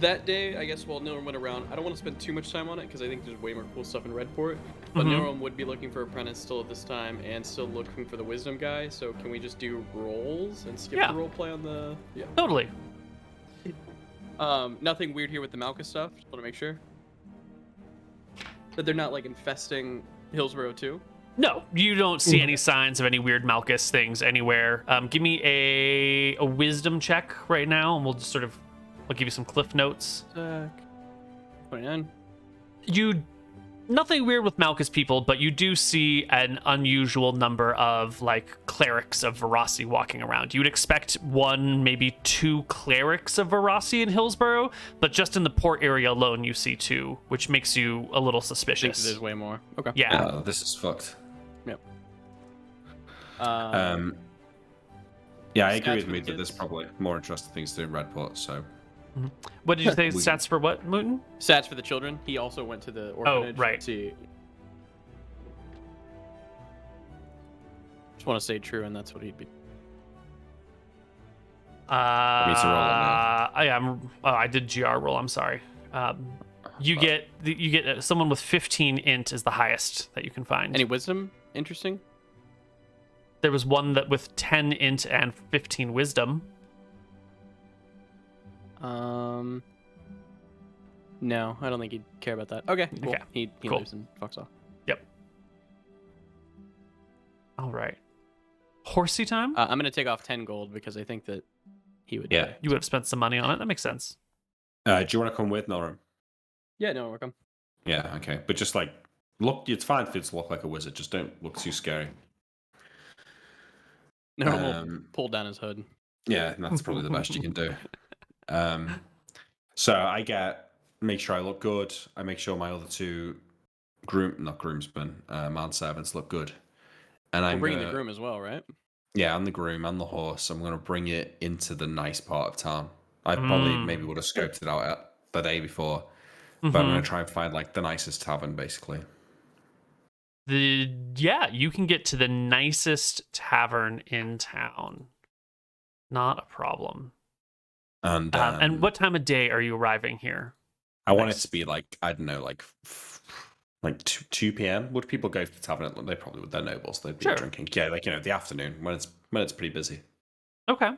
That day, I guess while Nilrem went around, I don't want to spend too much time on it because I think there's way more cool stuff in Redport. But Nilrem would be looking for Apprentice still at this time and still looking for the Wisdom guy. So can we just do rolls and skip the role play on the... Yeah. Totally. Nothing weird here with the Malchus stuff. Just want to make sure. That they're not, like, infesting Hillsborough too. No, you don't see any signs of any weird Malchus things anywhere. Give me a wisdom check right now, and we'll just sort of... I'll give you some cliff notes. 29. Nothing weird with Malchus people, but you do see an unusual number of like clerics of Verasi walking around. You would expect one, maybe two clerics of Verasi in Hillsborough, but just in the port area alone, you see two, which makes you a little suspicious. Thinks there's way more. Okay. Yeah. This is fucked. Yep. Yeah, I agree with me that there's probably more interesting things to do in Redport, so... What did you say? Stats for what, Mooten? Stats for the children. He also went to the orphanage. Oh, right. Just want to say true, and that's what he'd be. Me to roll it now. I did GR roll. I'm sorry. You get someone with 15 int is the highest that you can find. Any wisdom? Interesting. There was one that with 10 int and 15 wisdom. No, I don't think he'd care about that. Okay, cool. Okay, He cool. leaves and fucks off. Yep. All right. Horsey time? I'm gonna take off 10 gold because I think that he would. Yeah. You would have spent some money on it. That makes sense. Do you want to come with Nilrem? Yeah, no, we're come. Yeah, okay. But just like, look, it's fine for you to look like a wizard. Just don't look too scary. No, we'll pull down his hood. Yeah, that's probably the best you can do. So make sure I look good. I make sure my other two manservants look good. And I'm bringing the groom as well, right? Yeah, and the groom and the horse. I'm going to bring it into the nice part of town. I probably maybe would have scoped it out the day before, but I'm going to try and find like the nicest tavern, basically. You can get to the nicest tavern in town. Not a problem. And what time of day are you arriving here? I want it to be like, I don't know, like 2 p.m. Would people go to the tavern? They probably would. They're nobles. They'd be drinking. Yeah, like, the afternoon when it's pretty busy. Okay.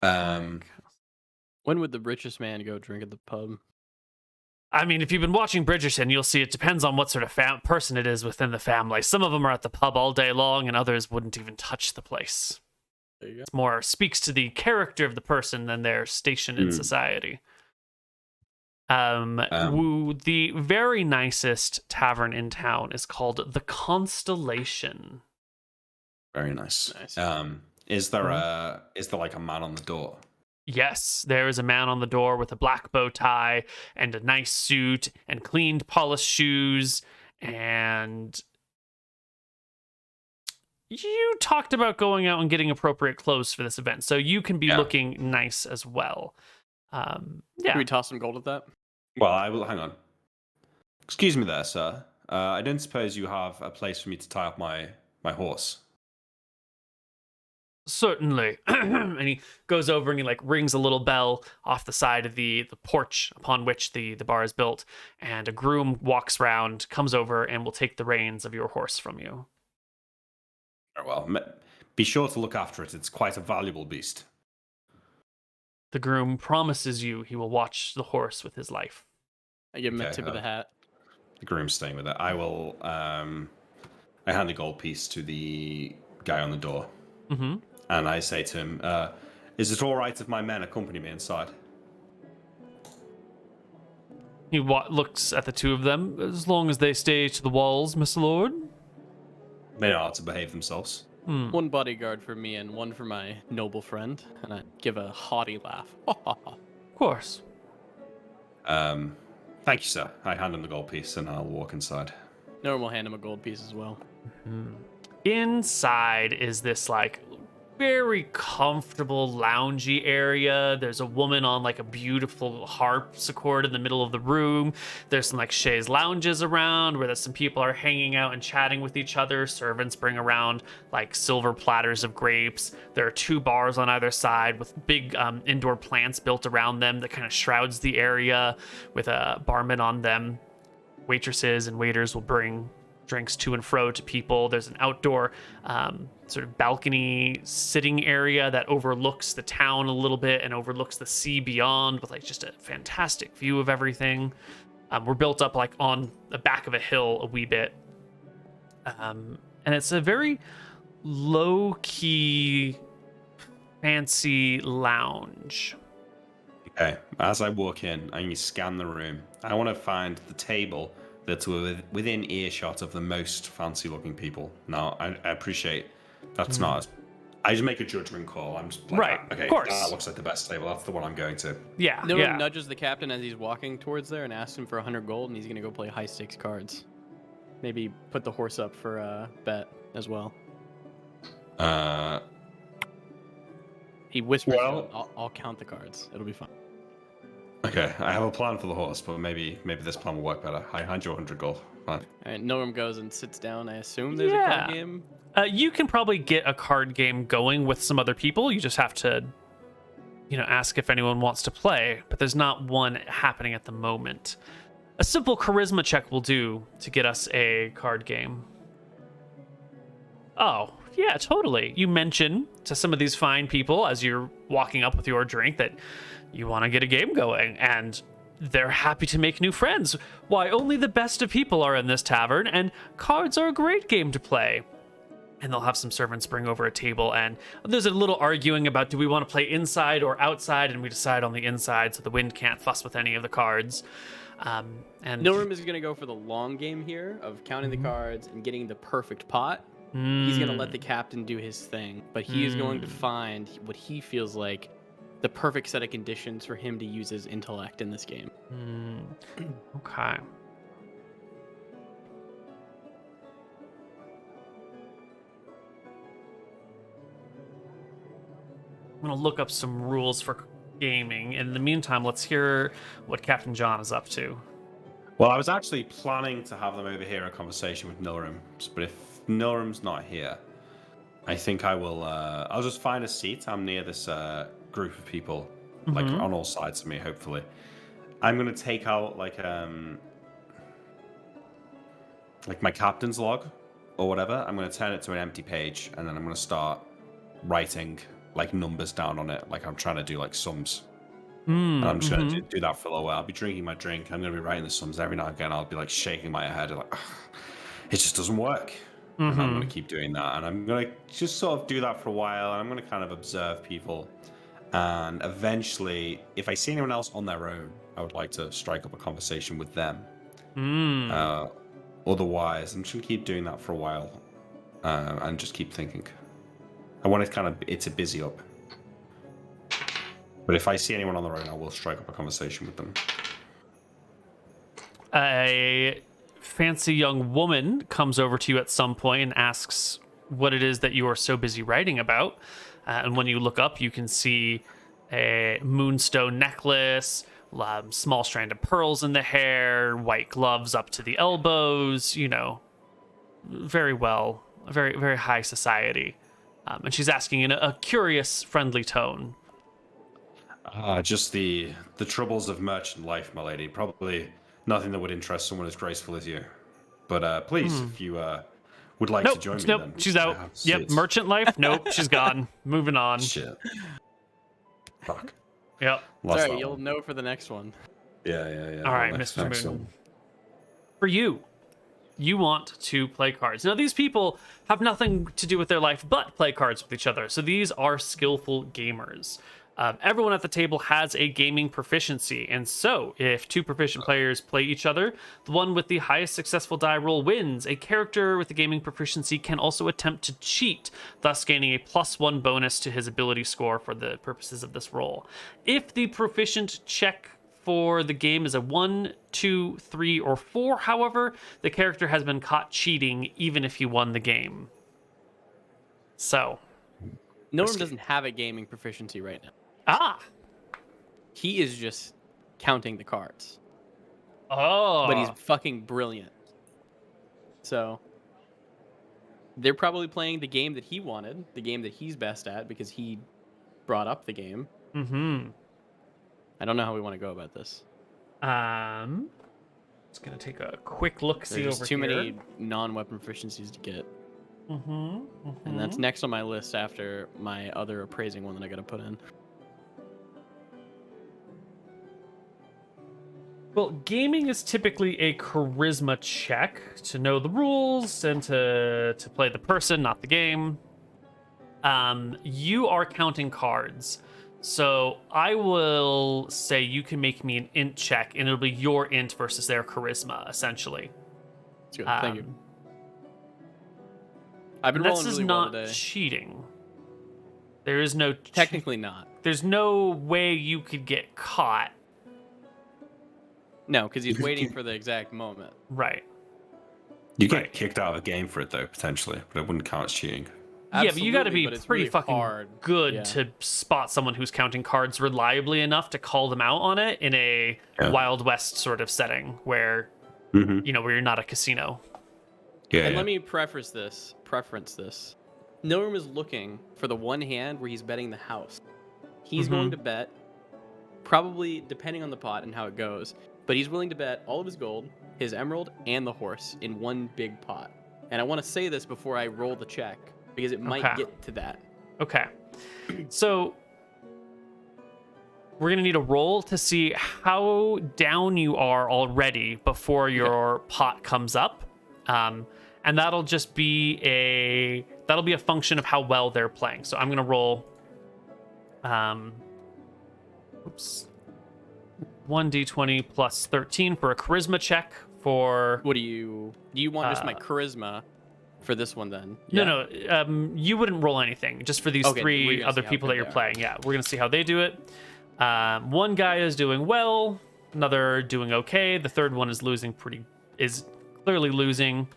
When would the richest man go drink at the pub? I mean, if you've been watching Bridgerton, you'll see it depends on what sort of person it is within the family. Some of them are at the pub all day long, and others wouldn't even touch the place. There you go. It's more speaks to the character of the person than their station in society. The very nicest tavern in town is called the Constellation. Very nice. Is there like a man on the door? Yes, there is a man on the door with a black bow tie and a nice suit and cleaned, polished shoes. And you talked about going out and getting appropriate clothes for this event, so you can be looking nice as well. Can we toss some gold at that? Well, I will. Hang on. Excuse me there, sir. I don't suppose you have a place for me to tie up my horse? Certainly. And he goes over and he like rings a little bell off the side of the porch upon which the bar is built, and a groom walks round, comes over, and will take the reins of your horse from you. Well, be sure to look after it. It's quite a valuable beast. The groom promises you he will watch the horse with his life. I give him a tip of the hat. The groom's staying with it. I will. I hand a gold piece to the guy on the door, and I say to him, Is it all right if my men accompany me inside? He looks at the two of them. As long as they stay to the walls, Mr. Lord. They know how to behave themselves. One bodyguard for me and one for my noble friend. And I give a haughty laugh. Of course. Thank you, sir. I hand him the gold piece and I'll walk inside. Norm will hand him a gold piece as well. Inside is this like very comfortable loungy area. There's a woman on like a beautiful harpsichord in the middle of the room. There's some like chaise lounges around where there's some people are hanging out and chatting with each other. Servants bring around like silver platters of grapes. There are 2 bars on either side with big indoor plants built around them that kind of shrouds the area with a barman on them. Waitresses and waiters will bring drinks to and fro to people. There's an outdoor sort of balcony sitting area that overlooks the town a little bit and overlooks the sea beyond with like just a fantastic view of everything. We're built up like on the back of a hill a wee bit. And it's a very low-key, fancy lounge. Okay, as I walk in, I scan the room. I want to find the table that's within earshot of the most fancy-looking people. Now, I appreciate that's not... I just make a judgment call. I'm just like, Right, okay, of course. that looks like the best table. That's the one I'm going to. Yeah, Norm yeah. nudges the captain as he's walking towards there and asks him for 100 gold, and he's going to go play high-stakes cards. Maybe put the horse up for a bet as well. He whispers, Well- I'll count the cards. It'll be fine. Okay, I have a plan for the horse, but maybe this plan will work better. I hand you 100 gold. Fine. All right, Norm goes and sits down. I assume there's a Yeah. card game. You can probably get a card game going with some other people. You just have to, ask if anyone wants to play, but there's not one happening at the moment. A simple charisma check will do to get us a card game. Oh, yeah, totally. You mention to some of these fine people as you're walking up with your drink that you want to get a game going, and they're happy to make new friends. Why, only the best of people are in this tavern, and cards are a great game to play. And they'll have some servants bring over a table, and there's a little arguing about do we want to play inside or outside, and we decide on the inside so the wind can't fuss with any of the cards. And Nilrem is going to go for the long game here of counting the cards and getting the perfect pot. He's going to let the captain do his thing, but he is going to find what he feels like the perfect set of conditions for him to use his intellect in this game. Okay. I'm going to look up some rules for gaming. In the meantime, let's hear what Captain John is up to. Well, I was actually planning to have them over here in a conversation with Nilrem, but if Nilrem's not here, I think I will. I'll just find a seat. I'm near this group of people, like on all sides of me. Hopefully, I'm gonna take out like my captain's log or whatever. I'm gonna turn it to an empty page, and then I'm gonna start writing like numbers down on it, like I'm trying to do like sums. And I'm just going to do that for a little while. I'll be drinking my drink. I'm going to be writing the sums every now and again. I'll be like shaking my head like, it just doesn't work. And I'm going to keep doing that. And I'm going to just sort of do that for a while. And I'm going to kind of observe people. And eventually, if I see anyone else on their own, I would like to strike up a conversation with them. Otherwise, I'm just going to keep doing that for a while and just keep thinking. I want it to busy up. But if I see anyone on their own, I will strike up a conversation with them. A fancy young woman comes over to you at some point and asks what it is that you are so busy writing about. And when you look up, you can see a moonstone necklace, small strand of pearls in the hair, white gloves up to the elbows, very well, very, very high society. And she's asking in a curious, friendly tone. Just the troubles of merchant life, my lady. Probably nothing that would interest someone as graceful as you. But please, if you would like to join me, nope, then she's out. Yep, merchant life. Nope, she's gone. Moving on. Shit. Fuck. Yep. Sorry, you'll know for the next one. Yeah. All right, Mr. Moon. For you, you want to play cards. Now, these people have nothing to do with their life but play cards with each other. So these are skillful gamers. Everyone at the table has a gaming proficiency, and so if two proficient players play each other, the one with the highest successful die roll wins. A character with a gaming proficiency can also attempt to cheat, thus gaining a +1 bonus to his ability score for the purposes of this roll. If the proficient check for the game is a 1, 2, 3, or 4, however, the character has been caught cheating even if he won the game. So, Nilrem doesn't have a gaming proficiency right now. Ah! He is just counting the cards. Oh! But he's fucking brilliant. So, they're probably playing the game that he wanted, the game that he's best at, because he brought up the game. Mm-hmm. I don't know how we want to go about this. Just gonna take a quick look-see over There's too here. many non-weapon proficiencies to get. Mm-hmm. And that's next on my list after my other appraising one that I gotta put in. Well, gaming is typically a charisma check to know the rules and to play the person, not the game. You are counting cards. So I will say you can make me an int check, and it'll be your int versus their charisma, essentially. That's good. Thank you. I've been rolling This is really not well today. cheating. There is no... Technically not. There's no way you could get caught. No, because he's waiting for the exact moment. Right. You get kicked out of a game for it, though, potentially, but it wouldn't count as cheating. Yeah, but you got to be but it's pretty really fucking hard. good Yeah. to spot someone who's counting cards reliably enough to call them out on it in a Wild West sort of setting where, you know, where you're not a casino. Yeah. And let me preference this. Nilrem is looking for the one hand where he's betting the house. He's going to bet, probably depending on the pot and how it goes, but he's willing to bet all of his gold, his emerald, and the horse in one big pot. And I want to say this before I roll the check, because it might get to that. Okay. So we're going to need a roll to see how down you are already before your pot comes up. And that'll just be a function of how well they're playing. So I'm going to roll 1d20 plus 13 for a charisma check for... What do you want just my charisma for this one then? No, you wouldn't roll anything just for these three other people that you're playing. Yeah, we're going to see how they do it. One guy is doing well, another doing okay. The third one is clearly losing.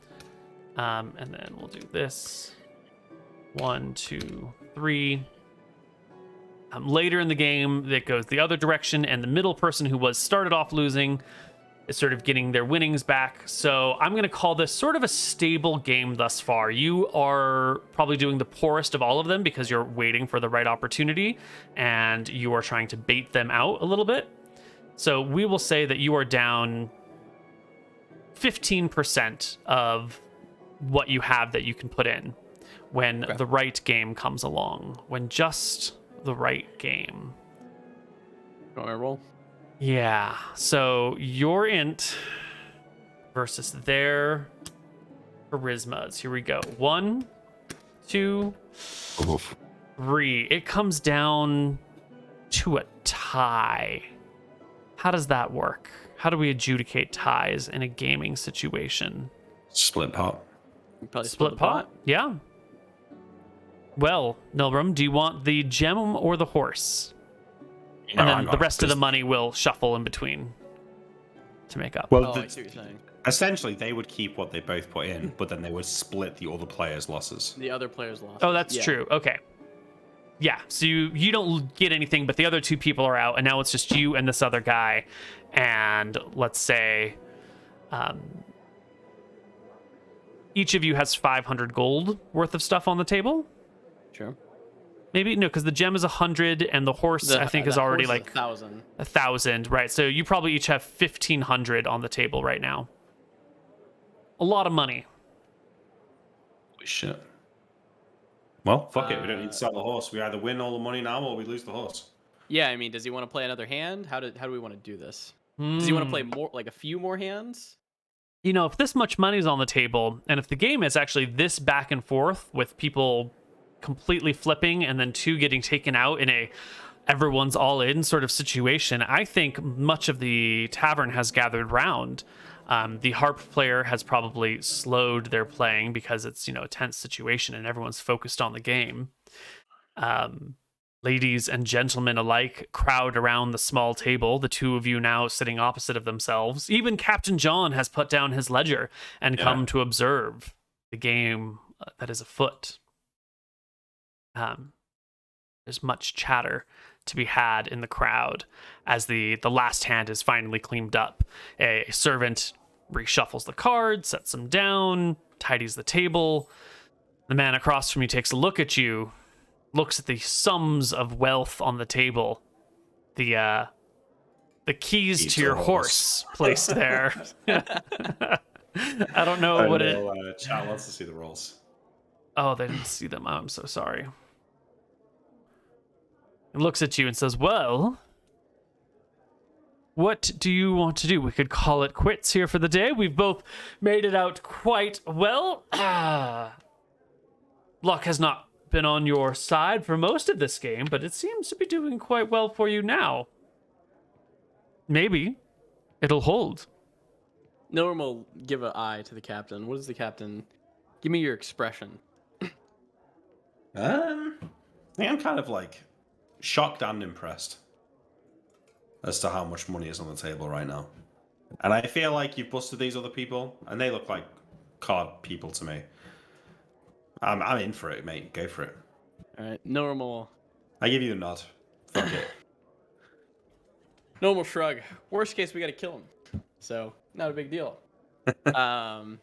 And then we'll do this. 1, 2, 3. Later in the game, it goes the other direction, and the middle person who started off losing is sort of getting their winnings back. So I'm going to call this sort of a stable game thus far. You are probably doing the poorest of all of them because you're waiting for the right opportunity, and you are trying to bait them out a little bit. So we will say that you are down 15% of what you have that you can put in when the right game comes along. When just the right game. Want me to roll? Yeah. So your int versus their charismas. Here we go. 1, 2, 3. It comes down to a tie. How does that work? How do we adjudicate ties in a gaming situation? Split pot. Probably Split pot? Yeah. Well, Nilrem, do you want the gem or the horse? And then the rest of the money will shuffle in between to make up. Well, I see what you're saying. essentially, they would keep what they both put in, but then they would split the other players' losses. The other player's lost. Oh, that's true. Okay. Yeah, so you don't get anything, but the other two people are out, and now it's just you and this other guy. And let's say each of you has 500 gold worth of stuff on the table. Sure. Maybe no, because the gem is 100, and the horse I think is already like 1,000. 1,000, right? So you probably each have 1,500 on the table right now. A lot of money. Holy shit. Well, fuck it. We don't need to sell the horse. We either win all the money now or we lose the horse. Yeah, I mean, does he want to play another hand? How do we want to do this? Does he want to play more, like a few more hands? you know, if this much money's on the table, and if the game is actually this back and forth with people completely flipping and then two getting taken out in a everyone's all in sort of situation, I think much of the tavern has gathered round. The harp player has probably slowed their playing because it's, you know, a tense situation and everyone's focused on the game. Ladies and gentlemen alike crowd around the small table, the two of you now sitting opposite of themselves. Even Captain John has put down his ledger and come to observe the game that is afoot. There's much chatter to be had in the crowd as the last hand is finally cleaned up. A servant reshuffles the cards, sets them down, tidies the table. The man across from you takes a look at you, looks at the sums of wealth on the table, the keys to your horse placed there. I don't know what it. Chat wants to see the rolls. Oh, they didn't see them. I'm so sorry. He looks at you and says, "Well, what do you want to do? We could call it quits here for the day. We've both made it out quite well. Luck has not been on your side for most of this game, but it seems to be doing quite well for you now. Maybe it'll hold." Nilrem will give an eye to the captain. What is the captain? Give me your expression. I think I'm kind of like shocked and impressed as to how much money is on the table right now. And I feel like you've busted these other people, and they look like card people to me. I'm in for it, mate. Go for it. All right, Nilrem I give you a nod. Fuck it. Nilrem shrug. Worst case, we got to kill him. So, not a big deal. Nilrem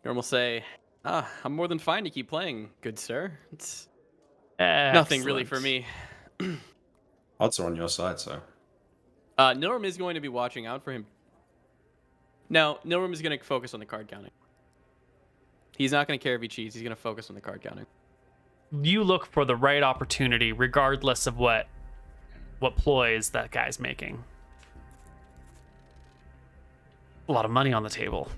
will say, I'm more than fine to keep playing, good sir. It's nothing really for me. Odds are on your side, so. Nilrem is going to be watching out for him. No, Nilrem is going to focus on the card counting. He's not going to care if he cheats. He's going to focus on the card counting. You look for the right opportunity, regardless of what ploys that guy's making. A lot of money on the table.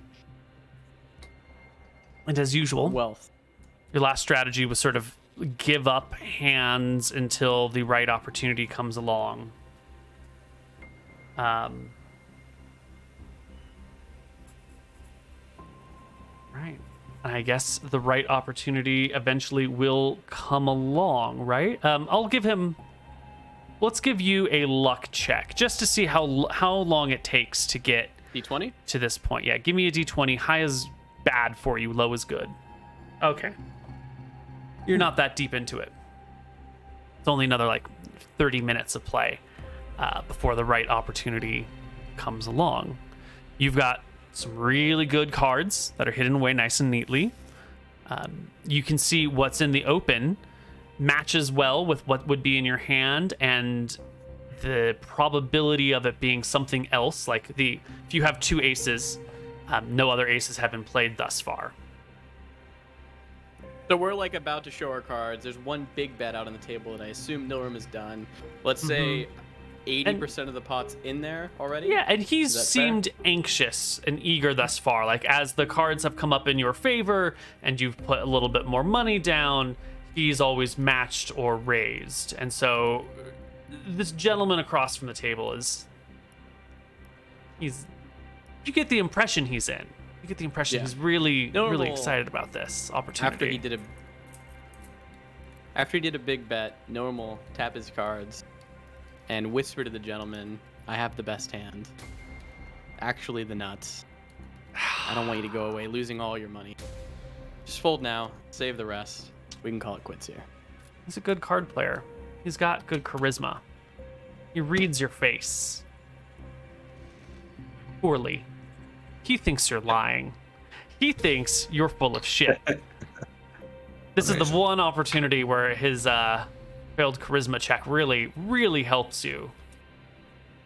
And as usual, Wealth. Your last strategy was sort of give up hands until the right opportunity comes along. Right. I guess the right opportunity eventually will come along, right? Let's give you a luck check just to see how long it takes to get D20? to this point. Yeah, give me a D20. High is bad for you, low is good. Okay. You're not that deep into it. It's only another like 30 minutes of play before the right opportunity comes along. You've got some really good cards that are hidden away nice and neatly. You can see what's in the open matches well with what would be in your hand, and the probability of it being something else, like if you have two aces, no other aces have been played thus far. So we're like about to show our cards. There's one big bet out on the table that I assume Nilrem has done. Let's say 80% of the pot's in there already. Yeah, and he's seemed anxious and eager thus far. Like, as the cards have come up in your favor and you've put a little bit more money down, he's always matched or raised. And so this gentleman across from the table you get the impression he's in. You get the impression he's really excited about this opportunity. After he did a big bet, Nilrem will tap his cards and whisper to the gentleman, "I have the best hand. Actually, the nuts. I don't want you to go away losing all your money. Just fold now, save the rest. We can call it quits here." He's a good card player. He's got good charisma. He reads your face. Poorly. He thinks you're lying. He thinks you're full of shit. This is the one opportunity where his failed charisma check really, really helps you.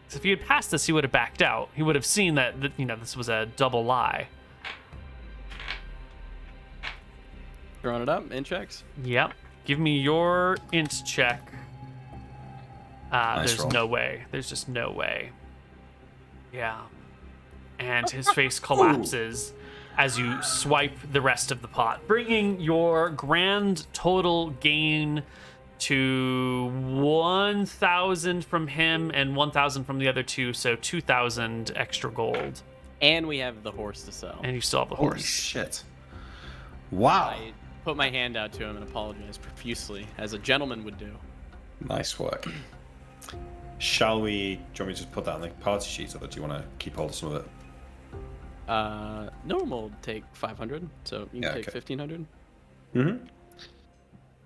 So if he had passed this, he would have backed out. He would have seen that this was a double lie. Throwing it up, int checks. Yep. Give me your int check. Nice There's roll. no way. There's just no way. Yeah. and his face collapses as you swipe the rest of the pot, bringing your grand total gain to 1,000 from him and 1,000 from the other two, so 2,000 extra gold. And we have the horse to sell. And you still have the Holy horse. shit. Wow. I put my hand out to him and apologized profusely, as a gentleman would do. Nice work. Shall we... Do you want me to just put that on the party sheet, or do you want to keep hold of some of it? Nilrem will take 500, so you can take okay. 1,500. Mm-hmm.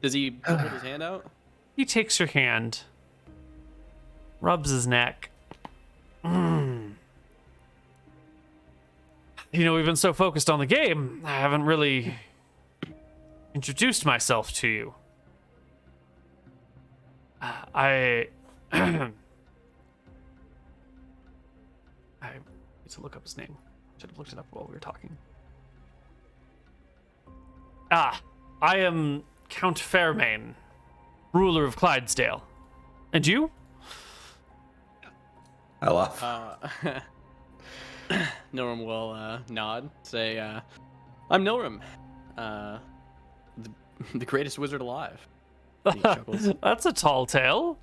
Does he hold his hand out? He takes your hand, rubs his neck. You know, we've been so focused on the game, I haven't really introduced myself to you. I need to look up his name. Should have looked it up while we were talking. I am Count Fairmain, ruler of Clydesdale. And you? I laugh. Nilrem will nod, say, I'm Nilrem, the greatest wizard alive. And he chuckles. That's a tall tale.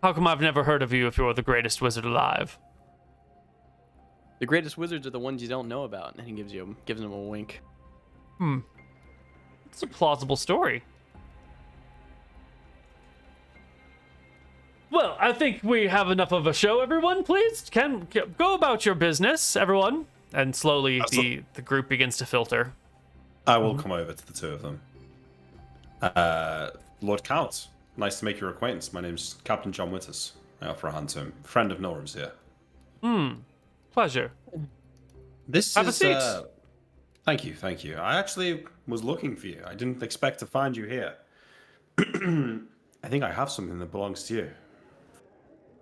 How come I've never heard of you if you're the greatest wizard alive? The greatest wizards are the ones you don't know about, and he gives him a wink. It's a plausible story. Well, I think we have enough of a show, everyone. Please, go about your business, everyone. And slowly the group begins to filter. I will come over to the two of them. Lord Count, nice to make your acquaintance. My name's Captain John Witters. I offer a hand to him. Friend of Nilrem's here. Pleasure. Have a seat. Thank you. I actually was looking for you. I didn't expect to find you here. I think I have something that belongs to you.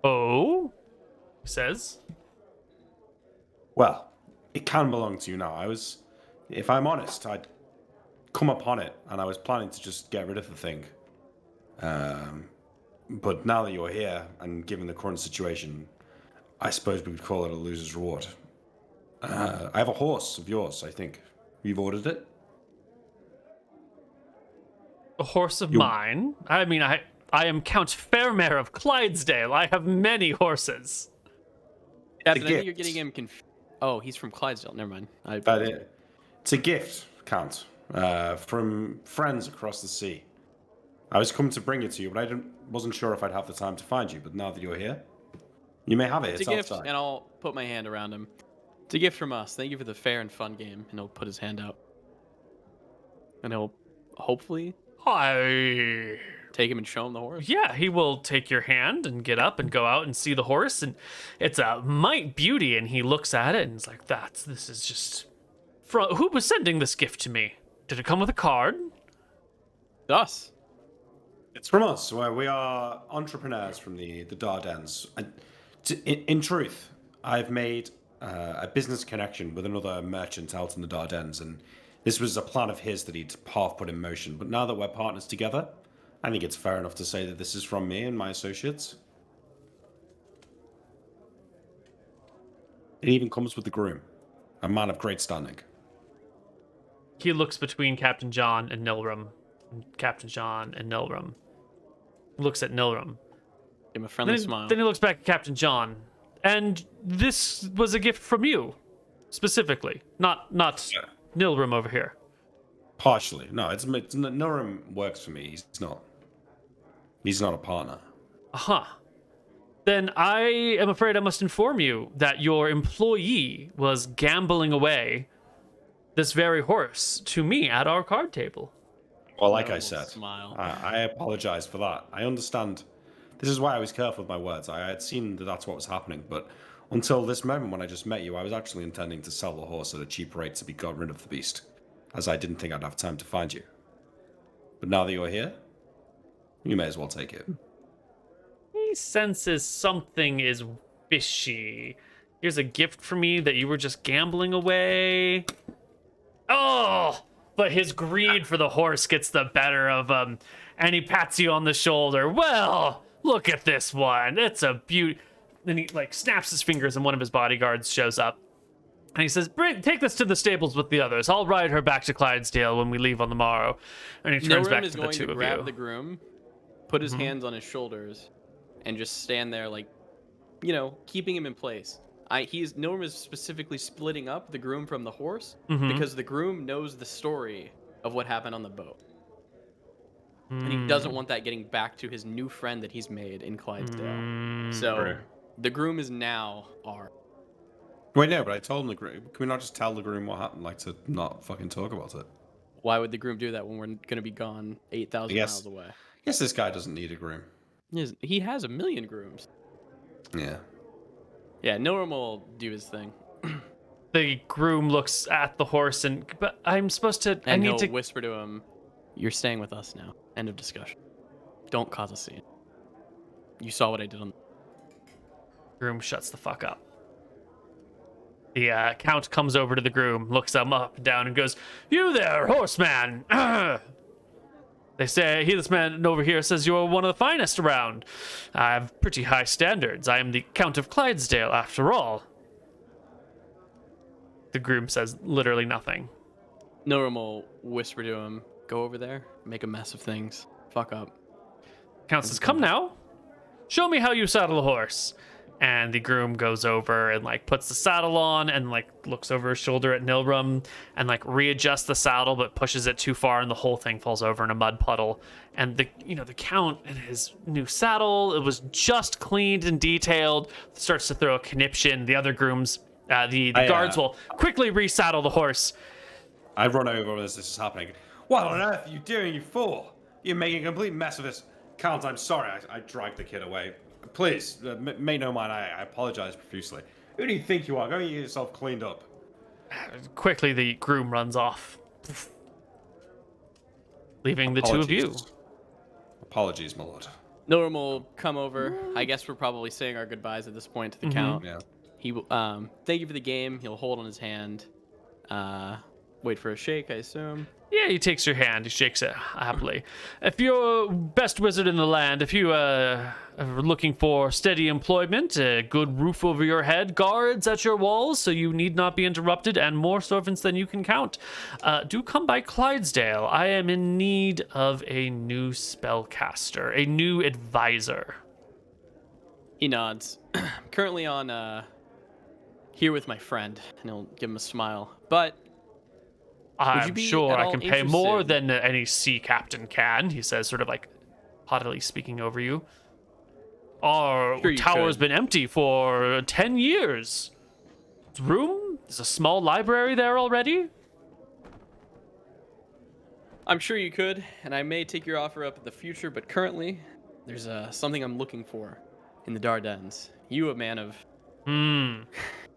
Oh? He says. Well, it can belong to you now. If I'm honest, I'd come upon it, and I was planning to just get rid of the thing. But now that you're here, and given the current situation, I suppose we would call it a loser's reward. I have a horse of yours, I think. You've ordered it? A horse of mine? I mean, I am Count Fairmare of Clydesdale. I have many horses. Captain, I think you're getting him Oh, he's from Clydesdale. Never mind. It's a gift, Count, from friends across the sea. I was coming to bring it to you, but I wasn't sure if I'd have the time to find you. But now that you're here, you may have it. It's a gift, and I'll put my hand around him. It's a gift from us. Thank you for the fair and fun game. And he'll put his hand out. And he'll hopefully take him and show him the horse. Yeah, he will take your hand and get up and go out and see the horse. And it's a mite beauty. And he looks at it and is like, this is just... Who was sending this gift to me? Did it come with a card? Us. It's from us. We are entrepreneurs from the Dardanelles. In truth, I've made a business connection with another merchant out in the Dardanelles, and this was a plan of his that he'd half put in motion. But now that we're partners together, I think it's fair enough to say that this is from me and my associates. It even comes with the groom, a man of great standing. He looks between Captain John and Nilrem. Captain John and Nilrem. Looks at Nilrem. Give him a friendly smile. Then he looks back at Captain John. And this was a gift from you, specifically. Not Nilrem over here. Partially. No, Nilrem works for me. He's not a partner. Uh-huh. Then I am afraid I must inform you that your employee was gambling away this very horse to me at our card table. Well, like I said, smile. I apologize for that. I understand. This is why I was careful with my words. I had seen that that's what was happening, but until this moment when I just met you, I was actually intending to sell the horse at a cheap rate to be got rid of the beast, as I didn't think I'd have time to find you. But now that you're here, you may as well take it. He senses something is fishy. Here's a gift for me that you were just gambling away. Oh! But his greed for the horse gets the better of him, and he pats you on the shoulder. Well, look at this one. It's a beauty. then he like snaps his fingers, and one of his bodyguards shows up. And he says, take this to the stables with the others. I'll ride her back to Clydesdale when we leave on the morrow. And he turns back to the two of you. Nilrem is going to grab the groom, put his hands on his shoulders, and just stand there like, keeping him in place. Nilrem is specifically splitting up the groom from the horse because the groom knows the story of what happened on the boat. And he doesn't want that getting back to his new friend that he's made in Clydesdale. So the groom is now our... Wait, no, but I told him the groom. Can we not just tell the groom what happened, like to not fucking talk about it? Why would the groom do that when we're going to be gone 8,000 miles away? I guess this guy doesn't need a groom. He has 1 million grooms. Yeah. Yeah, Nilrem will do his thing. The groom looks at the horse but I'm supposed to... And he'll whisper to him, "You're staying with us now. End of discussion. Don't cause a scene. You saw what I did on..." Groom shuts the fuck up. The count comes over to the groom, looks him up and down, and goes, "You there, horseman! They say this man over here says you're one of the finest around. I have pretty high standards. I am the Count of Clydesdale, after all." The groom says literally nothing. Nilrem will whisper to him, "Go over there, make a mess of things. Fuck up." Count says, "Come now. Show me how you saddle a horse." And the groom goes over and like puts the saddle on and like looks over his shoulder at Nilrem and like readjusts the saddle but pushes it too far and the whole thing falls over in a mud puddle. And the count in his new saddle, it was just cleaned and detailed, starts to throw a conniption. The other grooms, the guards will quickly resaddle the horse. I run over as this is happening. "What on earth are you doing, you fool? You're making a complete mess of this." "Count, I'm sorry. I dragged the kid away. Please, make no mind, I apologize profusely. Who do you think you are? Go and get yourself cleaned up." Quickly, the groom runs off, leaving the two of you. Apologies, my lord. Nilrem will come over. I guess we're probably saying our goodbyes at this point to the count. Yeah. He will, thank you for the game. He'll hold on his hand. Wait for a shake, I assume. Yeah, he takes your hand. He shakes it happily. "If you're best wizard in the land, if you are looking for steady employment, a good roof over your head, guards at your walls so you need not be interrupted, and more servants than you can count, do come by Clydesdale. I am in need of a new spellcaster, a new advisor." He nods. "Currently on here with my friend," and he'll give him a smile. "But I'm sure I can pay more than any sea captain can," he says, sort of like haughtily speaking over you. "Our tower's been empty for 10 years. There's a small library there already." I'm sure you could, and I may take your offer up in the future, but currently there's something I'm looking for in the Dardanelles. You, a man of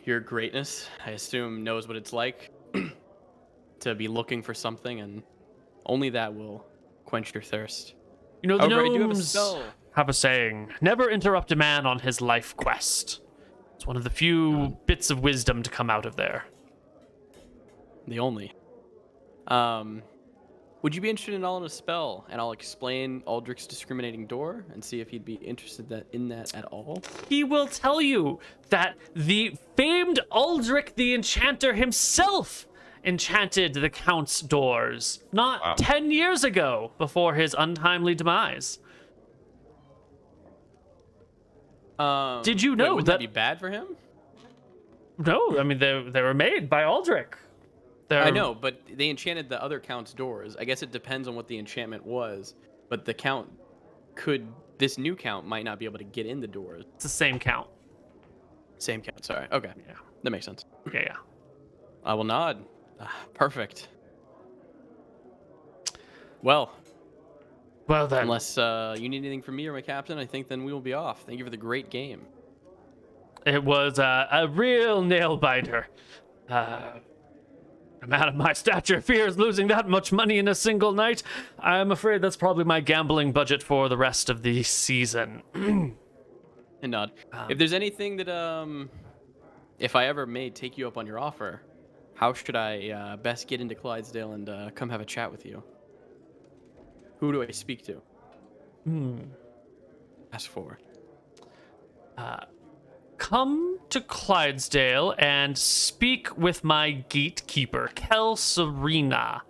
your greatness, I assume, knows what it's like to be looking for something, and only that will quench your thirst. The However, I do have a gnomes spell. have a saying, "Never interrupt a man on his life quest." It's one of the few bits of wisdom to come out of there. The only. Would you be interested in a spell? And I'll explain Aldrich's discriminating door and see if he'd be interested in that at all. He will tell you that the famed Aldrich the Enchanter himself enchanted the Count's doors not 10 years ago before his untimely demise. Did you know would that be bad for him? No, I mean they were made by Aldrich. I know, but they enchanted the other Count's doors. I guess it depends on what the enchantment was, but the Count this new Count might not be able to get in the doors. It's the same Count. Same Count, sorry. Okay. Yeah. That makes sense. Yeah. I will nod. Perfect. Well then. Unless you need anything from me or my captain, I think then we will be off. Thank you for the great game. It was a real nail biter. A man of my stature fears losing that much money in a single night. I'm afraid that's probably my gambling budget for the rest of the season. And nod. If there's anything that if I ever may take you up on your offer, how should I best get into Clydesdale and come have a chat with you? Who do I speak to? Ask for. Come to Clydesdale and speak with my gatekeeper, Kel Serena.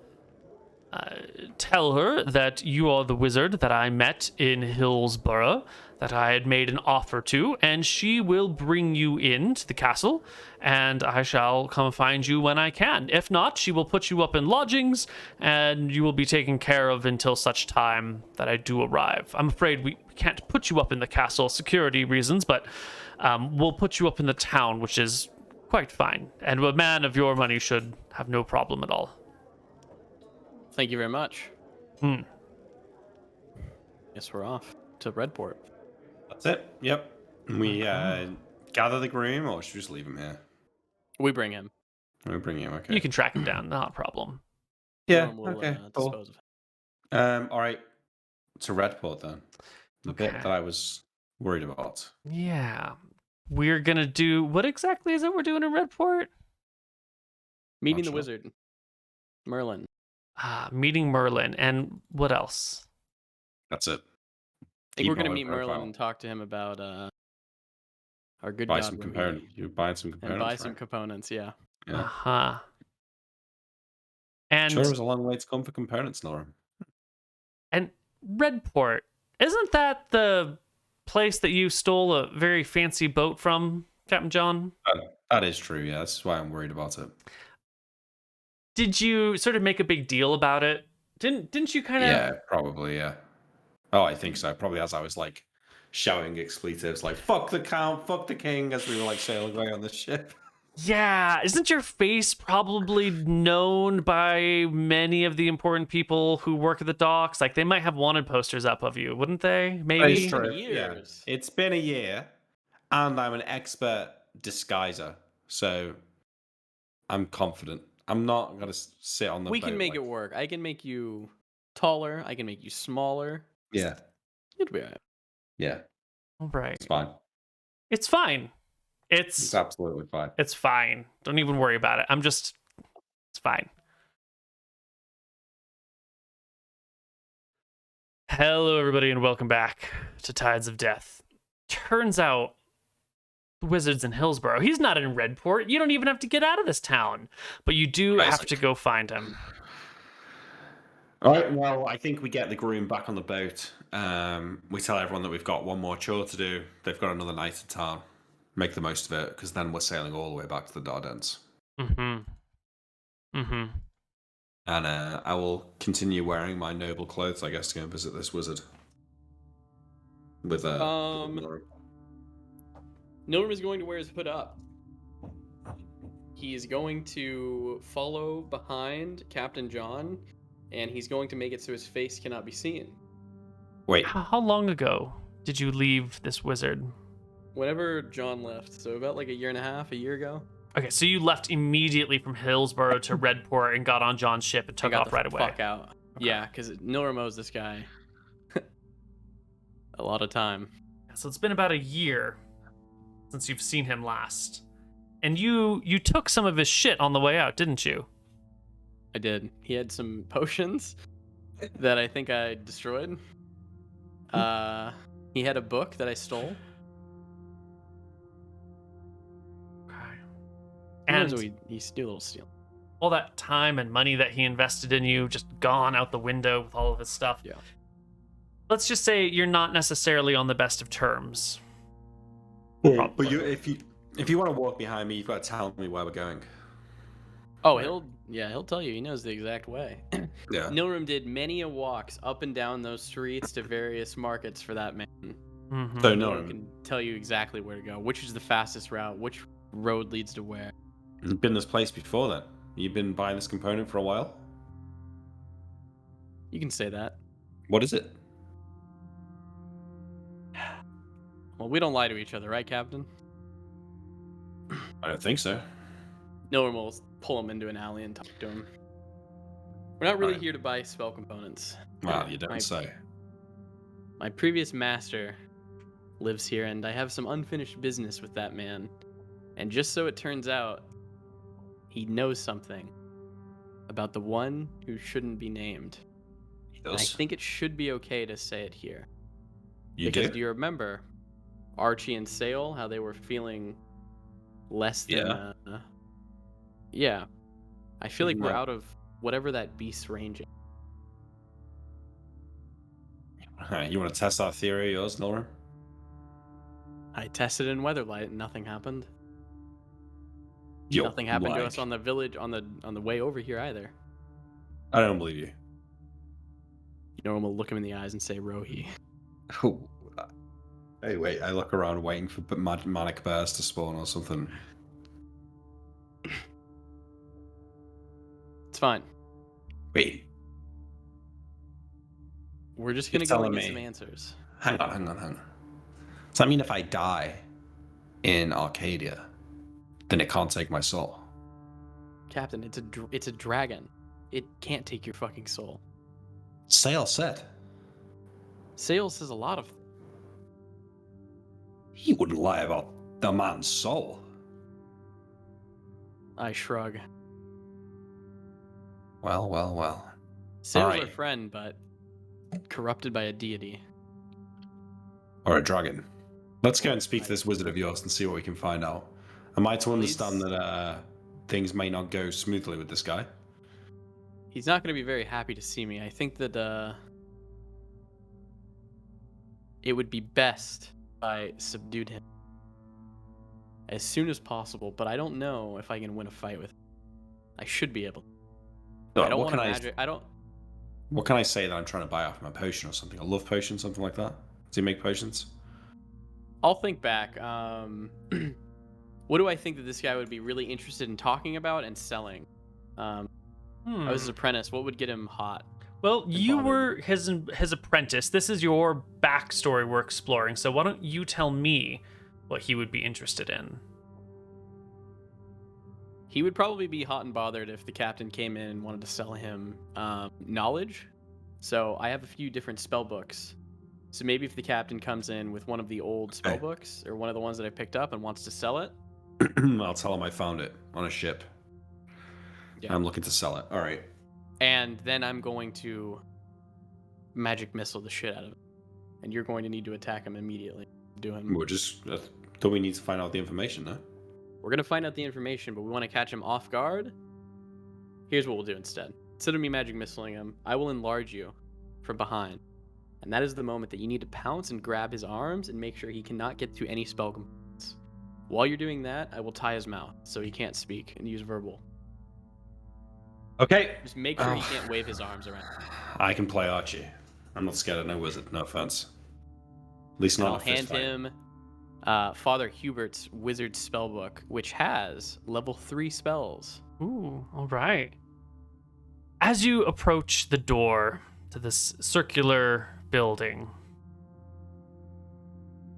Tell her that you are the wizard that I met in Hillsborough, that I had made an offer to, and she will bring you into the castle, and I shall come find you when I can. If not, she will put you up in lodgings, and you will be taken care of until such time that I do arrive. I'm afraid we can't put you up in the castle, security reasons, but we'll put you up in the town, which is quite fine, and a man of your money should have no problem at all. Thank you very much. Guess we're off to Redport. That's it. Yep. We gather the groom, or should we just leave him here? We bring him. We bring him. Okay. You can track him down, not a problem. Yeah. We'll, Okay. dispose of Cool. him. All right. To Redport then. The bit that I was worried about. Yeah. We're gonna do what exactly is it we're doing in Redport? Meeting Not the sure. wizard, Merlin. Meeting Merlin, and what else? That's it. I think we're Keep gonna on meet Merlin profile. and talk to him about our good Buy god some Remy, components. You're buying some and components. buy some right? components. Yeah. Yeah. Uh-huh. And Sure, it was a long way to come for components, Nilrem. and Redport, isn't that the place that you stole a very fancy boat from, Captain John? That is true. Yeah, that's why I'm worried about it. Did you sort of make a big deal about it? Didn't you kind of? Yeah, probably. Yeah. Oh, I think so. Probably as I was like shouting expletives like "fuck the count," "fuck the king" as we were like sailing away on the ship. Yeah, isn't your face probably known by many of the important people who work at the docks? Like, they might have wanted posters up of you, wouldn't they? Maybe. It's true. Years. Yeah. It's been a year, and I'm an expert disguiser, so I'm confident. I'm not gonna sit on the. We can boat make like- it work. I can make you taller. I can make you smaller. Yeah. It'll be alright. Yeah. All right. It's fine. It's fine. It's absolutely fine. It's fine. Don't even worry about it. It's fine. Hello, everybody, and welcome back to Tides of Death. Turns out, the wizard's in Hillsborough. He's not in Redport. You don't even have to get out of this town, but you do have to go find him. All right. Well, I think we get the groom back on the boat. We tell everyone that we've got one more chore to do. They've got another night in town. Make the most of it, because then we're sailing all the way back to the Dardanelles. And I will continue wearing my noble clothes, I guess, to go and visit this wizard. With Nilrem is going to wear his hood up. He is going to follow behind Captain John, and he's going to make it so his face cannot be seen. Wait. How long ago did you leave this wizard? Whenever John left, so about like a year ago. Okay, so you left immediately from Hillsborough to Redport and got on John's ship and I took got off the right away. fuck out. Okay. Yeah, because Nilrem owes this guy a lot of time. So it's been about a year since you've seen him last. And you took some of his shit on the way out, didn't you? I did. He had some potions that I think I destroyed. He had a book that I stole. Okay. And And he's do a little stealing. all that time and money that he invested in you just gone out the window with all of this stuff. Yeah. Let's just say you're not necessarily on the best of terms. But if you want to walk behind me, you've got to tell me where we're going. Oh, he'll tell you. He knows the exact way. Yeah. Nilrem did many a walks up and down those streets to various markets for that man. Mhm. So Nilrem can tell you exactly where to go, which is the fastest route, which road leads to where. You've been this place before then? You've been buying this component for a while? You can say that. What is it? Well, we don't lie to each other, right, Captain? I don't think so. Nilrem will pull him into an alley and talk to him. We're not really Right. here to buy spell components. Well, you don't My- say. My previous master lives here, and I have some unfinished business with that man. And just so it turns out, he knows something about the one who shouldn't be named. He And I does. think it should be okay to say it here. You Because do? do you remember Archie and Sale, how they were feeling less than. Yeah. I feel like we're out of whatever that beast's range is. You want to test our theory, yours, Nilrem? I tested in Weatherlight and nothing happened. You're Nothing happened lying. to us on the village on the way over here either. I don't believe you. You know, I'm gonna look him in the eyes and say, Rohi. Oh. Hey, wait. I look around waiting for manic bears to spawn or something. It's fine. Wait. We're just gonna go and get some answers. Hang on. Does that mean if I die in Arcadia, then it can't take my soul? Captain, it's a dragon. It can't take your fucking soul. Sale said. Sale says a lot of. He wouldn't lie about the man's soul. I shrug. Well. Sale's Alright. our friend, but corrupted by a deity. Or a dragon. Let's go and speak to this wizard of yours and see what we can find out. Am I to understand that things may not go smoothly with this guy? He's not going to be very happy to see me. I think that it would be best if I subdued him as soon as possible, but I don't know if I can win a fight with him. I should be able to. I don't want to magic. What can I say that I'm trying to buy off him? A potion or something? A love potion, something like that? Does he make potions? I'll think back. What do I think that this guy would be really interested in talking about and selling? I was his apprentice. What would get him hot? Well, you were his apprentice. This is your backstory we're exploring. So why don't you tell me what he would be interested in? He would probably be hot and bothered if the captain came in and wanted to sell him knowledge. So I have a few different spell books. So maybe if the captain comes in with one of the old spell books or one of the ones that I picked up and wants to sell it. I'll tell him I found it on a ship. Yeah. I'm looking to sell it. All right. And then I'm going to magic missile the shit out of him. And you're going to need to attack him immediately. We're just... don't we need to find out the information, no? We're going to find out the information, but we want to catch him off guard. Here's what we'll do instead. Instead of me magic missiling him, I will enlarge you from behind. And that is the moment that you need to pounce and grab his arms and make sure he cannot get to any spell components. While you're doing that, I will tie his mouth so he can't speak and use verbal. Okay. Just make sure he can't wave his arms around. I can play Archie. I'm not scared of no wizard, no offense. At least not I'll a fist hand fight. him Father Hubert's wizard spellbook, which has level 3 spells. Ooh, all right. As you approach the door to this circular building,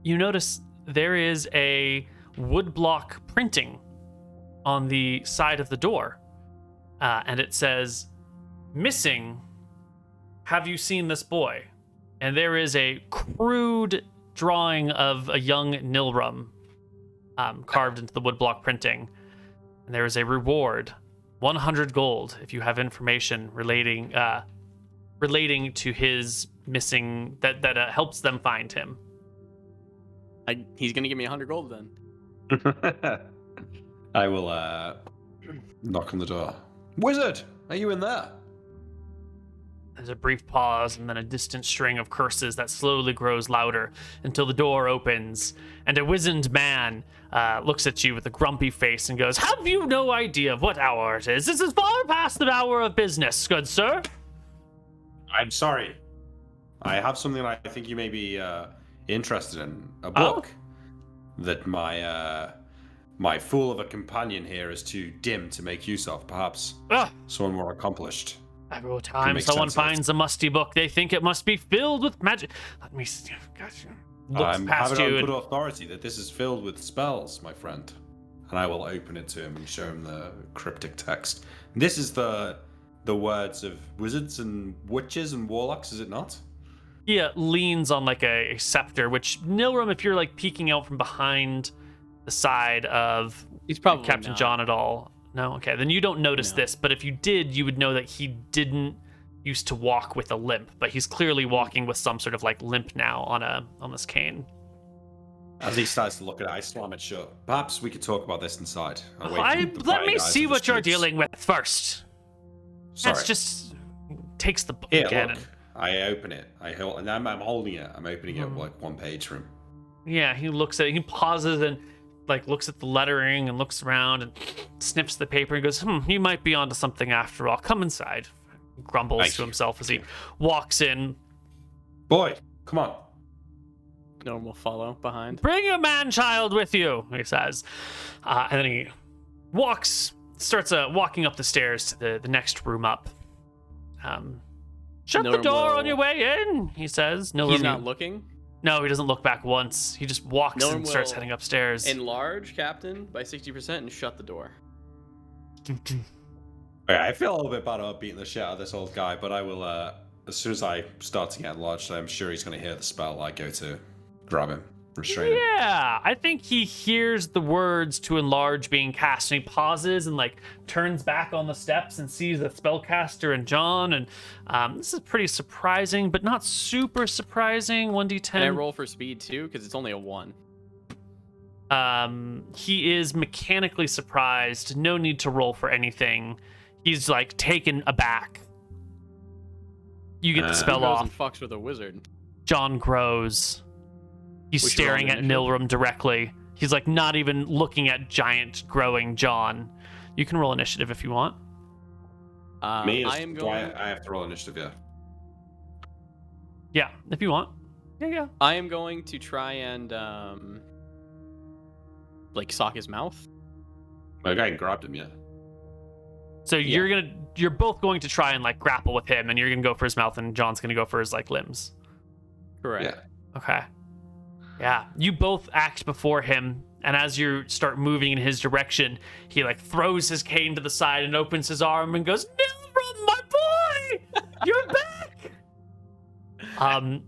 you notice there is a woodblock printing on the side of the door. And it says, "Missing, have you seen this boy?" And there is a crude drawing of a young Nilrem carved into the woodblock printing. And there is a reward, 100 gold, if you have information relating to his missing, that helps them find him. He's going to give me 100 gold then. I will knock on the door. Wizard, are you in there? There's a brief pause and then a distant string of curses that slowly grows louder until the door opens and a wizened man looks at you with a grumpy face and goes, "Have you no idea of what hour it is? This is far past the hour of business, good sir." I'm sorry. I have something that I think you may be interested in. A book that my fool of a companion here is too dim to make use of. Perhaps someone more accomplished. Every time someone finds a musty book, they think it must be filled with magic. Let me see. Gosh, looks I'm past having you. on good authority that this is filled with spells, my friend. And I will open it to him and show him the cryptic text. This is the words of wizards and witches and warlocks, is it not? He leans on like a scepter, which Nilrem, if you're like peeking out from behind the side of He's probably Captain not. John at all. No, okay, then you don't notice this, but if you did, you would know that he didn't used to walk with a limp, but he's clearly walking with some sort of like limp now on this cane. As he starts to look at it, I slam it shut. Perhaps we could talk about this inside. Away from the Let prying me eyes see of the what you're streets. dealing with first. Sorry. That's just takes the book Here, again. look. I open it. And I'm holding it. I'm opening it like one page from. Yeah, he looks at it. He pauses and like looks at the lettering and looks around and snips the paper and goes, you might be onto something after all. Come inside. He grumbles Thank to you. himself as he walks in. Boy, come on. No one will follow behind. Bring your man-child with you, he says. And then he starts walking up the stairs to the next room up. Shut the Nilrem door will- on your way in, he says. He's not looking. No, he doesn't look back once. He just walks Nilrem and starts will heading upstairs. Enlarge Captain by 60% and shut the door. Okay, I feel a little bit bad about beating the shit out of this old guy, but I will, as soon as I start to get enlarged, I'm sure he's going to hear the spell. I go to grab him, restrain him. Yeah, I think he hears the words to enlarge being cast, and he pauses and like turns back on the steps and sees the spellcaster and John. And this is pretty surprising, but not super surprising. 1d10. Can I roll for speed too? Because it's only a 1. He is mechanically surprised. No need to roll for anything. He's like taken aback. You get the spell Goes off. and fucks with a wizard. John grows. He's We should roll staring at initiative. Nilrem directly. He's like not even looking at giant growing John. You can roll initiative if you want. Me, I am going. I have to roll initiative, yeah. Yeah, if you want. Yeah. I am going to try and like sock his mouth. My guy grabbed him, yeah. So you're both going to try and like grapple with him, and you're gonna go for his mouth, and John's gonna go for his like limbs. Correct. Yeah. Okay. Yeah, you both act before him, and as you start moving in his direction, he like throws his cane to the side and opens his arm and goes, "Nilrem, my boy, you're back!"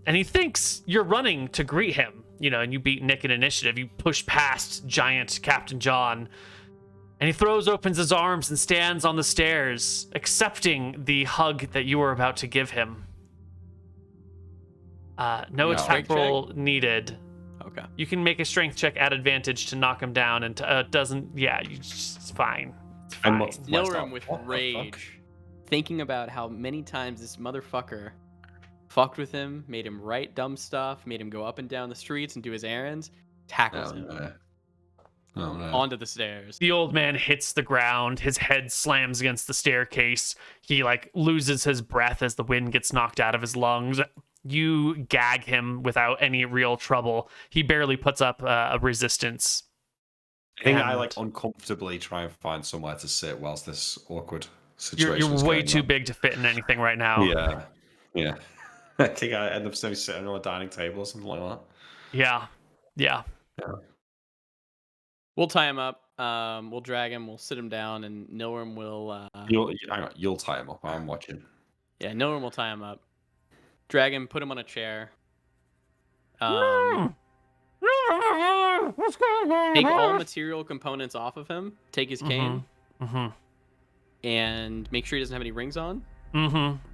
And he thinks you're running to greet him, and you beat Nick in initiative. You push past giant Captain John, and he opens his arms and stands on the stairs, accepting the hug that you were about to give him. No attack Strength roll needed. Okay. You can make a strength check at advantage to knock him down, and doesn't. Yeah, it's fine. It's fine. And what's- Nilrem with What the fuck? rage, thinking about how many times this motherfucker fucked with him, made him write dumb stuff, made him go up and down the streets and do his errands, tackles Oh, him no. Oh, no. onto the stairs. The old man hits the ground. His head slams against the staircase. He like loses his breath as the wind gets knocked out of his lungs. You gag him without any real trouble. He barely puts up a resistance. I think I And like uncomfortably try and find somewhere to sit whilst this awkward You're situation is way going too on. big to fit in anything right now. Yeah. I think I end up sitting on a dining table or something like that. Yeah. We'll tie him up. We'll drag him. We'll sit him down, and Nilrem will. You'll tie him up. I'm watching. Yeah, Nilrem will tie him up. Drag him, put him on a chair. Take all material components off of him. Take his cane. And make sure he doesn't have any rings on.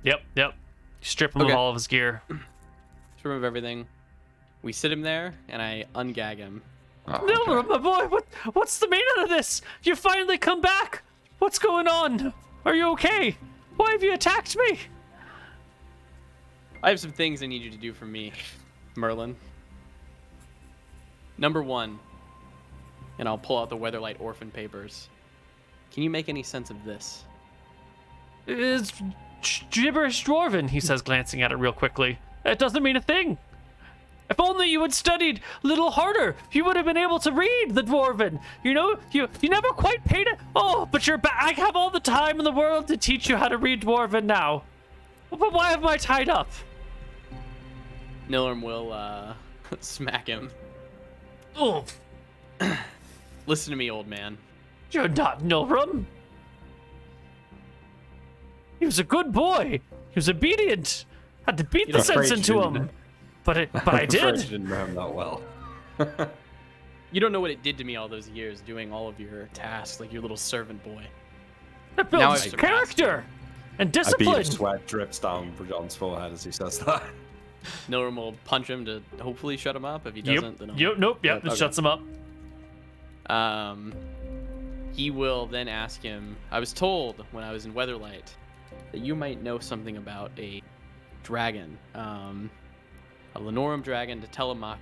Yep. Strip him of Okay. all of his gear. Strip him of everything. We sit him there, and I ungag him. Oh, Nilrem, okay. my boy, what's the meaning of this? You finally come back. What's going on? Are you okay? Why have you attacked me? I have some things I need you to do for me, Merlin. Number 1, and I'll pull out the Weatherlight orphan papers. Can you make any sense of this? It's gibberish dwarven, he says, glancing at it real quickly. It doesn't mean a thing. If only you had studied a little harder, you would have been able to read the dwarven. You never quite paid it. Oh, but you're back. I have all the time in the world to teach you how to read dwarven now. But why am I tied up? Nilrem will smack him. Oh, Listen to me, old man. you're not Nilrem. He was a good boy. He was obedient. Had to beat the I'm sense afraid into you him. didn't. But I I'm afraid you did. didn't know him that well. You don't know what it did to me all those years doing all of your tasks like your little servant boy. That Now builds I've character and I beat discipline. sweat drips down John's forehead as he says that. Nilrem will punch him to hopefully shut him up. If he doesn't, then It shuts him up. He will then ask him, I was told when I was in Weatherlight that you might know something about a dragon. A Lenorum dragon to Telemachy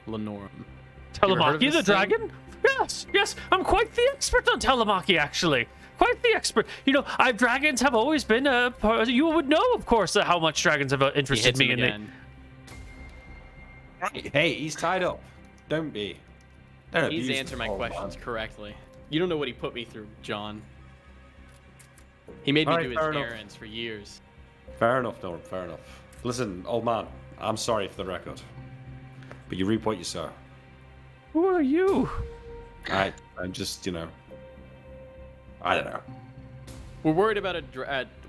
Lenorum. Telemachy the dragon? Yes, I'm quite the expert on Telemachy, actually. Quite the expert. You know, dragons have always been a part. You would know, of course, how much dragons have interested me in. Hey, he's tied up. Don't be. He's answered my questions correctly. You don't know what he put me through, John. He made me do his errands for years. Fair enough, Norm. Fair enough. Listen, old man, I'm sorry for the record, but you reap what you sow. Who are you? I'm just, I don't know. We're worried about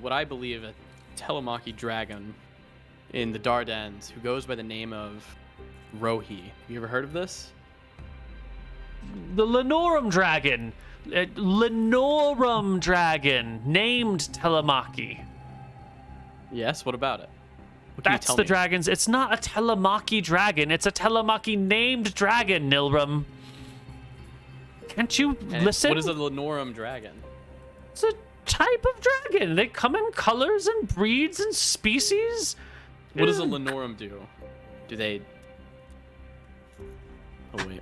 what I believe a Telemachy dragon in the Dardanelles who goes by the name of Rohi. You ever heard of this? The Lenorum dragon. Lenorum dragon named Telemachy. Yes, what about it? That's the dragons. It's not a Telemachy dragon. It's a Telemachy named dragon, Nilrem. Can't you listen? What is a Lenorum dragon? It's a type of dragon. They come in colors and breeds and species. What does a Lenorum do? Do they... Oh, wait.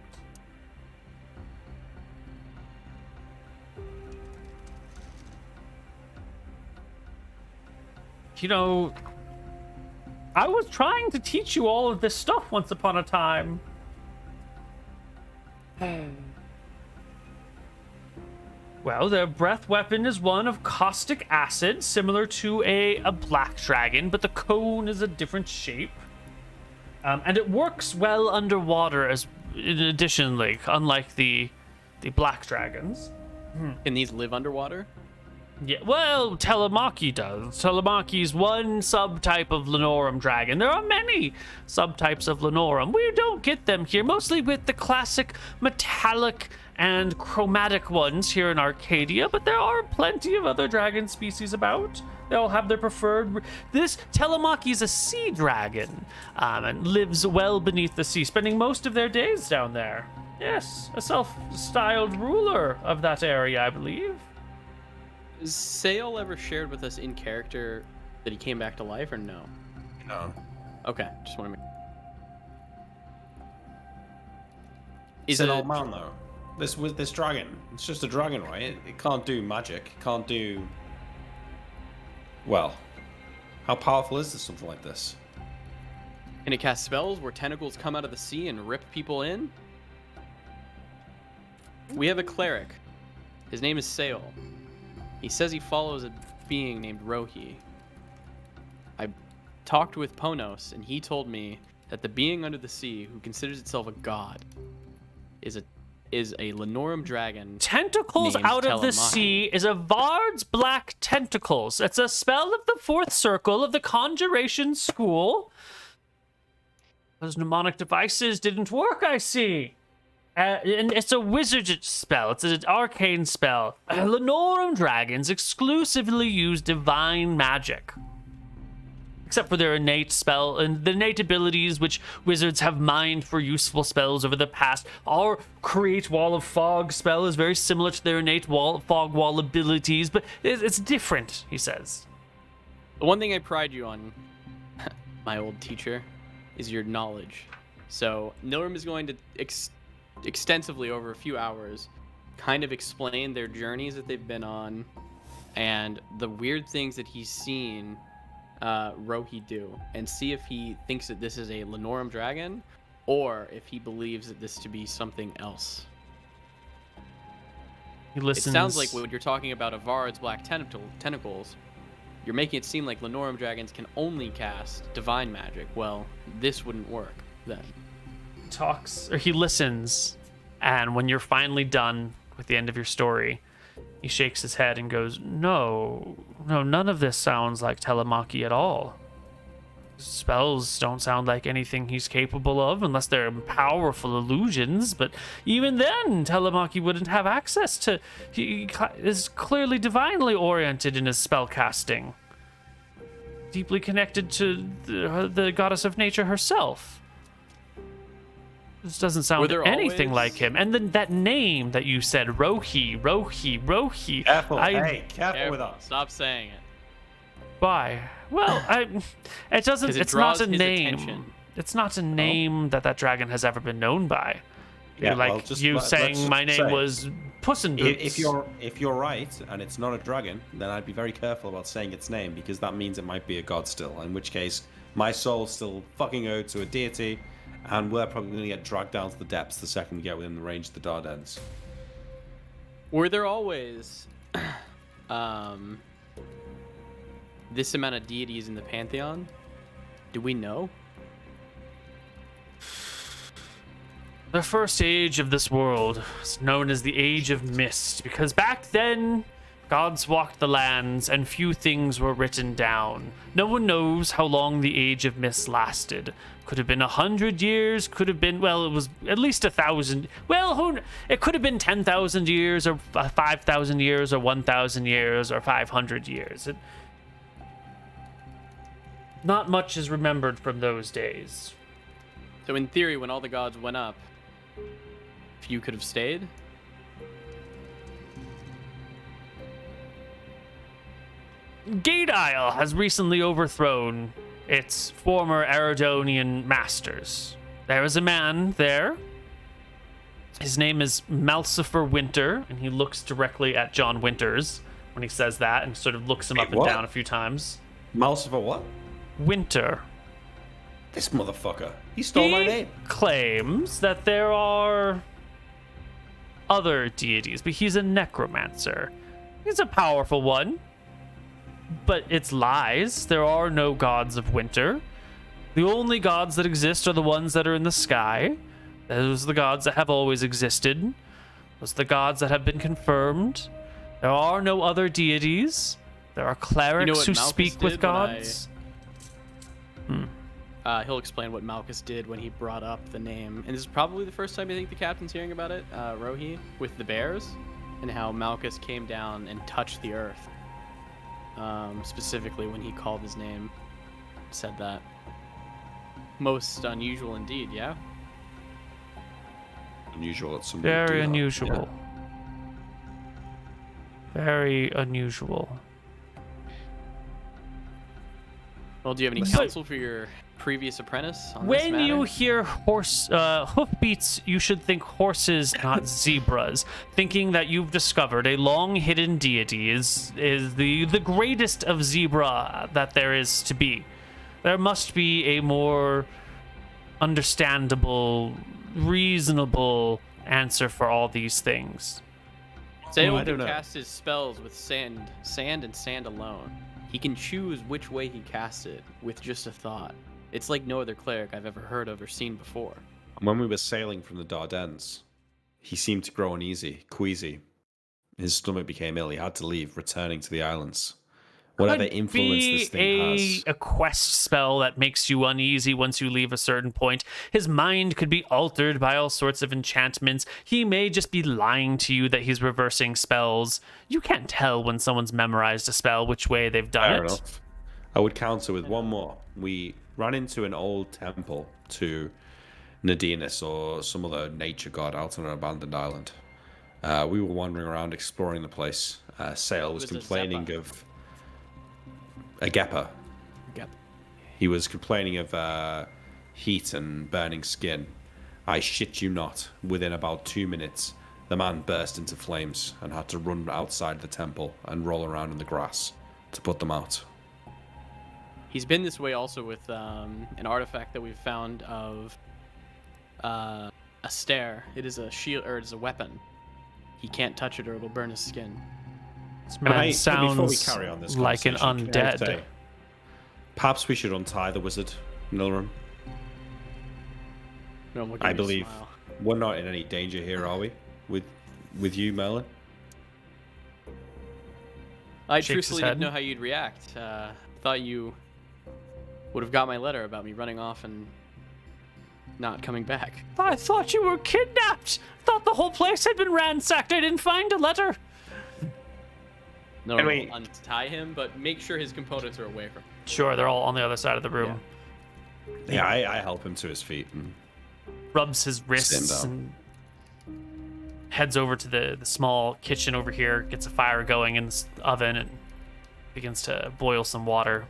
I was trying to teach you all of this stuff once upon a time. Well, their breath weapon is one of caustic acid, similar to a black dragon, but the cone is a different shape. And it works well underwater additionally, unlike the black dragons. Can these live underwater? Yeah, well, Telemachy does. Telemachy's one subtype of Lenorum dragon. There are many subtypes of Lenorum. We don't get them here, mostly with the classic metallic and chromatic ones here in Arcadia, but there are plenty of other dragon species about. They all have their preferred... This Telemachy is a sea dragon, and lives well beneath the sea, spending most of their days down there. Yes, a self-styled ruler of that area, I believe. Is Sale ever shared with us in character that he came back to life, or no? No. Okay, just want to make... It's an old man, though. This dragon, it's just a dragon, right? It can't do magic. It can't do... Well, how powerful is something like this? Can it cast spells where tentacles come out of the sea and rip people in? We have a cleric. His name is Sale. He says he follows a being named Rohi. I talked with Ponos, and he told me that the being under the sea, who considers itself a god, is a Lenorum dragon. Tentacles out of the sea is a Vard's black tentacles. It's a spell of the fourth circle of the Conjuration School. Those mnemonic devices didn't work, I see. And it's a wizard spell. It's an arcane spell. Lenorum dragons exclusively use divine magic. Except for their innate spell and the innate abilities which wizards have mined for useful spells over the past. Our create wall of fog spell is very similar to their innate fog wall abilities, but it's different, he says. The one thing I pride you on, my old teacher, is your knowledge. So Nilrem is going to extensively over a few hours kind of explain their journeys that they've been on and the weird things that he's seen Rohi do, and see if he thinks that this is a Lenorum dragon or if he believes that this to be something else. He listens. It sounds like when you're talking about Avard's black tentacles, you're making it seem like Lenorum dragons can only cast divine magic. Well, this wouldn't work then. He listens, and when you're finally done with the end of your story, he shakes his head and goes, No, none of this sounds like Telemachy at all. Spells don't sound like anything he's capable of unless they're powerful illusions, but even then, Telemachy wouldn't have access to... He is clearly divinely oriented in his spell casting. deeply connected to the goddess of nature herself. This doesn't sound anything like him. And then that name that you said, Rohi. Careful, careful with that. Stop saying it. Why? Well, it doesn't. It's not a name. Attention. It's not a name that dragon has ever been known by. Yeah, like well, just you saying my name was Puss in Boots. If you're right and it's not a dragon, then I'd be very careful about saying its name, because that means it might be a god still. In which case, my soul's still fucking owed to a deity, and we're probably going to get dragged down to the depths the second we get within the range of the Dardanelles. Were there always this amount of deities in the pantheon? Do we know? The first age of this world is known as the Age of Mist, because back then, gods walked the lands and few things were written down. No one knows how long the Age of Mist lasted. Could have been 100 years, could have been, well, it was at least 1,000. Well, it could have been 10,000 years, or 5,000 years, or 1,000 years, or 500 years. Not much is remembered from those days. So in theory, when all the gods went up, few could have stayed? Gate Isle has recently overthrown its former Eridonian masters. There is a man there. His name is Malcifer Winter, and he looks directly at John Winters when he says that, and sort of looks him up and down a few times. Malcifer what? Winter. This motherfucker. He stole my name. He claims that there are other deities, but he's a necromancer. He's a powerful one, but it's lies. There are no gods of winter. The only gods that exist are the ones that are in the sky. Those are the gods that have always existed. Those are the gods that have been confirmed. There are no other deities. There are clerics who speak with gods. He'll explain what Malchus did when he brought up the name. And this is probably the first time I think the captain's hearing about it, Rohi, with the bears, and how Malchus came down and touched the earth. Specifically when he called his name, said that. Most unusual indeed, yeah? Unusual at some Very unusual. Yeah. Very unusual. Well, do you have any counsel for your previous apprentice on this When matter? you hear hoofbeats, you should think horses, not zebras. Thinking that you've discovered a long hidden deity is the greatest of zebra that there is to be. There must be a more understandable, reasonable answer for all these things. Sail can cast his spells with sand and sand alone. He can choose which way he casts it with just a thought. It's like no other cleric I've ever heard of or seen before. When we were sailing from the Dardanelles, he seemed to grow uneasy, queasy. His stomach became ill. He had to leave, returning to the islands. Whatever influence this thing has. A quest spell that makes you uneasy once you leave a certain point. His mind could be altered by all sorts of enchantments. He may just be lying to you that he's reversing spells. You can't tell when someone's memorized a spell which way they've done Fair it. enough. I would counter with one more. We ran into an old temple to Nadinus or some other nature god out on an abandoned island. We were wandering around exploring the place. Sale was complaining of a Geppa. He was complaining of heat and burning skin. I shit you not, within about 2 minutes, the man burst into flames and had to run outside the temple and roll around in the grass to put them out. He's been this way also with an artifact that we've found of a stare. It is a shield, or it is a weapon. He can't touch it or it'll burn his skin. This man sounds before we carry on this like an undead. Perhaps we should untie the wizard, Nilrem. No, I believe we're not in any danger here, are we? With you, Merlin? I truthfully didn't know how you'd react. Thought you would have got my letter about me running off and not coming back. I thought you were kidnapped. Thought the whole place had been ransacked. I didn't find a letter. No, we- untie him, but make sure his components are away from him. Sure, they're all on the other side of the room. Yeah, I help him to his feet. And Rubs his wrists down. and heads over to the small kitchen over here, gets a fire going in the oven, and begins to boil some water.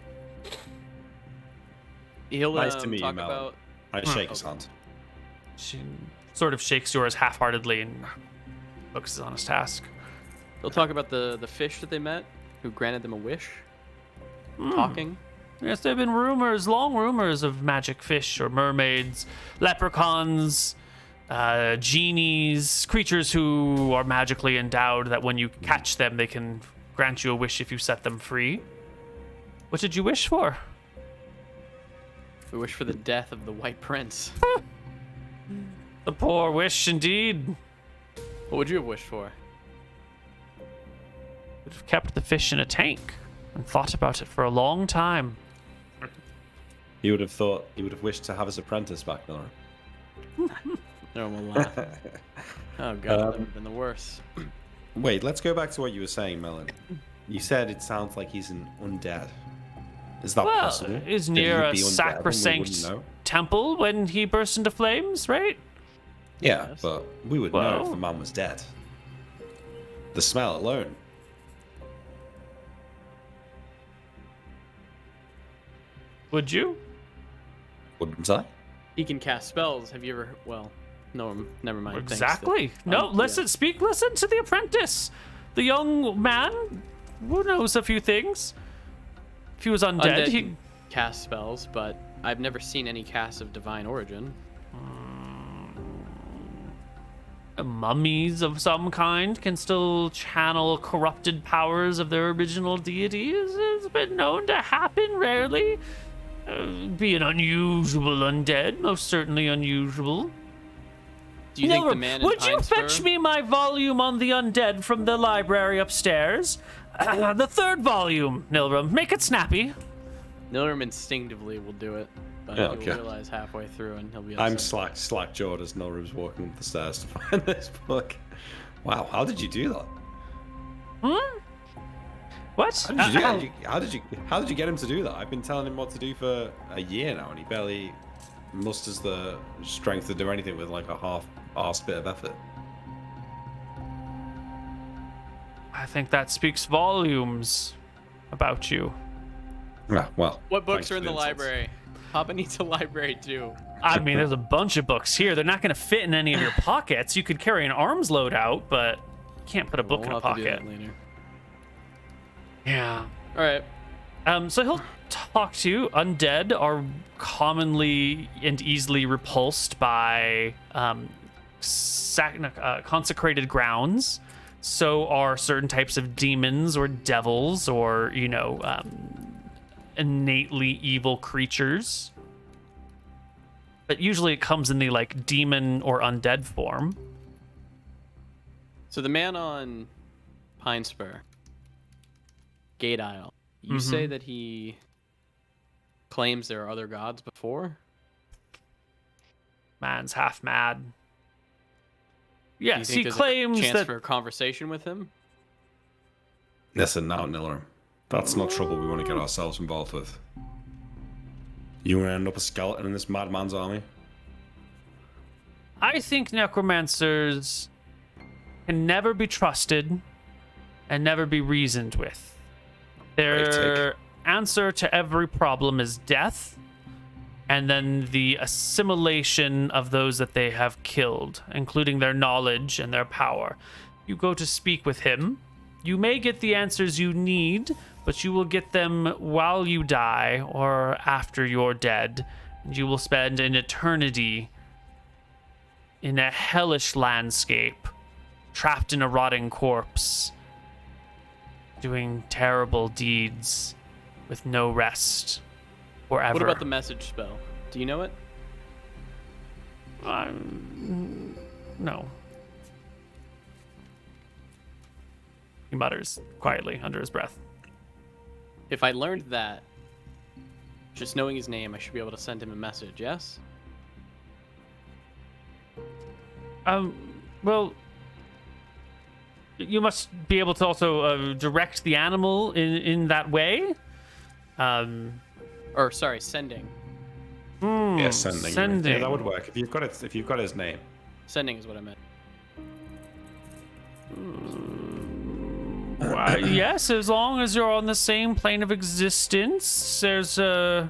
He'll Nice to meet you, talk Merlin. about. I shake his hand. She sort of shakes yours half-heartedly and focuses on his task. He'll talk about the fish that they met, who granted them a wish. Talking. Yes, there have been rumors, long rumors of magic fish or mermaids, leprechauns, genies, creatures who are magically endowed that when you catch them, they can grant you a wish if you set them free. What did you wish for? We wish for the death of the White Prince. A poor wish indeed. What would you have wished for? Would have kept the fish in a tank and thought about it for a long time. He would have wished to have his apprentice back, Nora. No one will laugh. Oh god, that would have been the worst. Wait, let's go back to what you were saying, Merlin. You said it sounds like he's an undead. Is that Well, possible? is That near he'd a be undead and we sacrosanct wouldn't know? temple when he burst into flames, right? Yeah, Yes. but we would know if Well- the man was dead. The smell alone. Would you? Wouldn't I? He can cast spells. Have you ever? Well, no, never mind. Thanks. Exactly. No, listen, listen to the apprentice. The young man who knows a few things. If he was undead, Undead he... can cast spells, but I've never seen any casts of divine origin. Mummies of some kind can still channel corrupted powers of their original deities. It's been known to happen rarely. Be an unusual undead, most certainly unusual. Do you think the Nilrem, man in would you Pinespur- fetch me my volume on the undead from the library upstairs? The third volume, Nilrem. Make it snappy. Nilrem instinctively will do it, but Yeah, he'll okay. realize halfway through and he'll be I'm upset. slack-jawed as Nilrem's walking up the stairs to find this book. Wow, how did you do that? What? How did you get him to do that? I've been telling him what to do for a year now, and he barely musters the strength to do anything with like a half bit of effort. I think that speaks volumes about you. Yeah, well. What books thanks are in for the insults. library? Papa needs a library too. I mean, there's a bunch of books here. They're not going to fit in any of your pockets. You could carry an arms load out, but you can't put a book We'll in a have to do pocket. that later. Yeah. All right. So he'll talk to you. Undead are commonly and easily repulsed by consecrated grounds. So are certain types of demons or devils or, innately evil creatures. But usually it comes in the like demon or undead form. So the man on Pine Spur, Gate Isle, you say that he claims there are other gods before? Man's half mad. Do you Yes, think he there's claims a chance that for a conversation with him? Listen now, Nilrem. That's not trouble we want to get ourselves involved with. You want to end up a skeleton in this madman's army? I think necromancers can never be trusted and never be reasoned with. Their answer to every problem is death, and then the assimilation of those that they have killed, including their knowledge and their power. You go to speak with him. You may get the answers you need, but you will get them while you die or after you're dead. And you will spend an eternity in a hellish landscape, trapped in a rotting corpse, doing terrible deeds with no rest forever. What about the message spell? Do you know it? No. He mutters quietly under his breath. If I learned that, just knowing his name, I should be able to send him a message, yes? Well, you must be able to also direct the animal in that way. Or sorry, sending. Yeah, sending. Sending. Yeah, that would work if you've got it. If you've got his name. Sending is what I meant. Yes, as long as you're on the same plane of existence, there's a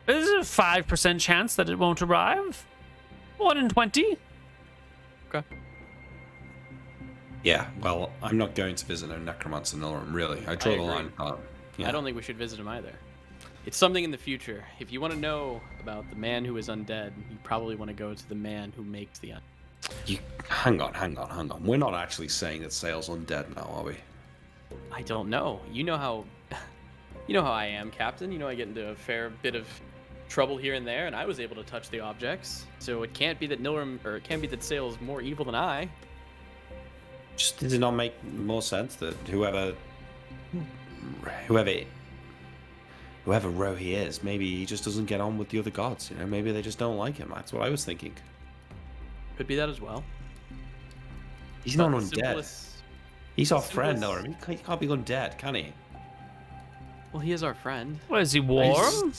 5% chance that it won't arrive. 1 in 20. Okay. Yeah, well, I'm not going to visit a necromancer Nilrem, really. I draw the line. Yeah. I don't think we should visit him either. It's something in the future. If you want to know about the man who is undead, you probably want to go to the man who makes the undead. Hang on. We're not actually saying that Sale's undead now, are we? I don't know. You know how I am, Captain. You know I get into a fair bit of trouble here and there, and I was able to touch the objects. So it can't be that it can't be that Sale is more evil than I. Just did it not make more sense that whoever row he is, maybe he just doesn't get on with the other gods, you know? Maybe they just don't like him. That's what I was thinking. Could be that as well. He's not undead. He's our friend, Nilrem. He can't be undead, can he? Well, he is our friend. What, is he warm?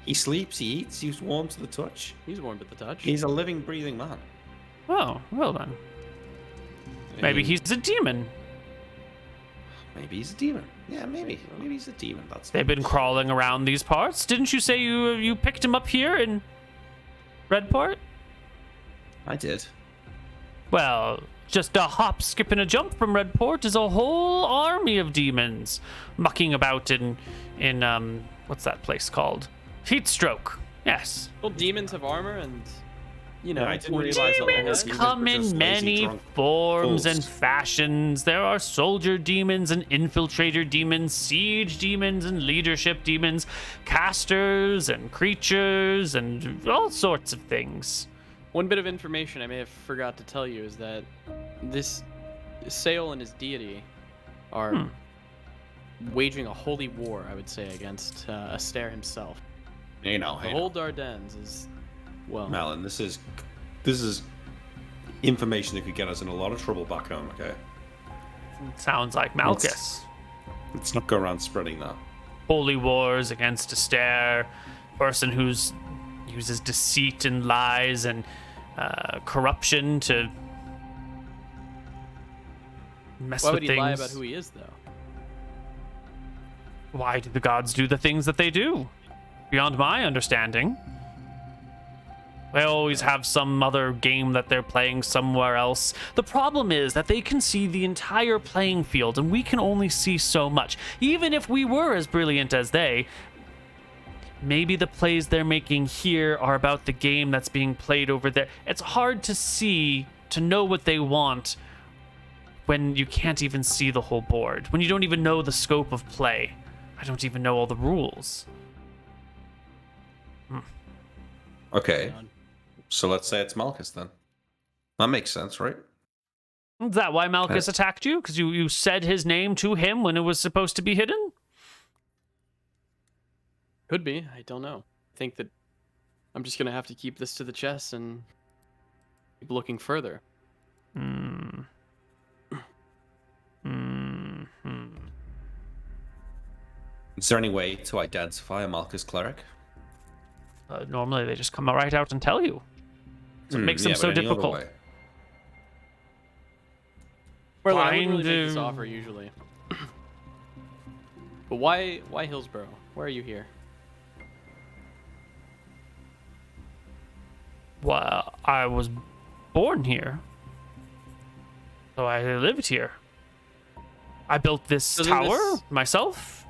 He sleeps, he eats, he's warm to the touch. He's warm to the touch. He's a living, breathing man. Oh, well then. Maybe he's a demon. Maybe he's a demon. Yeah, maybe. Maybe he's a demon. They've been crawling around these parts. Didn't you say you picked him up here in Redport? I did. Well, just a hop, skip, and a jump from Redport is a whole army of demons mucking about in what's that place called? Heatstroke. Yes. Well, demons have armor and, you know, I didn't realize demons come in many forms and fashions. There are soldier demons and infiltrator demons, siege demons and leadership demons, casters and creatures and all sorts of things. One bit of information I may have forgot to tell you is that this Sale and his deity are waging a holy war, I would say, against Astaire himself. You know, the whole Dardannes is, well... Merlin, this is information that could get us in a lot of trouble back home, okay? Sounds like Malchus. Let's not go around spreading that. Holy wars against Astaire, person who's uses deceit and lies and corruption to mess Why with would things. he lie about who he is, though? Why do the gods do the things that they do? Beyond my understanding. They always have some other game that they're playing somewhere else. The problem is that they can see the entire playing field, and we can only see so much. Even if we were as brilliant as they, maybe the plays they're making here are about the game that's being played over there. It's hard to see, to know what they want when you can't even see the whole board, when you don't even know the scope of play. I don't even know all the rules. Okay, so let's say it's Malchus then. That makes sense, right? Is that why Malchus attacked you? Because you said his name to him when it was supposed to be hidden? Could be. I don't know. I think that I'm just going to have to keep this to the chest and keep looking further. Is there any way to identify a Malchus cleric? Normally they just come right out and tell you. So it makes them so difficult. Well, I wouldn't really make this offer usually. But why Hillsborough? Why are you here? Well, I was born here. So I lived here. I built this tower myself.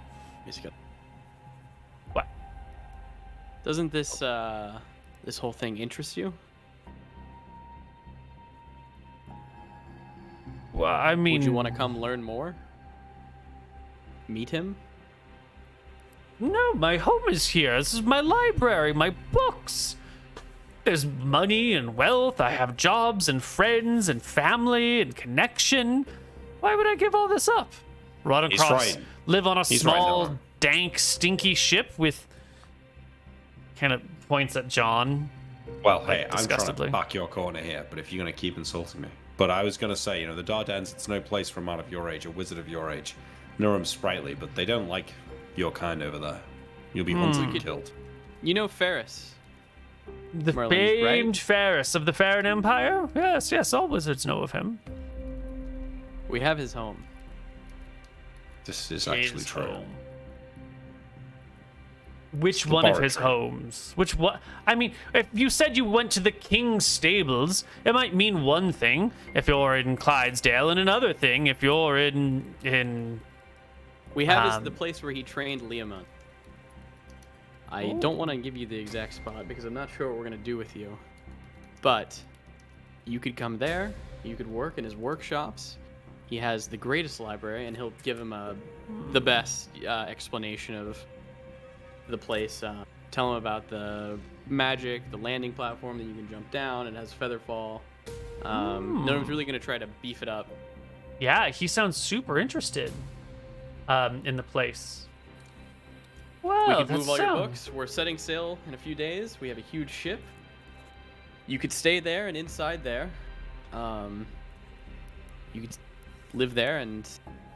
What? Doesn't this this whole thing interest you? Well, I mean, would you want to come learn more? Meet him? No, my home is here. This is my library, my books. There's money and wealth. I have jobs and friends and family and connection. Why would I give all this up? Run across, live on a small, dank, stinky ship with... Kind of points at John. Well, hey, I'm trying to back your corner here, but if you're going to keep insulting me... But I was going to say, the Dardannes, it's no place for a man of your age, a wizard of your age. Nilrem's sprightly, but they don't like your kind over there. You'll be hunted and killed. You know Ferris. The Merlin, famed right? Ferris of the Farron Empire? Yes, all wizards know of him. We have his home. This is actually His true. home. Which one of his homes? Which what? I mean, if you said you went to the king's stables, it might mean one thing if you're in Clydesdale, and another thing if you're in. We have the place where he trained Liamon. I don't want to give you the exact spot because I'm not sure what we're gonna do with you. But you could come there. You could work in his workshops. He has the greatest library, and he'll give him the best explanation of the place. Tell him about the magic, the landing platform that you can jump down. It has featherfall. Nilrem's really gonna try to beef it up. Yeah, he sounds super interested in the place. Well, We can move all your books. We're setting sail in a few days. We have a huge ship. You could stay there and inside there. You could live there and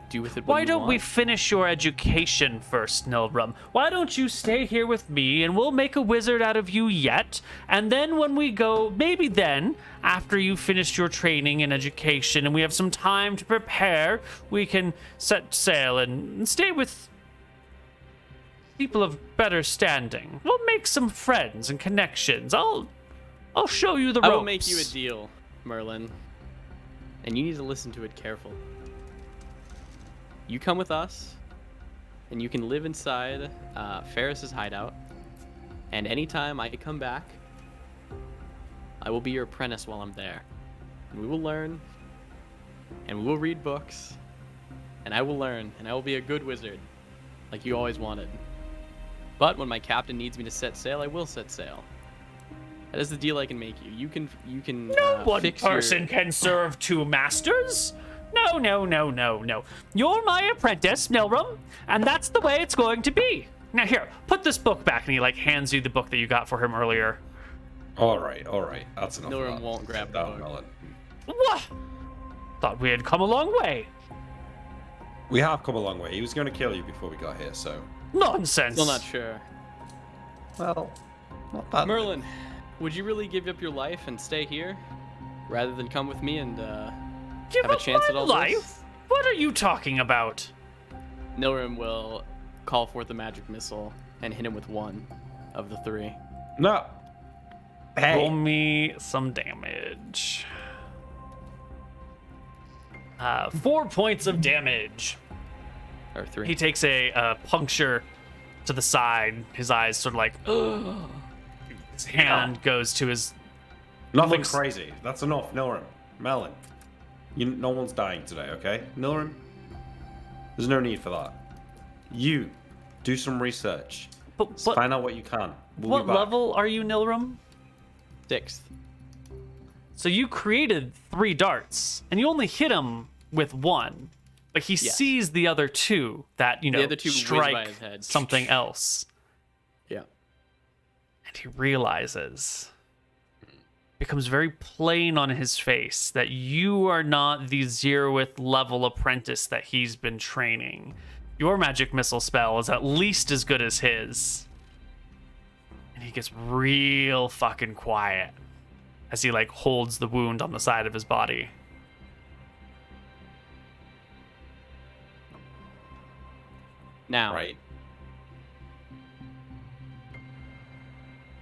do with it what Why you don't we want. finish your education first, Nilrem? Why don't you stay here with me and we'll make a wizard out of you yet? And then when we go, maybe then, after you've finished your training and education and we have some time to prepare, we can set sail and stay with people of better standing. We'll make some friends and connections. I'll show you the ropes. I will make you a deal, Merlin. And you need to listen to it carefully. You come with us, and you can live inside Ferris's hideout. And anytime I come back, I will be your apprentice while I'm there. And we will learn, and we will read books, and I will learn, and I will be a good wizard, like you always wanted. But when my captain needs me to set sail, I will set sail. That is the deal I can make you. You can. No one fix person can serve two masters. No. You're my apprentice, Nilrem, and that's the way it's going to be. Now here, put this book back, and he hands you the book that you got for him earlier. All right. That's enough. Nilrem of that. won't grab Sit the down, book. Merlin. What? Thought we had come a long way. We have come a long way. He was going to kill you before we got here, so. Nonsense. Still not sure. Well, not bad. Merlin, would you really give up your life and stay here, rather than come with me and Give have a up chance my at all life? this? What are you talking about? Nilrem will call forth a magic missile and hit him with one of the three. No. Hey. Roll me some damage. 4 points of damage. Or three. He takes a puncture to the side. His eyes sort of like, ugh. His hand goes to his. Nothing looks- crazy. That's enough, Nilrem. Merlin. No one's dying today, okay? Nilrem, there's no need for that. You, do some research. But Find out what you can. We'll what be back. level are you, Nilrem? 6th. So you created 3 darts, and you only hit him with 1. But he Yes. sees the other 2 that, The other 2 whiz by strike his head. something else. Yeah. And he realizes, becomes very plain on his face, that you are not the 0th level apprentice that he's been training. Your magic missile spell is at least as good as his. And he gets real fucking quiet as he holds the wound on the side of his body. Now, Right.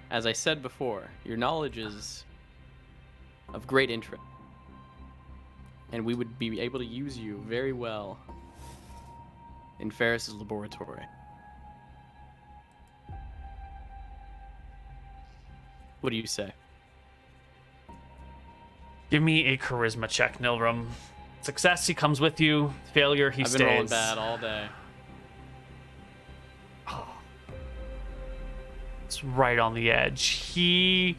as I said before, your knowledge is of great interest. And we would be able to use you very well in Ferris's laboratory. What do you say? Give me a charisma check, Nilrem. Success, he comes with you. Failure, he I've stays. been rolling bad all day. It's right on the edge. He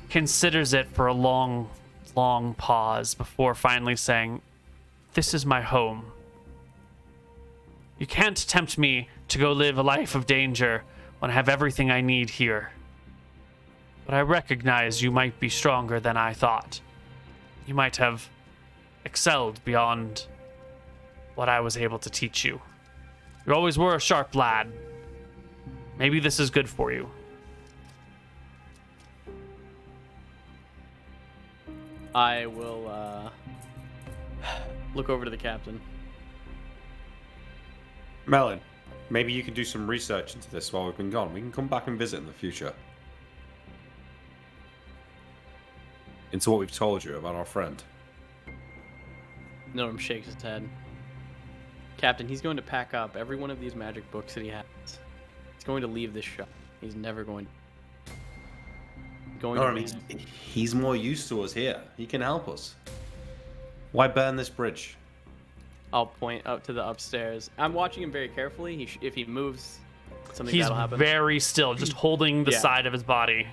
considers it for a long, long pause before finally saying, "This is my home. You can't tempt me to go live a life of danger when I have everything I need here. But I recognize you might be stronger than I thought. You might have excelled beyond what I was able to teach you. You always were a sharp lad. Maybe this is good for you. I will look over to the captain. Merlin, maybe you can do some research into this while we've been gone. We can come back and visit in the future. Into what we've told you about our friend. Nilrem shakes his head. Captain, he's going to pack up every one of these magic books that he has. He's going to leave this shop. He's never going to... He's more used to us here. He can help us. Why burn this bridge? I'll point up to the upstairs. I'm watching him very carefully. If he moves, something He's that'll happen. very still, just holding the side of his body.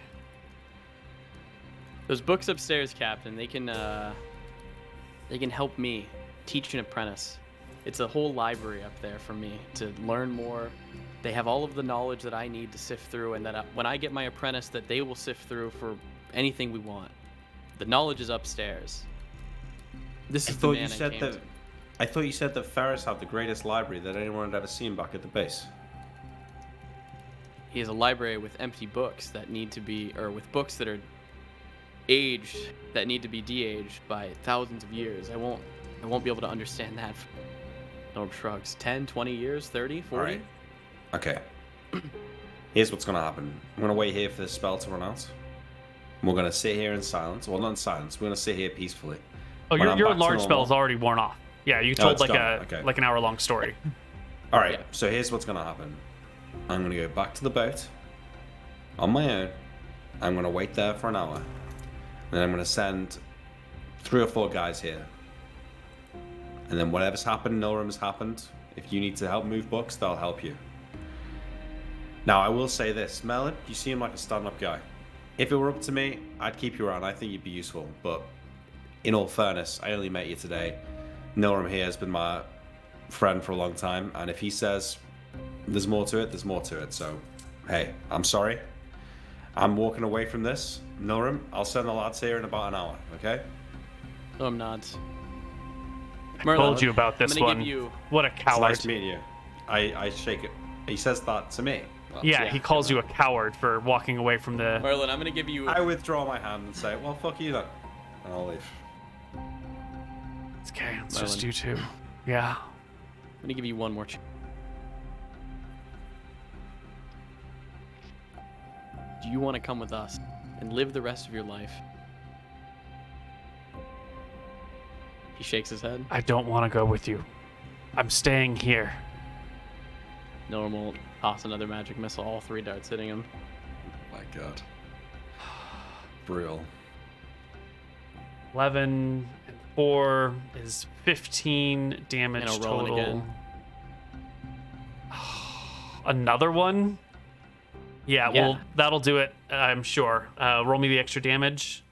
Those books upstairs, Captain, they can help me teach an apprentice. It's a whole library up there for me to learn more. They have all of the knowledge that I need to sift through, and that when I get my apprentice, that they will sift through for anything we want. The knowledge is upstairs. This is the man I came to. I thought you said that Ferris had the greatest library that anyone had ever seen back at the base. He has a library with empty books that need to be, or with books that are aged, that need to be de-aged by thousands of years. I won't be able to understand that. Norb shrugs. 10, 20 years, 30, 40? All right. Okay. Here's what's going to happen. I'm going to wait here for this spell to run out. We're going to sit here in silence. Well, not in silence. We're going to sit here peacefully. Oh, your large spell is already worn off. Yeah, you told like an hour-long story. All right, so here's what's going to happen. I'm going to go back to the boat on my own. I'm going to wait there for an hour. Then I'm going to send 3 or 4 guys here. And then whatever's happened, Nilrem has happened. If you need to help move books, they'll help you. Now, I will say this. Merlin, you seem like a stand-up guy. If it were up to me, I'd keep you around. I think you'd be useful. But in all fairness, I only met you today. Nilrem here has been my friend for a long time. And if he says there's more to it, there's more to it. So, hey, I'm sorry. I'm walking away from this. Nilrem, I'll send the lads here in about an hour, okay? No, I'm not. I told you about this one. What a coward. It's nice meeting you. I shake it. He says that to me. Well, yeah, he calls you a coward for walking away from the... Merlin, I'm going to give you... I withdraw my hand and say, well, fuck you then. And I'll leave. It's okay, it's just you two. Yeah. I'm going to give you one more chance. Do you want to come with us and live the rest of your life? He shakes his head. I don't want to go with you. I'm staying here. Nilrem will toss another magic missile, all 3 darts hitting him. My god. Brutal. 11 and 4 is 15 damage and I'll roll total. It again. Another one? Yeah, well, that'll do it, I'm sure. Roll me the extra damage.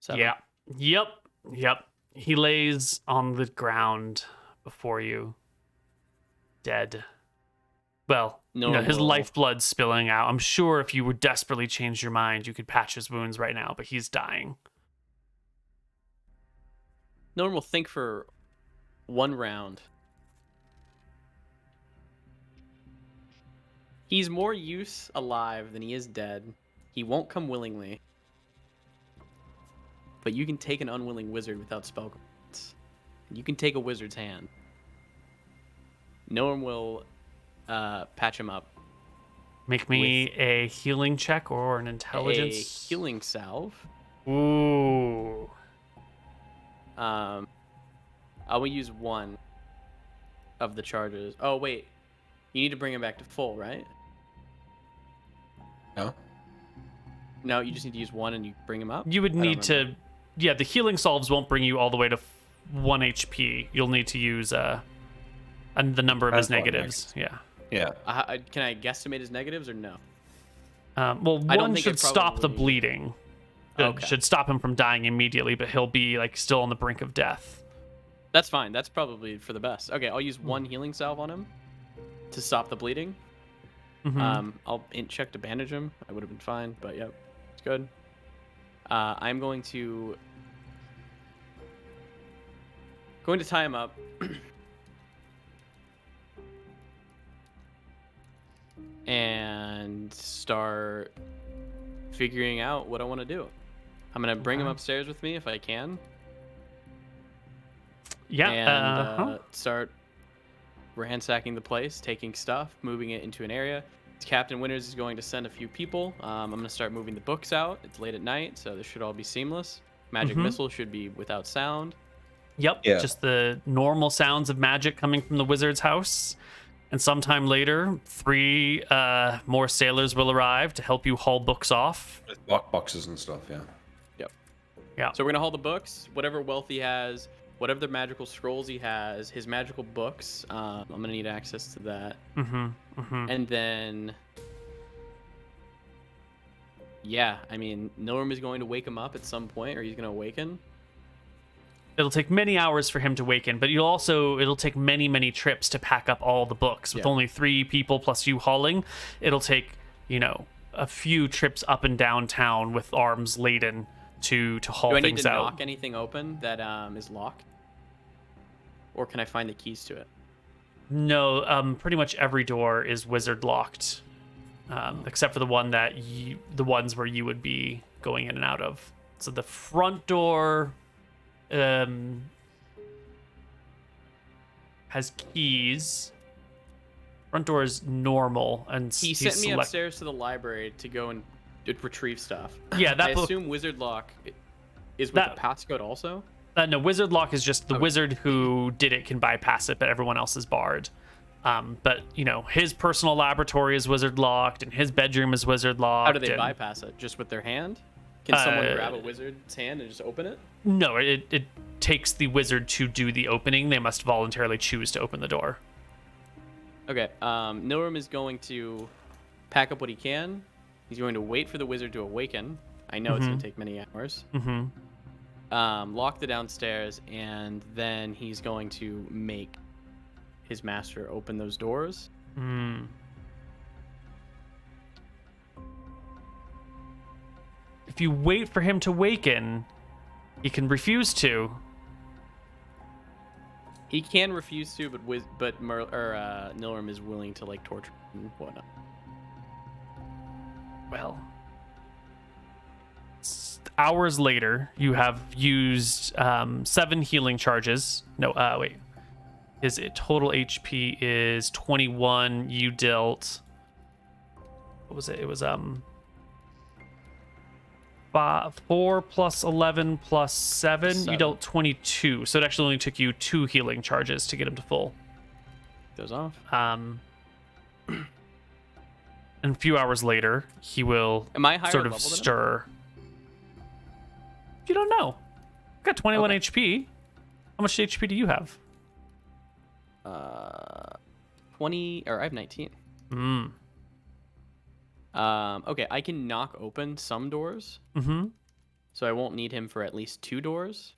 Seven. Yeah. Yep. He lays on the ground before you, dead. Well, his lifeblood's spilling out. I'm sure if you would desperately change your mind, you could patch his wounds right now, but he's dying. Nilrem will think for 1 round. He's more use alive than he is dead. He won't come willingly. But you can take an unwilling wizard without spell cards. You can take a wizard's hand. Nilrem will patch him up. Make me a healing check or an intelligence. A healing salve. Ooh. I will use 1 of the charges. Oh, wait. You need to bring him back to full, right? No. No, you just need to use 1 and you bring him up? You would need to... Yeah, the healing salves won't bring you all the way to 1 HP. You'll need to use the number of his negatives. Yeah. Can I guesstimate his negatives or no? Well, 1 should stop the bleeding. Should stop him from dying immediately, but he'll be like still on the brink of death. That's fine. That's probably for the best. Okay, I'll use 1 healing salve on him to stop the bleeding. I'll check to bandage him. I would have been fine, but yep, it's good. I'm going to tie him up. And start figuring out what I want to do. I'm going to bring him upstairs with me if I can. Yeah. And start ransacking the place, taking stuff, moving it into an area. Captain Winters is going to send a few people. I'm going to start moving the books out. It's late at night, so this should all be seamless. Magic missile should be without sound. Yep. Yeah. Just the normal sounds of magic coming from the wizard's house. And sometime later, 3 more sailors will arrive to help you haul books off. With boxes and stuff, yeah. Yep. Yeah. So we're going to haul the books, whatever wealth he has, whatever the magical scrolls he has, his magical books. I'm going to need access to that. And then, yeah, I mean, Nilrem is going to wake him up at some point, or he's going to awaken. It'll take many hours for him to waken, but it'll take many trips to pack up all the books. With only 3 people plus you hauling, it'll take, a few trips up and down town with arms laden to haul things out. Do I need to knock anything open that is locked? Or can I find the keys to it? No, pretty much every door is wizard locked, except for the ones where you would be going in and out of. So the front door has keys. Front door is normal, and he sent me upstairs to the library to go and retrieve stuff. Yeah, that I assume wizard lock is with the passcode also. No, wizard lock is just the wizard who did it can bypass it, but everyone else is barred. But his personal laboratory is wizard locked, and his bedroom is wizard locked. How do they bypass it? Just with their hand? Can someone grab a wizard's hand and just open it? No, it takes the wizard to do the opening. They must voluntarily choose to open the door. Okay, Nilrem is going to pack up what he can. He's going to wait for the wizard to awaken. I know it's going to take many hours. Lock the downstairs, and then he's going to make his master open those doors. If you wait for him to waken, he can refuse to. He can refuse to, but Nilrem is willing to torture and whatnot. Well, hours later, you have used 7 healing charges. No, wait. His total HP is 21. You dealt. What was it? It was 4 plus 11 plus 7. You dealt 22. So it actually only took you 2 healing charges to get him to full. Goes off. And a few hours later, he will sort of stir. You don't know. I've got 21 HP. How much HP do you have? 20, or I have 19. Okay, I can knock open some doors. So I won't need him for at least 2 doors.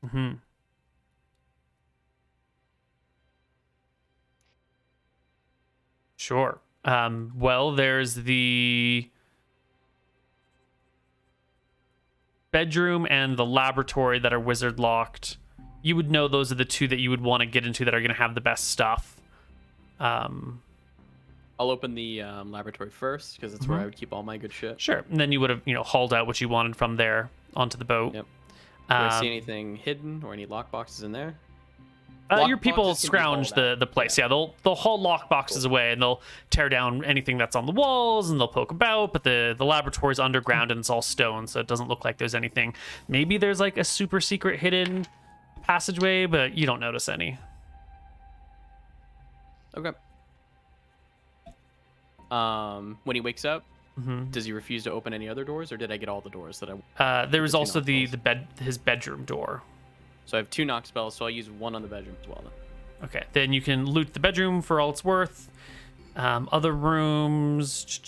Sure. Well, there's the bedroom and the laboratory that are wizard locked. You would know those are the 2 that you would want to get into that are going to have the best stuff. I'll open the laboratory first because that's where I would keep all my good shit. Sure. And then you would have, hauled out what you wanted from there onto the boat. Yep. Do I see anything hidden or any lockboxes in there? Your people scrounge the place. Yeah, they'll haul lock boxes away, and they'll tear down anything that's on the walls, and they'll poke about. But the laboratory's underground, and it's all stone, so it doesn't look like there's anything. Maybe there's a super secret hidden passageway, but you don't notice any. Okay. When he wakes up, does he refuse to open any other doors, or did I get all the doors that I? There is also his bedroom door. So I have 2 knock spells, so I'll use 1 on the bedroom as well then. Okay, then you can loot the bedroom for all it's worth. Other rooms.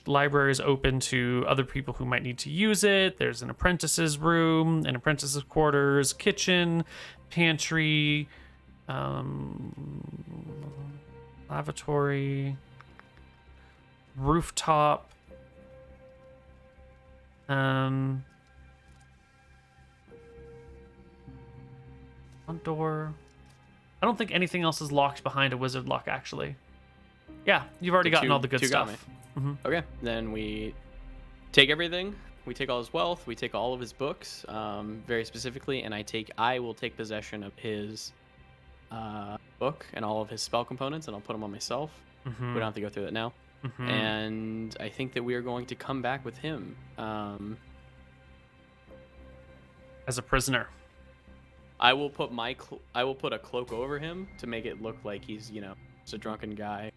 Library is open to other people who might need to use it. There's an apprentice's room, an apprentice's quarters, kitchen, pantry. Lavatory. Rooftop. Front door. I don't think anything else is locked behind a wizard lock, actually. Yeah, you've already gotten all the good stuff. Okay, then we take everything. We take all his wealth. We take all of his books, very specifically, and I will take possession of his book and all of his spell components, and I'll put them on myself. We don't have to go through that now. And I think that we are going to come back with him as a prisoner. I will put a cloak over him to make it look like he's just a drunken guy.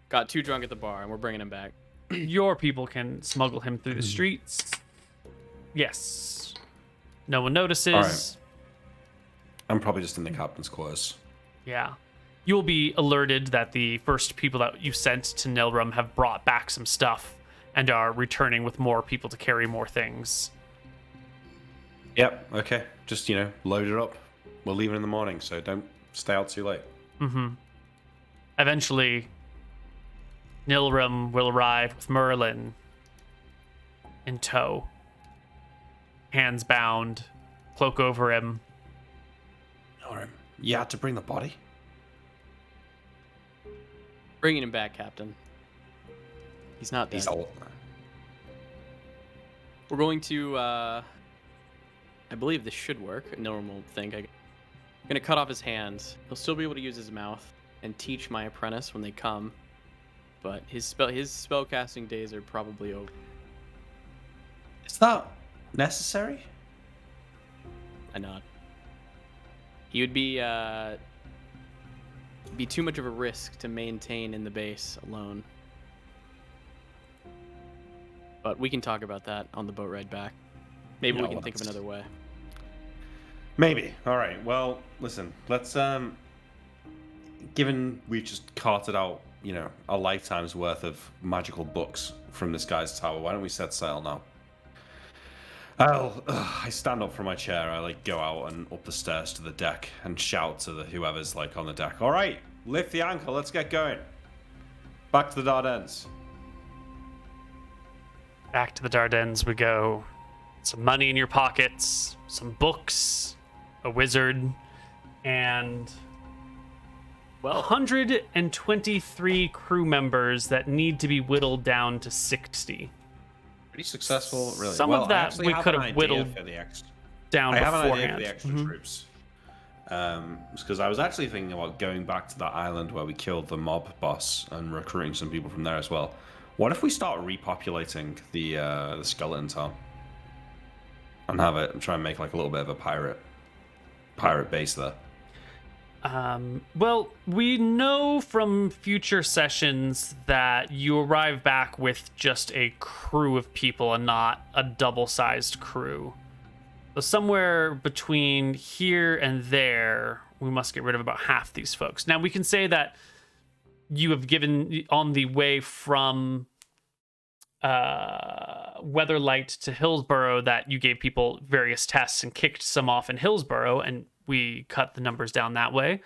Got too drunk at the bar, and we're bringing him back. Your people can smuggle him through the streets. Yes. No one notices. All right. I'm probably just in the captain's quarters. Yeah. You'll be alerted that the first people that you sent to Nilrem have brought back some stuff and are returning with more people to carry more things. Yep, okay. Just, load it up. We'll leave it in the morning, so don't stay out too late. Eventually, Nilrem will arrive with Merlin in tow. Hands bound, cloak over him. Nilrem, you had to bring the body? Bringing him back, Captain. He's not dead. He's old. We're going to, I believe this should work. Nilrem will think. I'm going to cut off his hands. He'll still be able to use his mouth and teach my apprentice when they come. But his spell casting days are probably over. Is that necessary? I nod. He would be too much of a risk to maintain in the base alone. But we can talk about that on the boat ride back. Maybe we can think of another way. Maybe. All right. Well, listen. Let's given we've just carted out, a lifetime's worth of magical books from this guy's tower, why don't we set sail now? I stand up from my chair. I go out and up the stairs to the deck and shout to whoever's on the deck. All right, lift the anchor. Let's get going. Back to the Dardanelles. Back to the Dardanelles we go. Some money in your pockets, some books, a wizard, and 123 crew members that need to be whittled down to 60. Pretty successful, really. Some of that we could have whittled down beforehand. I have an idea for the extra troops. Because I was actually thinking about going back to that island where we killed the mob boss and recruiting some people from there as well. What if we start repopulating the skeleton town and have it and try and make a little bit of a pirate base there? Well, we know from future sessions that you arrive back with just a crew of people and not a double-sized crew. So somewhere between here and there, we must get rid of about half these folks. Now, we can say that you have given on the way from Weatherlight to Hillsborough that you gave people various tests and kicked some off in Hillsborough, and we cut the numbers down that way.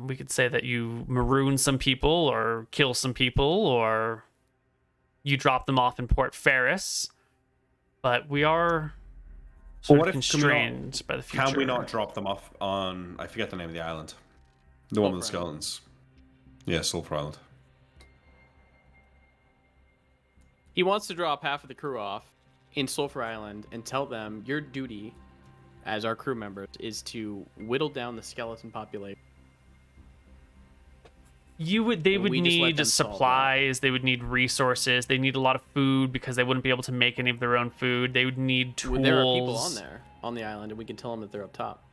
We could say that you maroon some people or kill some people or you drop them off in Port Ferris. But we are sort of constrained by the future. Can we not drop them off on... I forget the name of the island. The one with the skeletons. Yeah, Sulphur Island. He wants to drop half of the crew off in Sulphur Island and tell them your duty as our crew members is to whittle down the skeleton population. They would need supplies, they would need resources, they need a lot of food because they wouldn't be able to make any of their own food. They would need tools. Well, there are people on the island, and we can tell them that they're up top.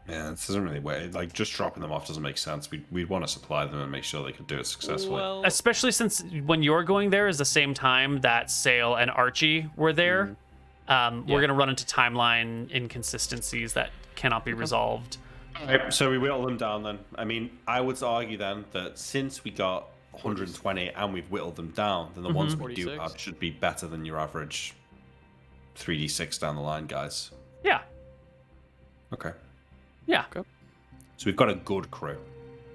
Yeah, this doesn't really work. Just dropping them off doesn't make sense. We'd want to supply them and make sure they could do it successfully. Well, especially since when you're going there is the same time that Sale and Archie were there. We're going to run into timeline inconsistencies that cannot be resolved. All right, so we whittle them down then. I mean, I would argue then that since we got 120 and we've whittled them down, then the ones we do have should be better than your average 3d6 down the line, guys. Yeah. Okay. Yeah. So we've got a good crew.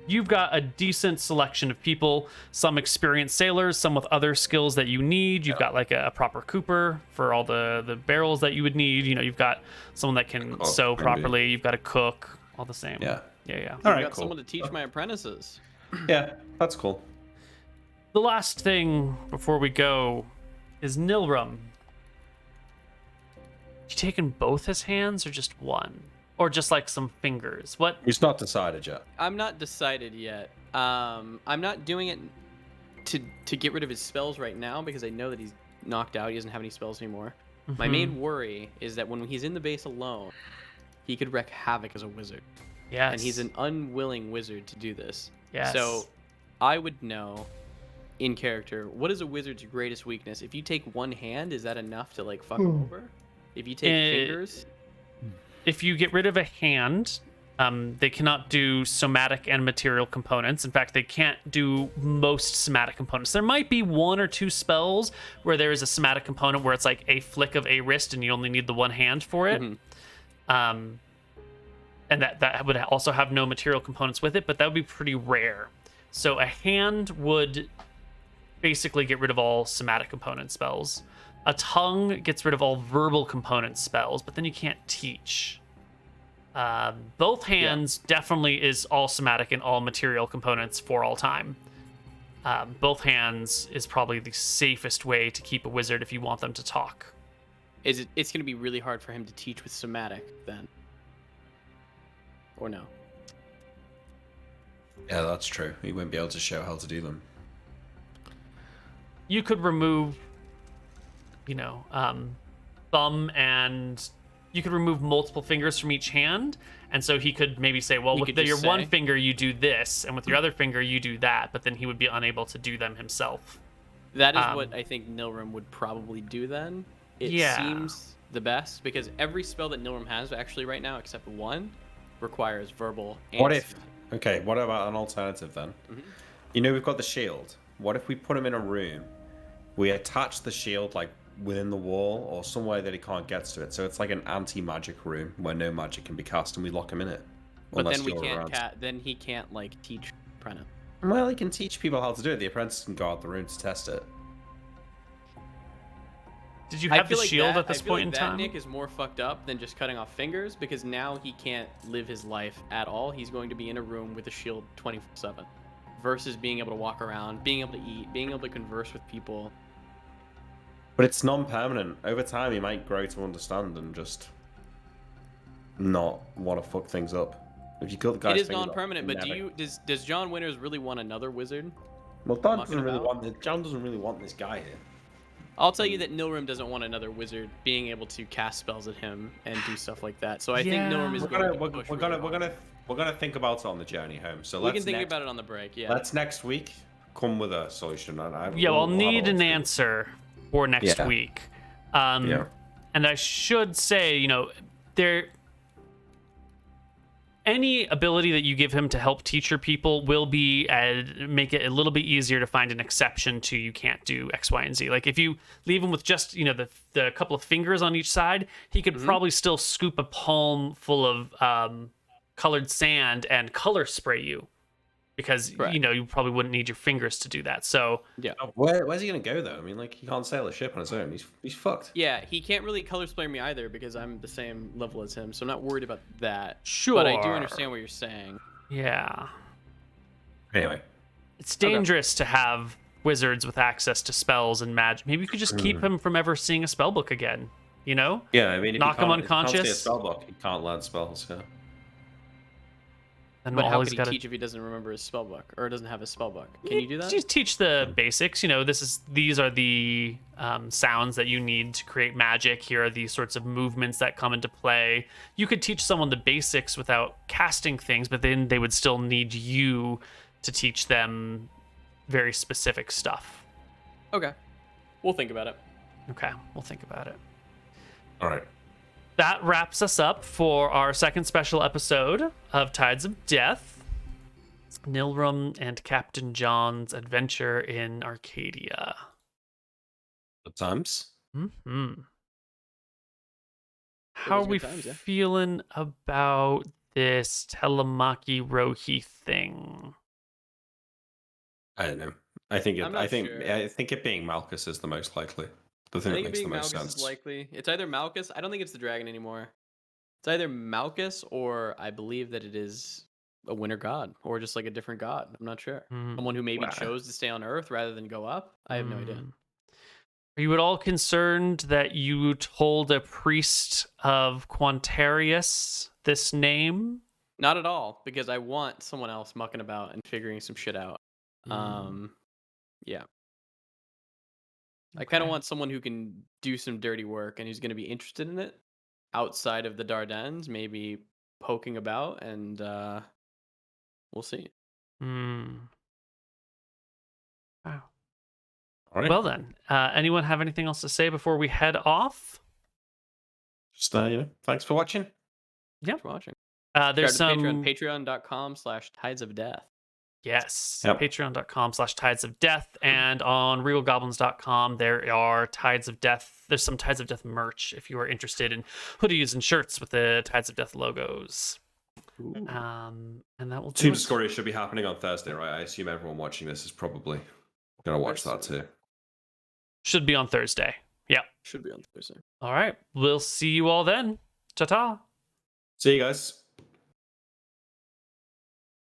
you've got a decent selection of people, some experienced sailors, some with other skills that you need. You've got like a proper cooper for all the barrels that you would need. You know, you've got someone that can sew properly. You've got a cook, all the same. Yeah. Yeah. All right, got cool. someone to teach my apprentices. Yeah, that's cool. The last thing before we go is Nilrem. You taking both his hands or just one? Or just like some fingers? What? He's not decided yet. I'm not decided yet. I'm not doing it to get rid of his spells right now because I know that he's knocked out. He doesn't have any spells anymore. My main worry is that when he's in the base alone, he could wreak havoc as a wizard. Yes. And he's an unwilling wizard to do this. Yes. So I would know in character, what is a wizard's greatest weakness? If you take one hand, is that enough to like fuck him over? If you take fingers? If you get rid of a hand, they cannot do somatic and material components. In fact, they can't do most somatic components. There might be one or two spells where there is a somatic component where it's like a flick of a wrist and you only need the one hand for it. And that would also have no material components with it, but that would be pretty rare. So a hand would basically get rid of all somatic component spells. A tongue gets rid of all verbal component spells, but then you can't teach. Both hands definitely is all somatic and all material components for all time. Both hands is probably the safest way to keep a wizard if you want them to talk. It's going to be really hard for him to teach with somatic then. Or no? Yeah, that's true. He won't be able to show how to do them. You could remove, thumb and you could remove multiple fingers from each hand. And so he could maybe say, well, with your one finger, you do this, and with your other finger, you do that. But then he would be unable to do them himself. That is what I think Nilrem would probably do then. It seems the best because every spell that Nilrem has actually right now, except one, requires verbal and what about an alternative then? We've got the shield. What if we put him in a room, we attach the shield like within the wall or somewhere that he can't get to it, so it's like an anti-magic room where no magic can be cast, and we lock him in it. But then we can't then he can't like teach apprentice. Well, he can teach people how to do it. The apprentice can go out the room to test it. Did you have the shield at this point in time? Nick is more fucked up than just cutting off fingers because now he can't live his life at all. He's going to be in a room with a shield 24/7 versus being able to walk around, being able to eat, being able to converse with people. But it's non-permanent. Over time, he might grow to understand and just not want to fuck things up. If you cut the guy's it is fingers non-permanent, off, but does John Winters really want another wizard? Well, John doesn't really want this guy here. I'll tell you that Nilrem doesn't want another wizard being able to cast spells at him and do stuff like that. So I think Nilrem is we're gonna think about it on the journey home. So we can think about it on the break. Yeah. Let's next week come with a solution. I'll need an answer for next week. And I should say, any ability that you give him to help teach your people will be make it a little bit easier to find an exception to you can't do X, Y, and Z. Like if you leave him with just the couple of fingers on each side, he could probably still scoop a palm full of colored sand and color spray you, because you probably wouldn't need your fingers to do that. So where's he gonna go though? I mean, like he can't sail a ship on his own. He's fucked. Yeah, he can't really color spray me either because I'm the same level as him, so I'm not worried about that. Sure, but I do understand what you're saying. Yeah. Anyway, it's dangerous to have wizards with access to spells and magic. Maybe you could just keep him from ever seeing a spell book again. Yeah, I mean, knock him unconscious. If he can't see a spell book, he can't learn spells. Yeah. But how can he teach if he doesn't remember his spell book or doesn't have his spell book? Can you do that? Just teach the basics. These are the sounds that you need to create magic. Here are the sorts of movements that come into play. You could teach someone the basics without casting things, but then they would still need you to teach them very specific stuff. Okay. We'll think about it. Okay, we'll think about it. All right. That wraps us up for our second special episode of Tides of Death. Nilrem and Captain John's adventure in Arcadia. Good times. Mm-hmm. How are we feeling about this Telemachy Rohi thing? I don't know. I think I'm not sure. I think it being Malchus is the most likely. The I thing that think it makes the being most Malchus is sense. likely. It's either Malchus. I don't think it's the dragon anymore. It's either Malchus or I believe that it is a winter god or just like a different god. I'm not sure. Mm. Someone who maybe Wow. chose to stay on Earth rather than go up. I have no idea. Mm. Are you at all concerned that you told a priest of Quantarius this name? Not at all, because I want someone else mucking about and figuring some shit out. Yeah. I kind of Okay. want someone who can do some dirty work and who's going to be interested in it outside of the Dardannes, maybe poking about, and we'll see. Hmm. Wow. All right. Well then, anyone have anything else to say before we head off? Just thanks for watching. Yeah. Thanks for watching. There's Subscribe to some patreon.com/tides of death. Yes. Yep. Patreon.com/Tides of Death. And on regalgoblins.com, there are Tides of Death. There's some Tides of Death merch if you are interested in hoodies and shirts with the Tides of Death logos. And that will do Team it. Discovery should be happening on Thursday, right? I assume everyone watching this is probably going to watch that too. Should be on Thursday. Yeah. Should be on Thursday. All right. We'll see you all then. Ta-ta. See you guys.